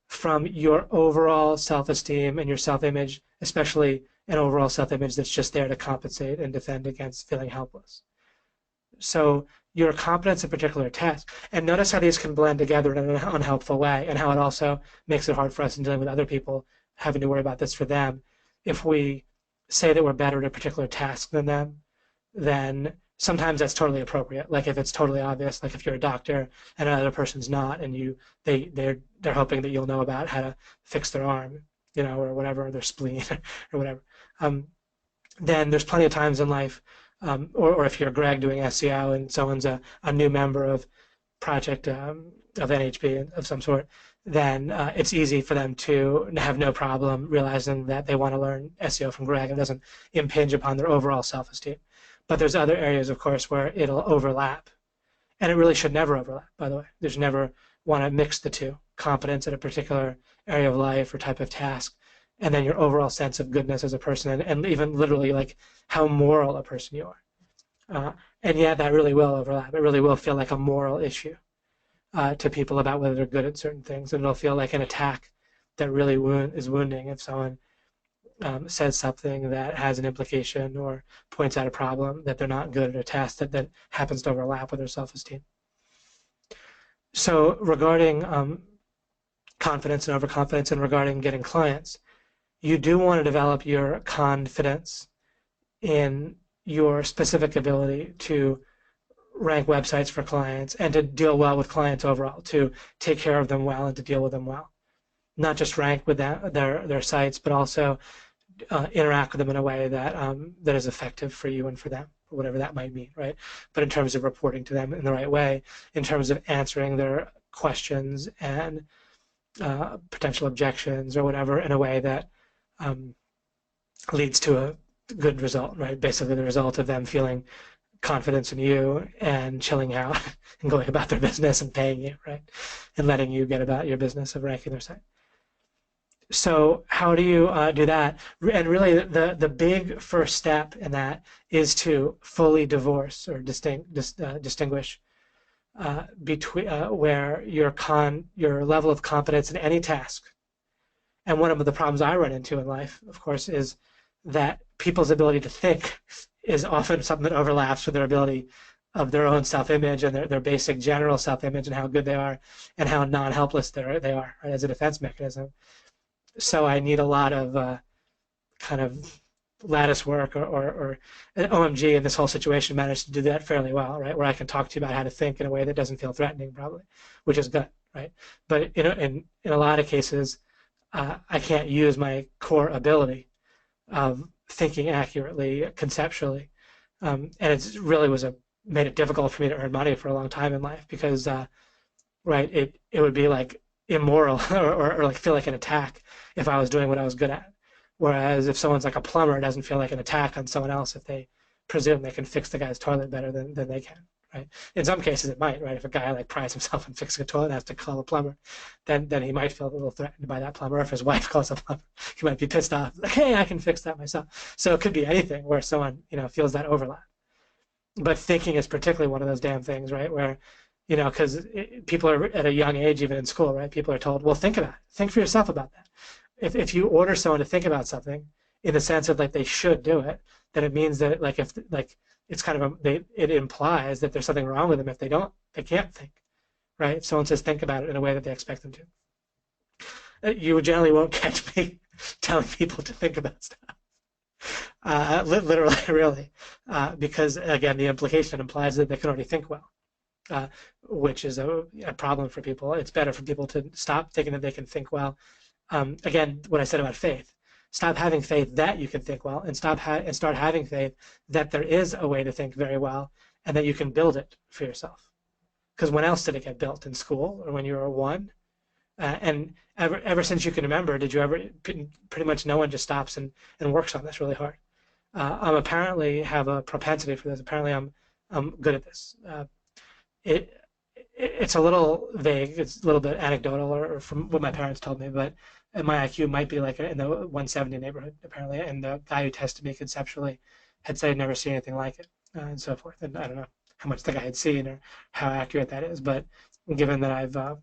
from your overall self-esteem and your self-image, especially an overall self-image that's just there to compensate and defend against feeling helpless. So your competence in a particular task, and notice how these can blend together in an unhelpful way, and how it also makes it hard for us in dealing with other people having to worry about this for them. If we say that we're better at a particular task than them, then sometimes that's totally appropriate. Like if it's totally obvious, like if you're a doctor and another person's not, and they're hoping that you'll know about how to fix their arm, or whatever, their spleen or whatever. Then there's plenty of times in life, or if you're Greg doing SEO and someone's a new member of project of NHB of some sort, then it's easy for them to have no problem realizing that they want to learn SEO from Greg and it doesn't impinge upon their overall self-esteem. But there's other areas, of course, where it'll overlap. And it really should never overlap, by the way. There's never want to mix the two, competence in a particular area of life or type of task, and then your overall sense of goodness as a person, and even literally like how moral a person you are. And yeah, that really will overlap. It really will feel like a moral issue to people about whether they're good at certain things, and it'll feel like an attack that really is wounding if someone says something that has an implication or points out a problem that they're not good at a task that happens to overlap with their self-esteem. So regarding confidence and overconfidence and regarding getting clients, you do want to develop your confidence in your specific ability to rank websites for clients and to deal well with clients overall, to take care of them well and to deal with them well. Not just rank with their sites, but also interact with them in a way that that is effective for you and for them, whatever that might mean, right? But in terms of reporting to them in the right way, in terms of answering their questions and potential objections or whatever in a way that leads to a good result, right? Basically, the result of them feeling confidence in you and chilling out and going about their business and paying you, right? And letting you get about your business of ranking their site. So how do you do that? And really, the big first step in that is to fully divorce or distinguish between where your level of competence in any task. And one of the problems I run into in life, of course, is that people's ability to think is often something that overlaps with their ability of their own self-image and their basic general self-image and how good they are and how non-helpless they are, right, as a defense mechanism. So I need a lot of kind of lattice work or OMG in this whole situation managed to do that fairly well, right? Where I can talk to you about how to think in a way that doesn't feel threatening, probably, which is good, right? But in a lot of cases, I can't use my core ability of thinking accurately, conceptually, and it really made it difficult for me to earn money for a long time in life because, right, it would be like immoral or like feel like an attack if I was doing what I was good at. Whereas if someone's like a plumber, it doesn't feel like an attack on someone else if they presume they can fix the guy's toilet better than they can, right? In some cases it might, right? If a guy like prides himself on fixing a toilet and has to call a plumber, then he might feel a little threatened by that plumber. If his wife calls a plumber, he might be pissed off, like, hey, I can fix that myself. So it could be anything where someone, feels that overlap. But thinking is particularly one of those damn things, right? Where, because people are at a young age, even in school, right? People are told, well, think about it. Think for yourself about that. If you order someone to think about something in the sense of like they should do it, then it means that like if like it's kind of it implies that there's something wrong with them if they can't think, right? If someone says think about it in a way that they expect them to, you generally won't catch me telling people to think about stuff. Literally, really, because again, the implication implies that they can already think well. Which is a problem for people. It's better for people to stop thinking that they can think well. Again, what I said about faith. Stop having faith that you can think well, and start having faith that there is a way to think very well, and that you can build it for yourself. Because when else did it get built? In school or when you were one? And ever since you can remember, did you ever? Pretty much no one just stops and works on this really hard. I'm apparently have a propensity for this. Apparently, I'm good at this. It's a little vague. It's a little bit anecdotal, or from what my parents told me, but my IQ might be like in the 170 neighborhood, apparently. And the guy who tested me conceptually had said he'd never seen anything like it, and so forth. And I don't know how much the guy had seen or how accurate that is, but given that I've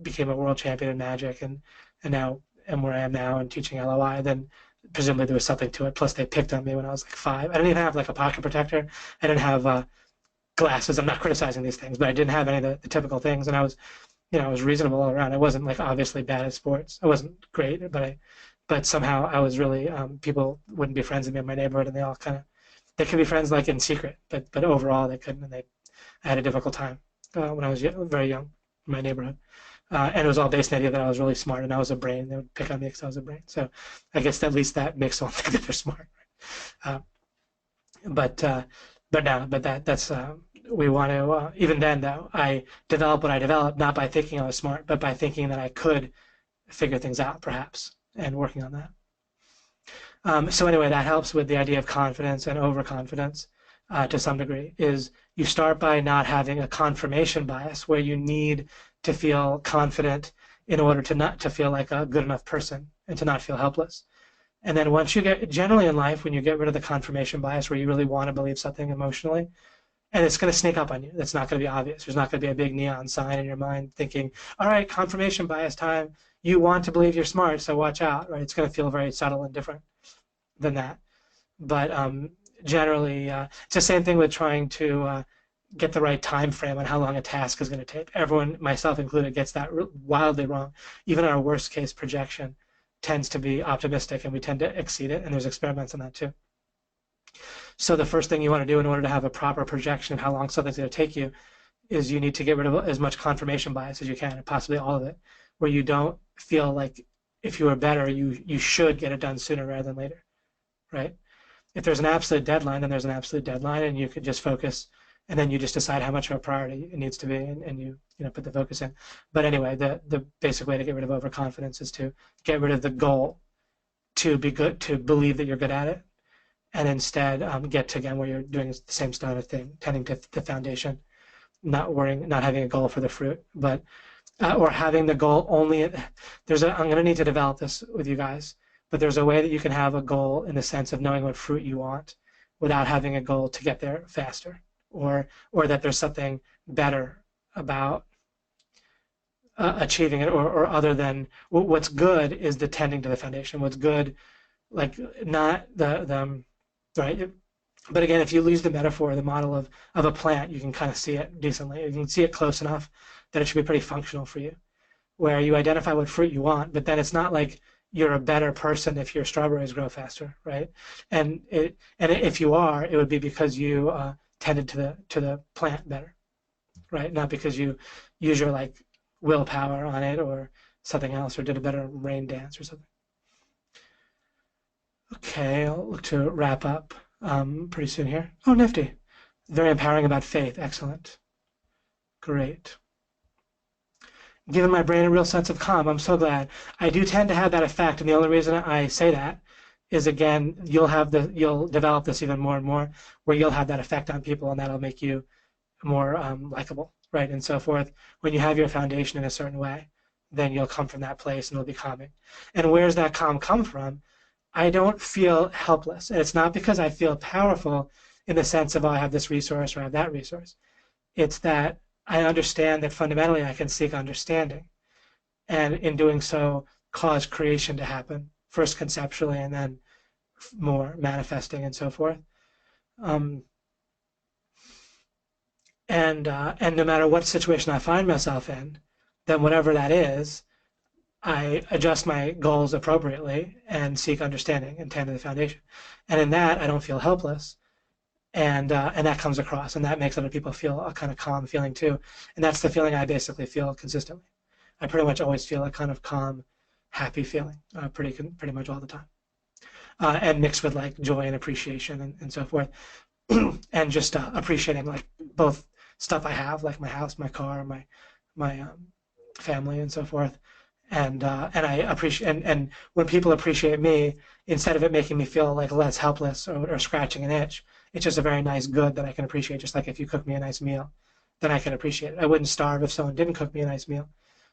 became a world champion in Magic and now am where I am now and teaching LOI, then presumably there was something to it. Plus, they picked on me when I was like 5. I didn't even have like a pocket protector. I didn't have glasses. I'm not criticizing these things, but I didn't have any of the typical things, and I was, I was reasonable all around. I wasn't like obviously bad at sports. I wasn't great, but somehow I was really people wouldn't be friends with me in my neighborhood, and they could be friends like in secret, but overall they couldn't, and I had a difficult time when I was very young in my neighborhood, and it was all based on the idea that I was really smart and I was a brain. They would pick on me because I was a brain. So I guess at least that makes someone think that they're smart. That's we want to even then though I developed what I developed not by thinking I was smart, but by thinking that I could figure things out perhaps and working on that. So anyway, that helps with the idea of confidence and overconfidence to some degree. Is you start by not having a confirmation bias where you need to feel confident in order to not to feel like a good enough person and to not feel helpless. And then once you generally in life, when you get rid of the confirmation bias where you really want to believe something emotionally, and it's going to sneak up on you. That's not going to be obvious. There's not going to be a big neon sign in your mind thinking, all right, confirmation bias time. You want to believe you're smart, so watch out, right? It's going to feel very subtle and different than that. But generally, it's the same thing with trying to get the right time frame on how long a task is going to take. Everyone, myself included, gets that wildly wrong. Even our worst case projection tends to be optimistic, and we tend to exceed it, and there's experiments on that too. So the first thing you want to do in order to have a proper projection of how long something's going to take you is you need to get rid of as much confirmation bias as you can, and possibly all of it, where you don't feel like if you were better, you should get it done sooner rather than later, right? If there's an absolute deadline, then there's an absolute deadline, and you could just focus, and then you just decide how much of a priority it needs to be, and you put the focus in. But anyway, the basic way to get rid of overconfidence is to get rid of the goal to be good, to believe that you're good at it, and instead get to again where you're doing the same style of thing, tending to the foundation, not worrying, not having a goal for the fruit, but or having the goal only. I'm going to need to develop this with you guys, but there's a way that you can have a goal in the sense of knowing what fruit you want without having a goal to get there faster, or that there's something better about achieving it, or other than what's good is the tending to the foundation. What's good, like not the right. But again, if you use the metaphor, the model of a plant, you can kind of see it decently. You can see it close enough that it should be pretty functional for you, where you identify what fruit you want, but then it's not like you're a better person if your strawberries grow faster, right? And if you are, it would be because you tended to the plant better, right? Not because you use your like willpower on it or something else, or did a better rain dance or something. Okay, I'll look to wrap up pretty soon here. Oh, nifty. Very empowering about faith. Excellent. Great. Giving my brain a real sense of calm. I'm so glad. I do tend to have that effect, and the only reason I say that is, again, you'll develop this even more and more, where you'll have that effect on people, and that'll make you more likable, right, and so forth. When you have your foundation in a certain way, then you'll come from that place, and it'll be calming. And where's that calm come from? I don't feel helpless, and it's not because I feel powerful in the sense of, oh, I have this resource or I have that resource. It's that I understand that fundamentally I can seek understanding, and in doing so cause creation to happen, first conceptually and then more manifesting and so forth. And no matter what situation I find myself in, then whatever that is, I adjust my goals appropriately and seek understanding and tend to the foundation. And in that, I don't feel helpless. And that comes across, and that makes other people feel a kind of calm feeling too. And that's the feeling I basically feel consistently. I pretty much always feel a kind of calm, happy feeling, pretty much all the time, and mixed with like joy and appreciation and so forth, and just appreciating like both stuff I have, like my house, my car, my family, and so forth. And I appreciate, and when people appreciate me, instead of it making me feel like less helpless or scratching an itch, it's just a very nice good that I can appreciate. Just like if you cook me a nice meal, then I can appreciate it. I wouldn't starve if someone didn't cook me a nice meal,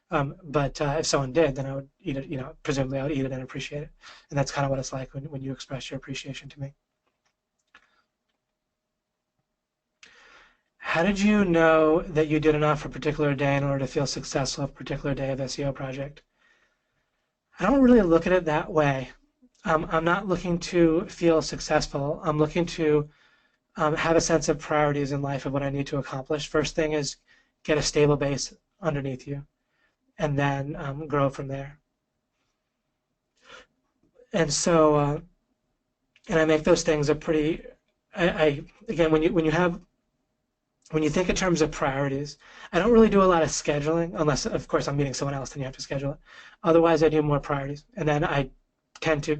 but if someone did, then I would eat it. Presumably I would eat it and appreciate it. And that's kind of what it's like when you express your appreciation to me. How did you know that you did enough for a particular day in order to feel successful at a particular day of SEO project? I don't really look at it that way. I'm not looking to feel successful. I'm looking to have a sense of priorities in life of what I need to accomplish. First thing is get a stable base underneath you, and then grow from there. And so, and I make those things a pretty. Again, when you think in terms of priorities, I don't really do a lot of scheduling, unless, of course, I'm meeting someone else, then you have to schedule it. Otherwise, I do more priorities, and then I tend to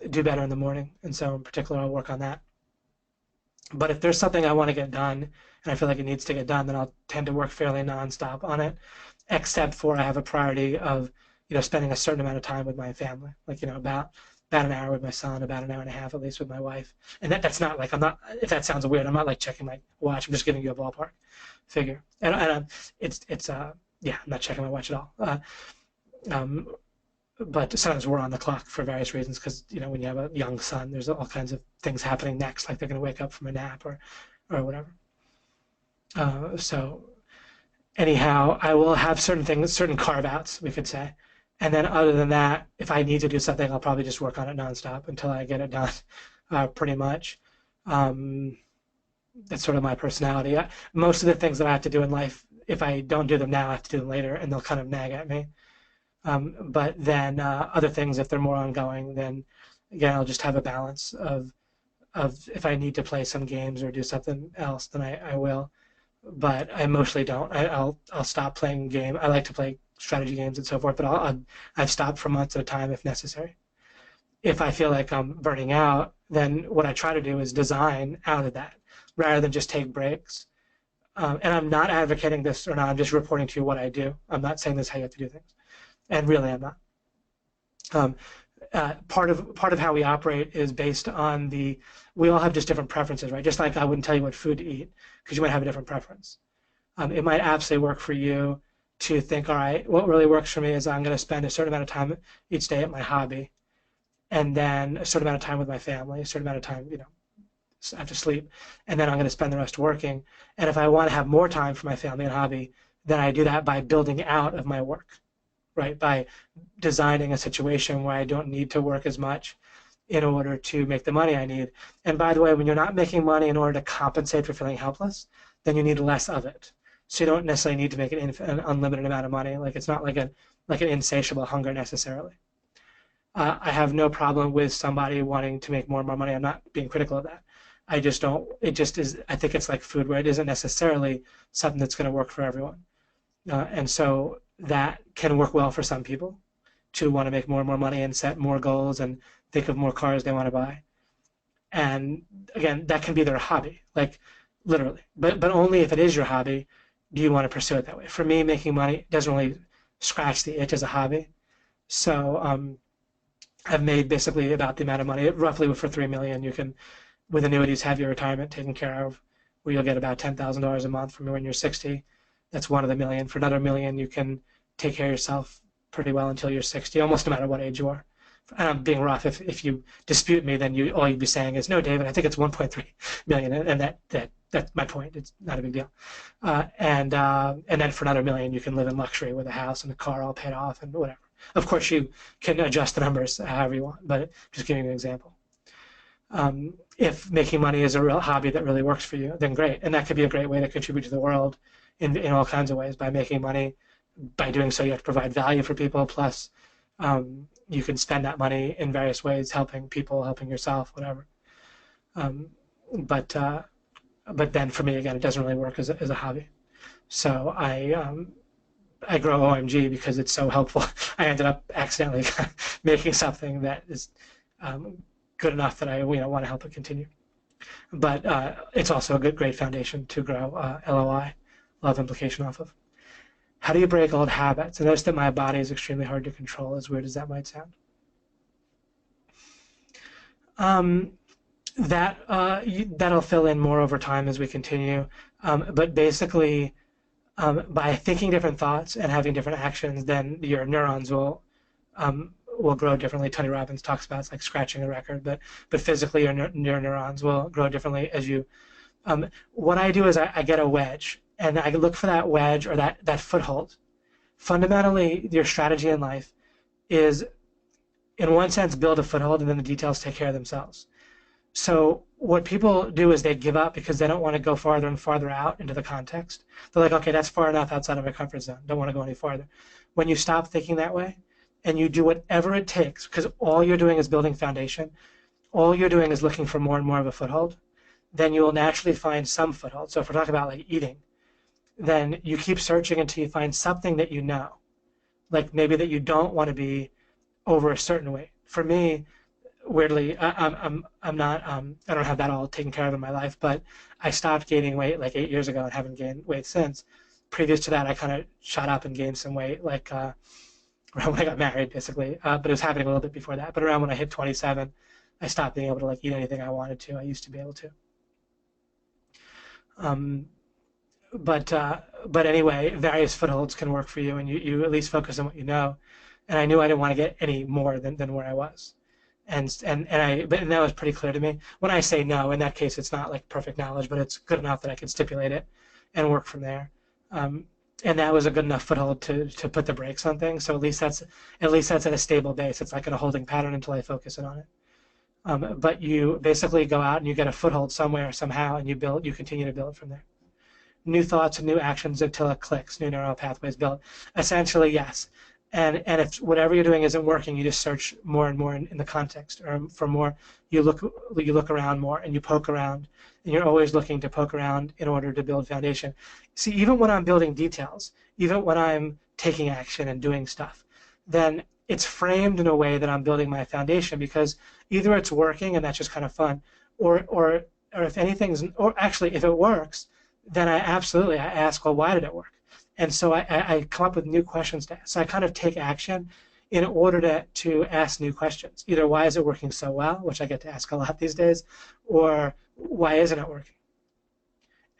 do better in the morning, and so in particular, I'll work on that. But if there's something I want to get done, and I feel like it needs to get done, then I'll tend to work fairly nonstop on it, except for I have a priority of, spending a certain amount of time with my family, like, about an hour with my son, about an hour and a half at least with my wife. And that's not like, I'm not, if that sounds weird, I'm not like checking my watch. I'm just giving you a ballpark figure. And I'm not checking my watch at all. But sometimes we're on the clock for various reasons, because, when you have a young son, there's all kinds of things happening next, like they're going to wake up from a nap or whatever. So anyhow, I will have certain things, certain carve-outs, we could say. And then other than that, if I need to do something, I'll probably just work on it nonstop until I get it done, pretty much. That's sort of my personality. Most of the things that I have to do in life, if I don't do them now, I have to do them later, and they'll kind of nag at me. But then other things, if they're more ongoing, then again, I'll just have a balance of of if I need to play some games or do something else, then I will. But I mostly don't. I'll stop playing game. I like to play strategy games and so forth, but I've stopped for months at a time if necessary. If I feel like I'm burning out, then what I try to do is design out of that rather than just take breaks. And I'm not advocating this or not. I'm just reporting to you what I do. I'm not saying this is how you have to do things, and really I'm not. Um, part of how we operate is based on we all have just different preferences, right? Just like I wouldn't tell you what food to eat because you might have a different preference. It might absolutely work for you to think, all right, what really works for me is I'm going to spend a certain amount of time each day at my hobby, and then a certain amount of time with my family, a certain amount of time, after sleep, and then I'm going to spend the rest working. And if I want to have more time for my family and hobby, then I do that by building out of my work, right? By designing a situation where I don't need to work as much in order to make the money I need. And by the way, when you're not making money in order to compensate for feeling helpless, then you need less of it. So you don't necessarily need to make an unlimited amount of money. Like it's not like an insatiable hunger necessarily. I have no problem with somebody wanting to make more and more money. I'm not being critical of that. I just don't. It just is. I think it's like food, where it isn't necessarily something that's going to work for everyone. And so that can work well for some people to want to make more and more money and set more goals and think of more cars they want to buy. And again, that can be their hobby, like literally. But only if it is your hobby do you want to pursue it that way. For me, making money doesn't really scratch the itch as a hobby. So I've made basically about the amount of money, roughly for $3 million, you can, with annuities, have your retirement taken care of, where you'll get about $10,000 a month from when you're 60. That's one of the million. For another million, you can take care of yourself pretty well until you're 60, almost no matter what age you are. And I'm being rough. If you dispute me, then all you'd be saying is, no, David, I think it's 1.3 million, and that's my point. It's not a big deal. And then for another million, you can live in luxury with a house and a car all paid off and whatever. Of course, you can adjust the numbers however you want, but just giving you an example. If making money is a real hobby that really works for you, then great. And that could be a great way to contribute to the world in all kinds of ways by making money. By doing so, you have to provide value for people. Plus, you can spend that money in various ways, helping people, helping yourself, whatever. But then for me, again, it doesn't really work as a hobby. So I grow OMG because it's so helpful. I ended up accidentally making something that is good enough that I want to help it continue. But it's also a great foundation to grow LOI, law of implication, off of. How do you break old habits? I notice that my body is extremely hard to control, as weird as that might sound. That'll fill in more over time as we continue. But basically, by thinking different thoughts and having different actions, then your neurons will grow differently. Tony Robbins talks about it's like scratching a record, but physically your neurons will grow differently as you. What I do is I get a wedge, and I look for that wedge or that foothold. Fundamentally, your strategy in life is, in one sense, build a foothold, and then the details take care of themselves. So what people do is they give up because they don't want to go farther and farther out into the context. They're like, okay, that's far enough outside of my comfort zone. Don't want to go any farther. When you stop thinking that way and you do whatever it takes, because all you're doing is building foundation, all you're doing is looking for more and more of a foothold, then you will naturally find some foothold. So if we're talking about like eating, then you keep searching until you find something that you know, like maybe that you don't want to be over a certain weight. For me, weirdly, I'm not I don't have that all taken care of in my life, but I stopped gaining weight like 8 years ago and haven't gained weight since. Previous to that, I kind of shot up and gained some weight like around when I got married, basically. But it was happening a little bit before that. But around when I hit 27, I stopped being able to like eat anything I wanted to. I used to be able to. But anyway, various footholds can work for you, and you at least focus on what you know. And I knew I didn't want to get any more than where I was. But that was pretty clear to me. When I say no, in that case, it's not like perfect knowledge, but it's good enough that I can stipulate it and work from there. And that was a good enough foothold to put the brakes on things. So at least that's at a stable base. It's like in a holding pattern until I focus in on it. But you basically go out and you get a foothold somewhere, somehow, and you continue to build from there. New thoughts and new actions until it clicks, new neural pathways built. Essentially, yes. And if whatever you're doing isn't working, you just search more and more in the context, or for more. You look around more and you poke around, and you're always looking to poke around in order to build foundation. See, even when I'm building details, even when I'm taking action and doing stuff, then it's framed in a way that I'm building my foundation, because either it's working and that's just kind of fun, or if anything's, or actually if it works, then I ask, well, why did it work? And so I come up with new questions to ask. So I kind of take action in order to ask new questions. Either why is it working so well, which I get to ask a lot these days, or why isn't it working?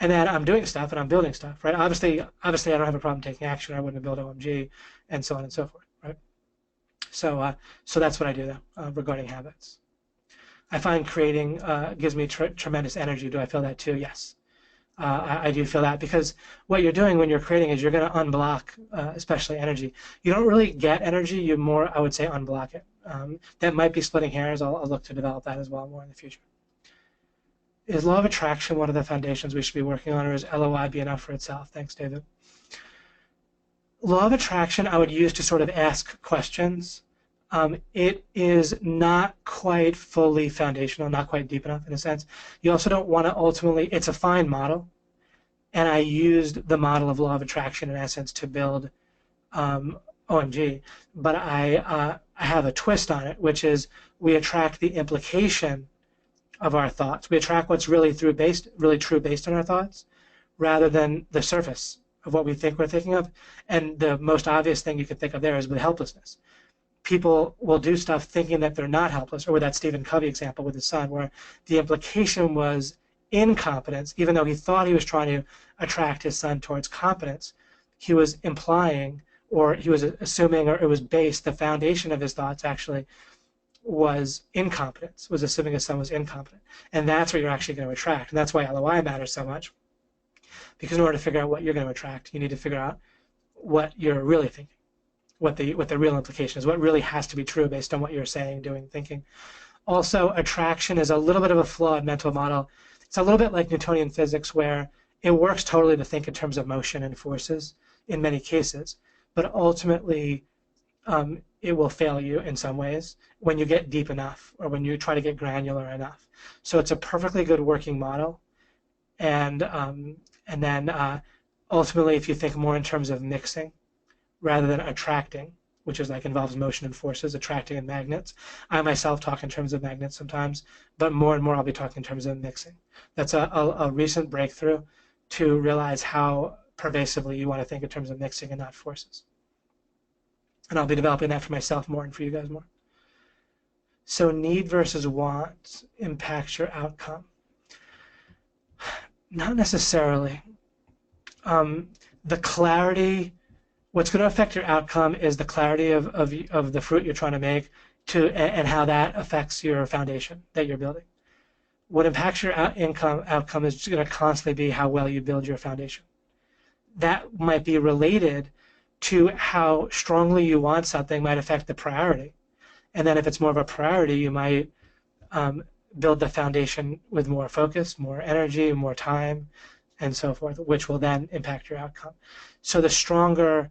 And then I'm doing stuff and I'm building stuff, right? Obviously, I don't have a problem taking action. I wouldn't build OMG, and so on and so forth, right? So that's what I do though regarding habits. I find creating gives me tremendous energy. Do I feel that too? Yes. I do feel that, because what you're doing when you're creating is you're going to unblock, especially energy. You don't really get energy. You more, I would say, unblock it. That might be splitting hairs. I'll look to develop that as well more in the future. Is law of attraction one of the foundations we should be working on, or is LOI be enough for itself? Thanks, David. Law of attraction I would use to sort of ask questions. It is not quite fully foundational, not quite deep enough in a sense. You also don't want to ultimately, it's a fine model, and I used the model of law of attraction in essence to build OMG, but I have a twist on it, which is we attract the implication of our thoughts. We attract what's really true based on our thoughts, rather than the surface of what we think we're thinking of. And the most obvious thing you can think of there is with helplessness. People will do stuff thinking that they're not helpless, or with that Stephen Covey example with his son, where the implication was incompetence, even though he thought he was trying to attract his son towards competence. He was implying, or he was assuming, or it was based, the foundation of his thoughts actually was incompetence, was assuming his son was incompetent. And that's what you're actually going to attract. And that's why LOI matters so much, because in order to figure out what you're going to attract, you need to figure out what you're really thinking, what the real implication is, what really has to be true based on what you're saying, doing, thinking. Also, attraction is a little bit of a flawed mental model. It's a little bit like Newtonian physics, where it works totally to think in terms of motion and forces in many cases, but ultimately it will fail you in some ways when you get deep enough, or when you try to get granular enough. So it's a perfectly good working model, and then ultimately, if you think more in terms of mixing rather than attracting, which is like involves motion and forces, attracting and magnets. I myself talk in terms of magnets sometimes, but more and more I'll be talking in terms of mixing. That's a recent breakthrough, to realize how pervasively you want to think in terms of mixing and not forces. And I'll be developing that for myself more and for you guys more. So need versus want impacts your outcome. Not necessarily. The clarity, what's going to affect your outcome is the clarity of the fruit you're trying to make, and how that affects your foundation that you're building. What impacts your outcome is going to constantly be how well you build your foundation. That might be related to how strongly you want something, might affect the priority. And then if it's more of a priority, you might build the foundation with more focus, more energy, more time, and so forth, which will then impact your outcome. So the stronger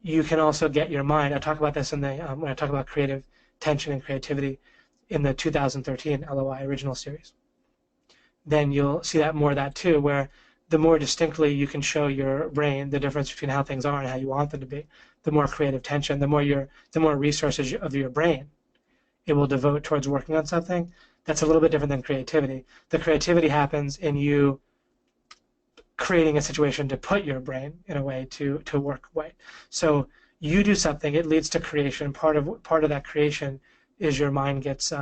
you can also get your mind, I talk about this in the when I talk about creative tension and creativity in the 2013 LOI original series. Then you'll see that more of that too, where the more distinctly you can show your brain the difference between how things are and how you want them to be, the more creative tension, the more resources of your brain it will devote towards working on something. That's a little bit different than creativity. The creativity happens in you creating a situation to put your brain in a way to work right. So you do something, it leads to creation. Part of that creation is your mind gets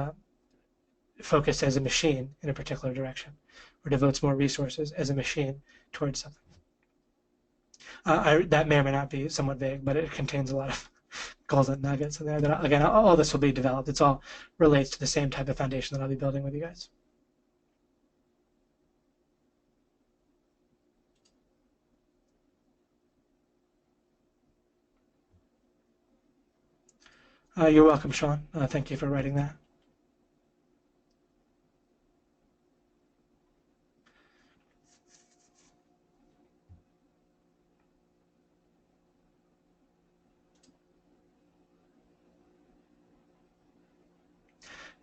focused as a machine in a particular direction, or devotes more resources as a machine towards something. That may or may not be somewhat vague, but it contains a lot of golden nuggets in there. That, again, all this will be developed. It's all relates to the same type of foundation that I'll be building with you guys. You're welcome, Sean. Thank you for writing that.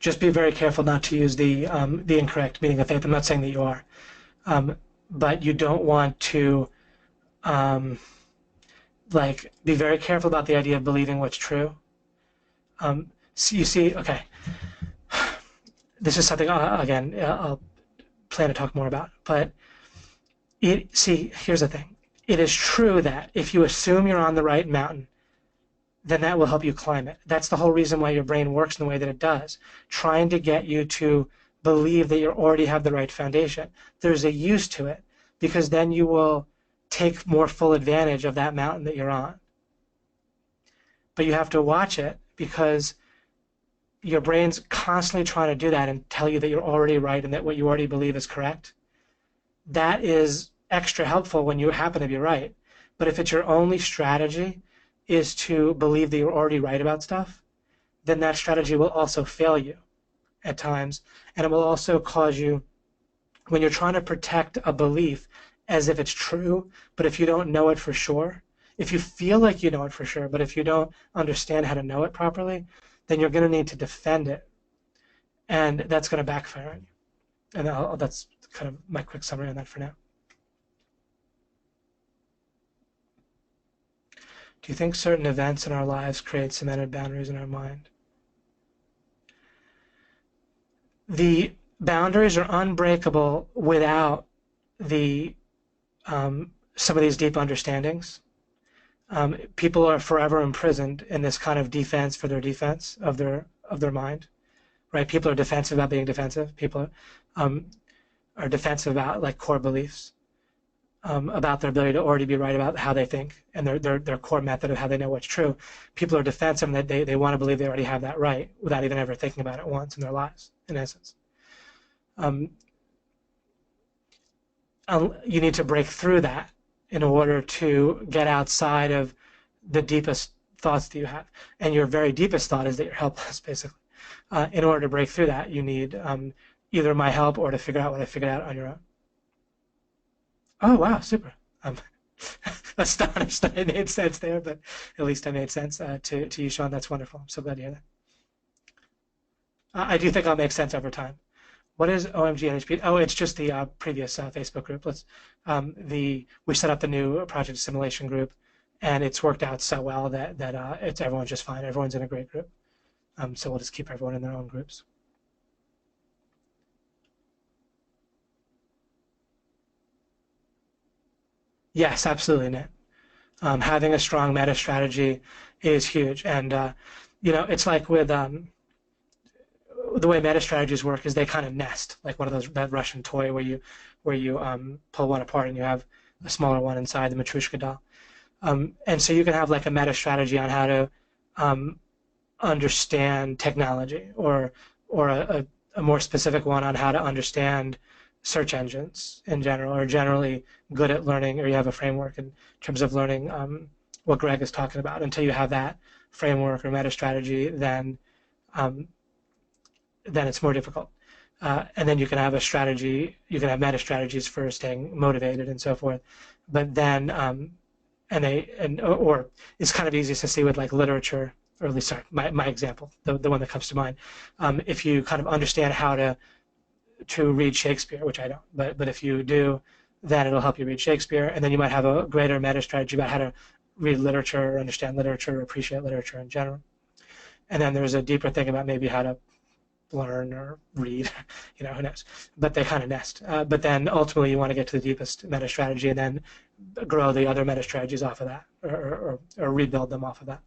Just be very careful not to use the incorrect meaning of faith. I'm not saying that you are, but you don't want to um, like be very careful about the idea of believing what's true. So you see, okay, this is something again I'll plan to talk more about, but here's the thing. It is true that if you assume you're on the right mountain, then that will help you climb it. That's the whole reason why your brain works in the way that it does, trying to get you to believe that you already have the right foundation. There's a use to it because then you will take more full advantage of that mountain that you're on. But you have to watch it because your brain's constantly trying to do that and tell you that you're already right and that what you already believe is correct. That is extra helpful when you happen to be right. But if it's your only strategy is to believe that you're already right about stuff, then that strategy will also fail you at times. And it will also cause you, when you're trying to protect a belief as if it's true, but if you don't know it for sure, if you feel like you know it for sure, but if you don't understand how to know it properly, then you're going to need to defend it. And that's going to backfire on you. And that's kind of my quick summary on that for now. Do you think certain events in our lives create cemented boundaries in our mind? The boundaries are unbreakable without some of these deep understandings. People are forever imprisoned in this kind of defense for their defense of their mind, right? People are defensive about being defensive. People are defensive about like core beliefs, about their ability to already be right about how they think and their core method of how they know what's true. People are defensive and that they want to believe they already have that right without even ever thinking about it once in their lives, in essence. You need to break through that in order to get outside of the deepest thoughts that you have. And your very deepest thought is that you're helpless, basically. In order to break through that, you need either my help or to figure out what I figured out on your own. Oh, wow, super. I'm astonished that I made sense there, but at least I made sense to you, Sean. That's wonderful. I'm so glad to hear that. I do think I'll make sense over time. What is OMG NHP? Oh, it's just the previous Facebook group. We set up the new project assimilation group, and it's worked out so well that everyone's just fine. Everyone's in a great group. So we'll just keep everyone in their own groups. Yes, absolutely, Nick. Having a strong meta strategy is huge, and it's like with the way meta strategies work is they kind of nest, like one of those that Russian toy where you pull one apart and you have a smaller one inside the Matryoshka doll. And so you can have like a meta strategy on how to understand technology, or a more specific one on how to understand search engines in general, or generally good at learning, or you have a framework in terms of learning what Greg is talking about. Until you have that framework or meta strategy, then it's more difficult. And then you can have a strategy, you can have meta strategies for staying motivated and so forth. But then, or it's kind of easiest to see with like literature, or at least sorry, my example, the one that comes to mind. If you kind of understand how to read Shakespeare, which I don't, but if you do, then it'll help you read Shakespeare, and then you might have a greater meta strategy about how to read literature, understand literature, appreciate literature in general. And then there's a deeper thing about maybe how to learn or read, who knows? But they kind of nest. But then ultimately you want to get to the deepest meta strategy and then grow the other meta strategies off of that, or rebuild them off of that.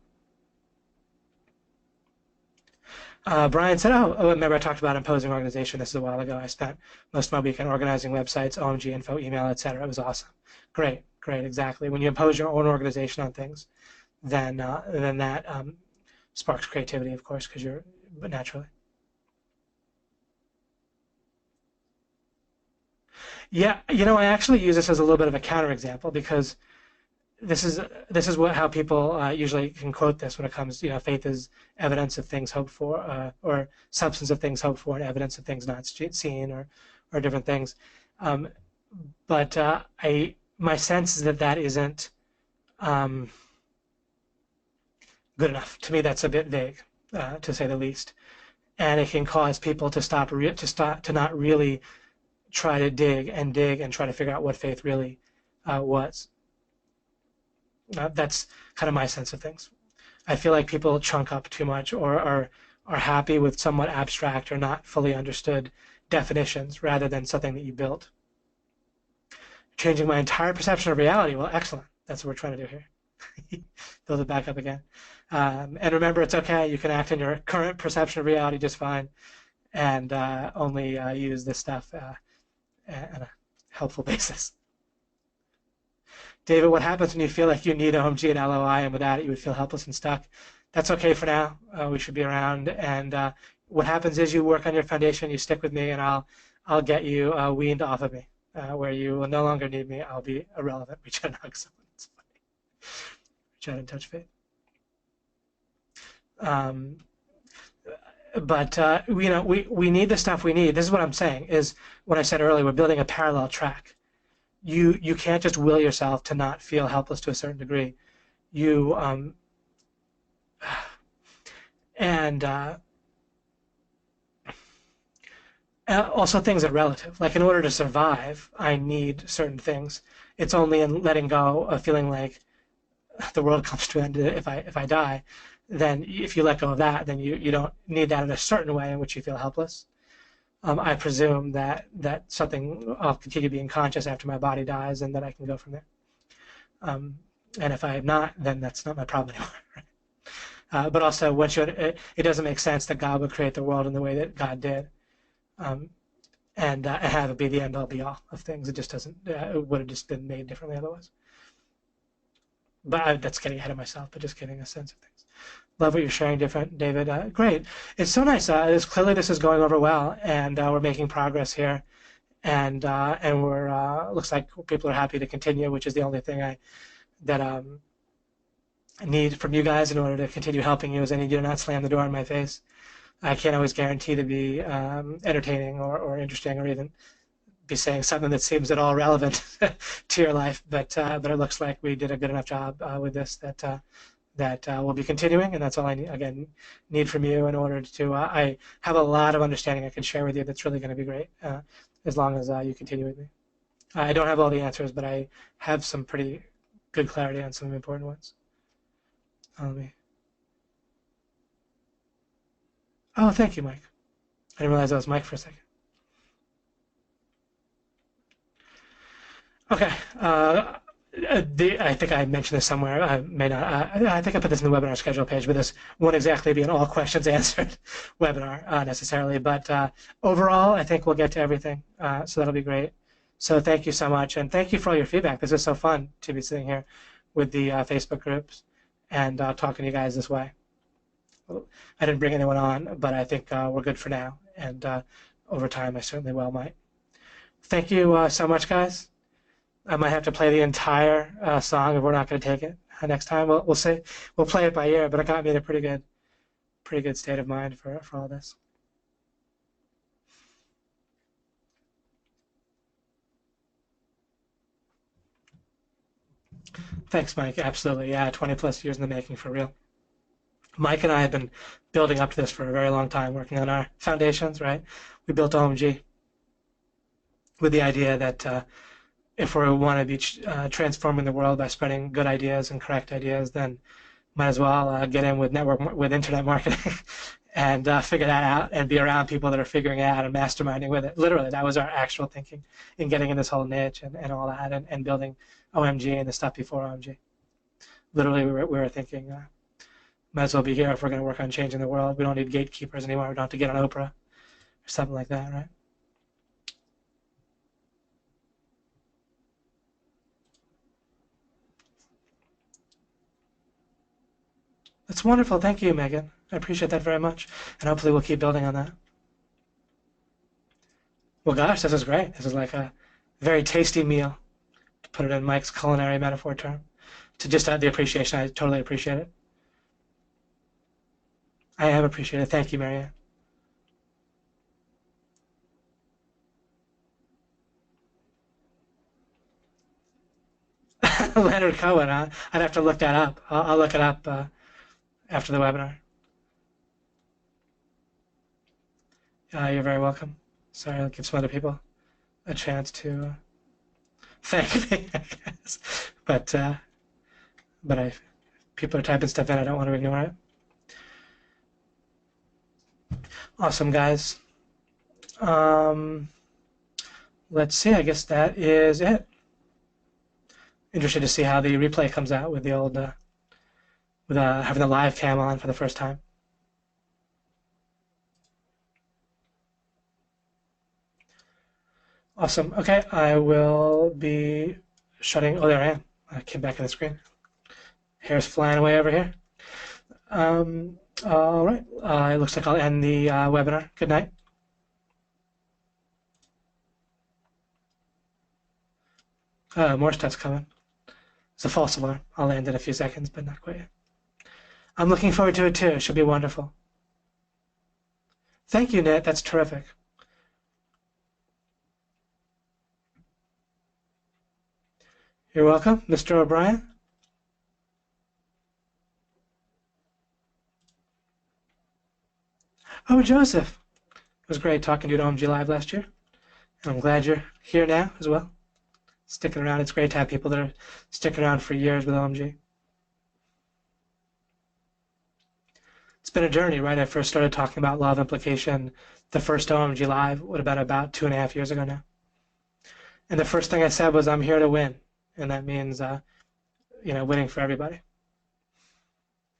Brian said, remember I talked about imposing organization. This is a while ago. I spent most of my weekend organizing websites, OMG info, email, etc. It was awesome. Great, exactly. When you impose your own organization on things, then that sparks creativity, of course, because you're naturally. Yeah, I actually use this as a little bit of a counterexample because this is how people usually can quote this when it comes, faith is evidence of things hoped for, or substance of things hoped for, and evidence of things not seen, or different things. But my sense is that isn't good enough. To me, that's a bit vague, to say the least. and it can cause people to to not really try to dig and try to figure out what faith really was. That's kind of my sense of things. I feel like people chunk up too much or are happy with somewhat abstract or not fully understood definitions rather than something that you built. Changing my entire perception of reality. Well, excellent. That's what we're trying to do here. Build it back up again. And remember, it's okay. You can act in your current perception of reality just fine and only use this stuff on a helpful basis. David, what happens when you feel like you need OMG and LOI and without it you would feel helpless and stuck? That's okay for now. We should be around. And what happens is you work on your foundation, you stick with me, and I'll get you weaned off of me. Where you will no longer need me, I'll be irrelevant. Reach out and hug someone. It's funny. Reach out and touch faith. But we need the stuff we need. This is what I'm saying, is what I said earlier, we're building a parallel track. You can't just will yourself to not feel helpless to a certain degree. Also things are relative. Like in order to survive, I need certain things. It's only in letting go of feeling like the world comes to an end if I die. Then if you let go of that, then you don't need that in a certain way in which you feel helpless. I presume that something I'll continue being conscious after my body dies, and that I can go from there. And if I am not, then that's not my problem anymore. But also, it doesn't make sense that God would create the world in the way that God did, and have it be the end all be all of things. It just doesn't. It would have just been made differently otherwise. But that's getting ahead of myself. But just getting a sense of things. Love what you're sharing, David. Great. It's so nice. Clearly this is going over well, and we're making progress here, and we're looks like people are happy to continue, which is the only thing I need from you guys in order to continue helping you. Is I need you to not slam the door in my face. I can't always guarantee to be entertaining or interesting or even be saying something that seems at all relevant to your life, but it looks like we did a good enough job with this that we'll be continuing, and that's all I need from you in order to. I have a lot of understanding I can share with you that's really going to be great as long as you continue with me. I don't have all the answers, but I have some pretty good clarity on some important ones. Oh, thank you, Mike. I didn't realize that was Mike for a second. Okay. I think I mentioned this somewhere. I may not. I think I put this in the webinar schedule page, but this won't exactly be an all questions answered webinar necessarily. But overall, I think we'll get to everything. So that'll be great. So thank you so much, and thank you for all your feedback. This is so fun to be sitting here with the Facebook groups and talking to you guys this way. I didn't bring anyone on, but I think we're good for now. And over time, I certainly well might. Thank you so much, guys. I might have to play the entire song if we're not going to take it next time. We'll see. We'll play it by ear, but it got me in a pretty good state of mind for all this. Thanks, Mike. Absolutely. Yeah, 20 plus years in the making for real. Mike and I have been building up to this for a very long time, working on our foundations, right? We built OMG with the idea that if we want to be transforming the world by spreading good ideas and correct ideas, then might as well get in with internet marketing and figure that out and be around people that are figuring it out and masterminding with it. Literally, that was our actual thinking in getting in this whole niche and all that and building OMG and the stuff before OMG. Literally, we were thinking, might as well be here if we're going to work on changing the world. We don't need gatekeepers anymore. We don't have to get on Oprah or something like that, right? That's wonderful. Thank you, Megan. I appreciate that very much. And hopefully we'll keep building on that. Well, gosh, this is great. This is like a very tasty meal, to put it in Mike's culinary metaphor term. To just add the appreciation, I totally appreciate it. I am appreciated. Thank you, Marianne. Leonard Cohen, huh? I'd have to look that up. I'll look it up after the webinar. You're very welcome. Sorry, I'll give some other people a chance to thank me, I guess. But I people are typing stuff in. I don't want to ignore it. Awesome, guys. Um, let's see. I guess that is it. Interested to see how the replay comes out with the old with having the live cam on for the first time. Awesome. Okay, I will be shutting. Oh, there I am. I came back on the screen. Hair's flying away over here. All right. It looks like I'll end the webinar. Good night. More stuff's coming. It's a false alarm. I'll land in a few seconds, but not quite yet. I'm looking forward to it too. It should be wonderful. Thank you, Nat. That's terrific. You're welcome, Mr. O'Brien. Oh, Joseph. It was great talking to you at OMG Live last year. And I'm glad you're here now as well. Sticking around. It's great to have people that are sticking around for years with OMG. It's been a journey, right? I first started talking about law of implication. The first OMG Live would have been about 2.5 years ago now. And the first thing I said was, I'm here to win. And that means, winning for everybody.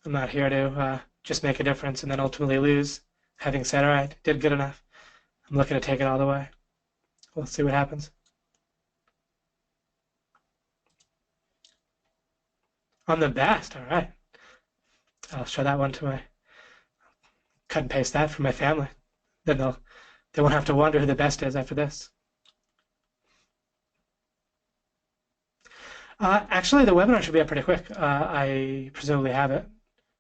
I'm not here to just make a difference and then ultimately lose. Having said, all right, did good enough. I'm looking to take it all the way. We'll see what happens. I'm the best. All right. I'll show that one to my, cut and paste that for my family. Then they won't have to wonder who the best is after this. Actually, the webinar should be up pretty quick. I presumably have it.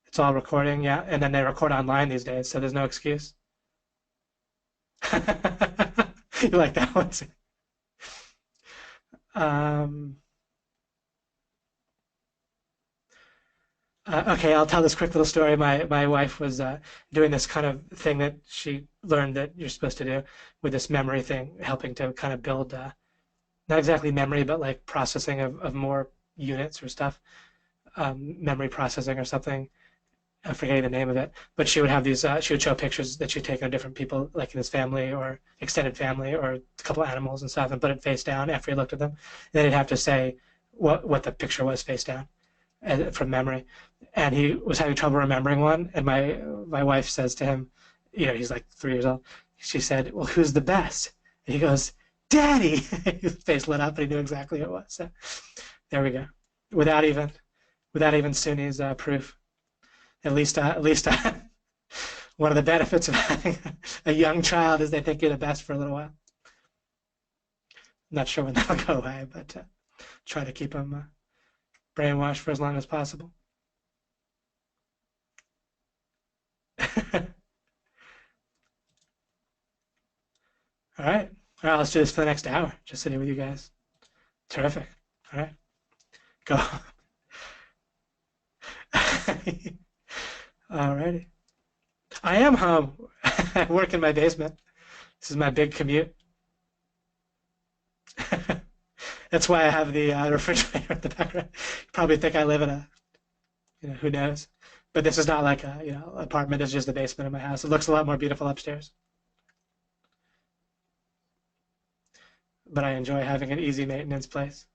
It's all recording, yeah. And then they record online these days, so there's no excuse. You like that one? Okay, I'll tell this quick little story. My wife was doing this kind of thing that she learned that you're supposed to do with this memory thing, helping to kind of build not exactly memory, but like processing of more units or stuff, memory processing or something. I'm forgetting the name of it, but she would have these. She would show pictures that she'd taken of different people, like in his family or extended family, or a couple of animals and stuff, and put it face down after he looked at them. And then he'd have to say what the picture was face down from memory. And he was having trouble remembering one. And my wife says to him, he's like 3 years old. She said, "Well, who's the best?" And he goes, "Daddy." His face lit up, and he knew exactly who it was. So there we go. Without even SUNY's proof. At least one of the benefits of having a young child is they think you're the best for a little while. Not sure when that'll go away, but try to keep them brainwashed for as long as possible. All right. All right, let's do this for the next hour. Just sitting with you guys. Terrific. All right. Go. All righty. I am home. I work in my basement. This is my big commute. That's why I have the refrigerator in the background. You probably think I live in a, who knows? But this is not like a, apartment. It's just the basement of my house. It looks a lot more beautiful upstairs. But I enjoy having an easy maintenance place.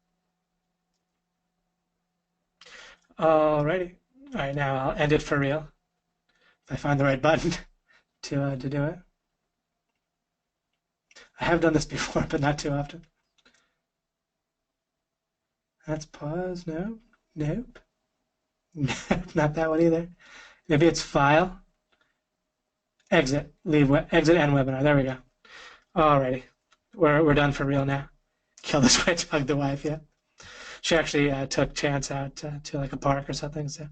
Alrighty. All right, now I'll end it for real. If I find the right button to do it. I have done this before, but not too often. That's pause. No. Nope. Not that one either. Maybe it's file. Exit. Leave. Exit end webinar. There we go. Alrighty. We're done for real now. Kill this witch, hug the wife, yeah. She actually took Chance out to like a park or something, so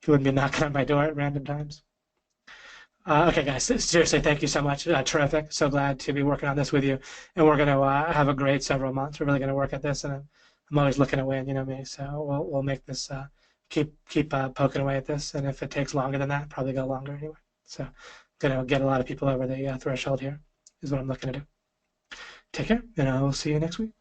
he wouldn't be knocking on my door at random times. Okay, guys, seriously, thank you so much. Terrific. So glad to be working on this with you. And we're going to have a great several months. We're really going to work at this, and I'm always looking to win, you know me. So we'll make this, keep poking away at this. And if it takes longer than that, probably go longer anyway. So gonna get a lot of people over the threshold here. Is what I'm looking to do. Take care, and I will see you next week.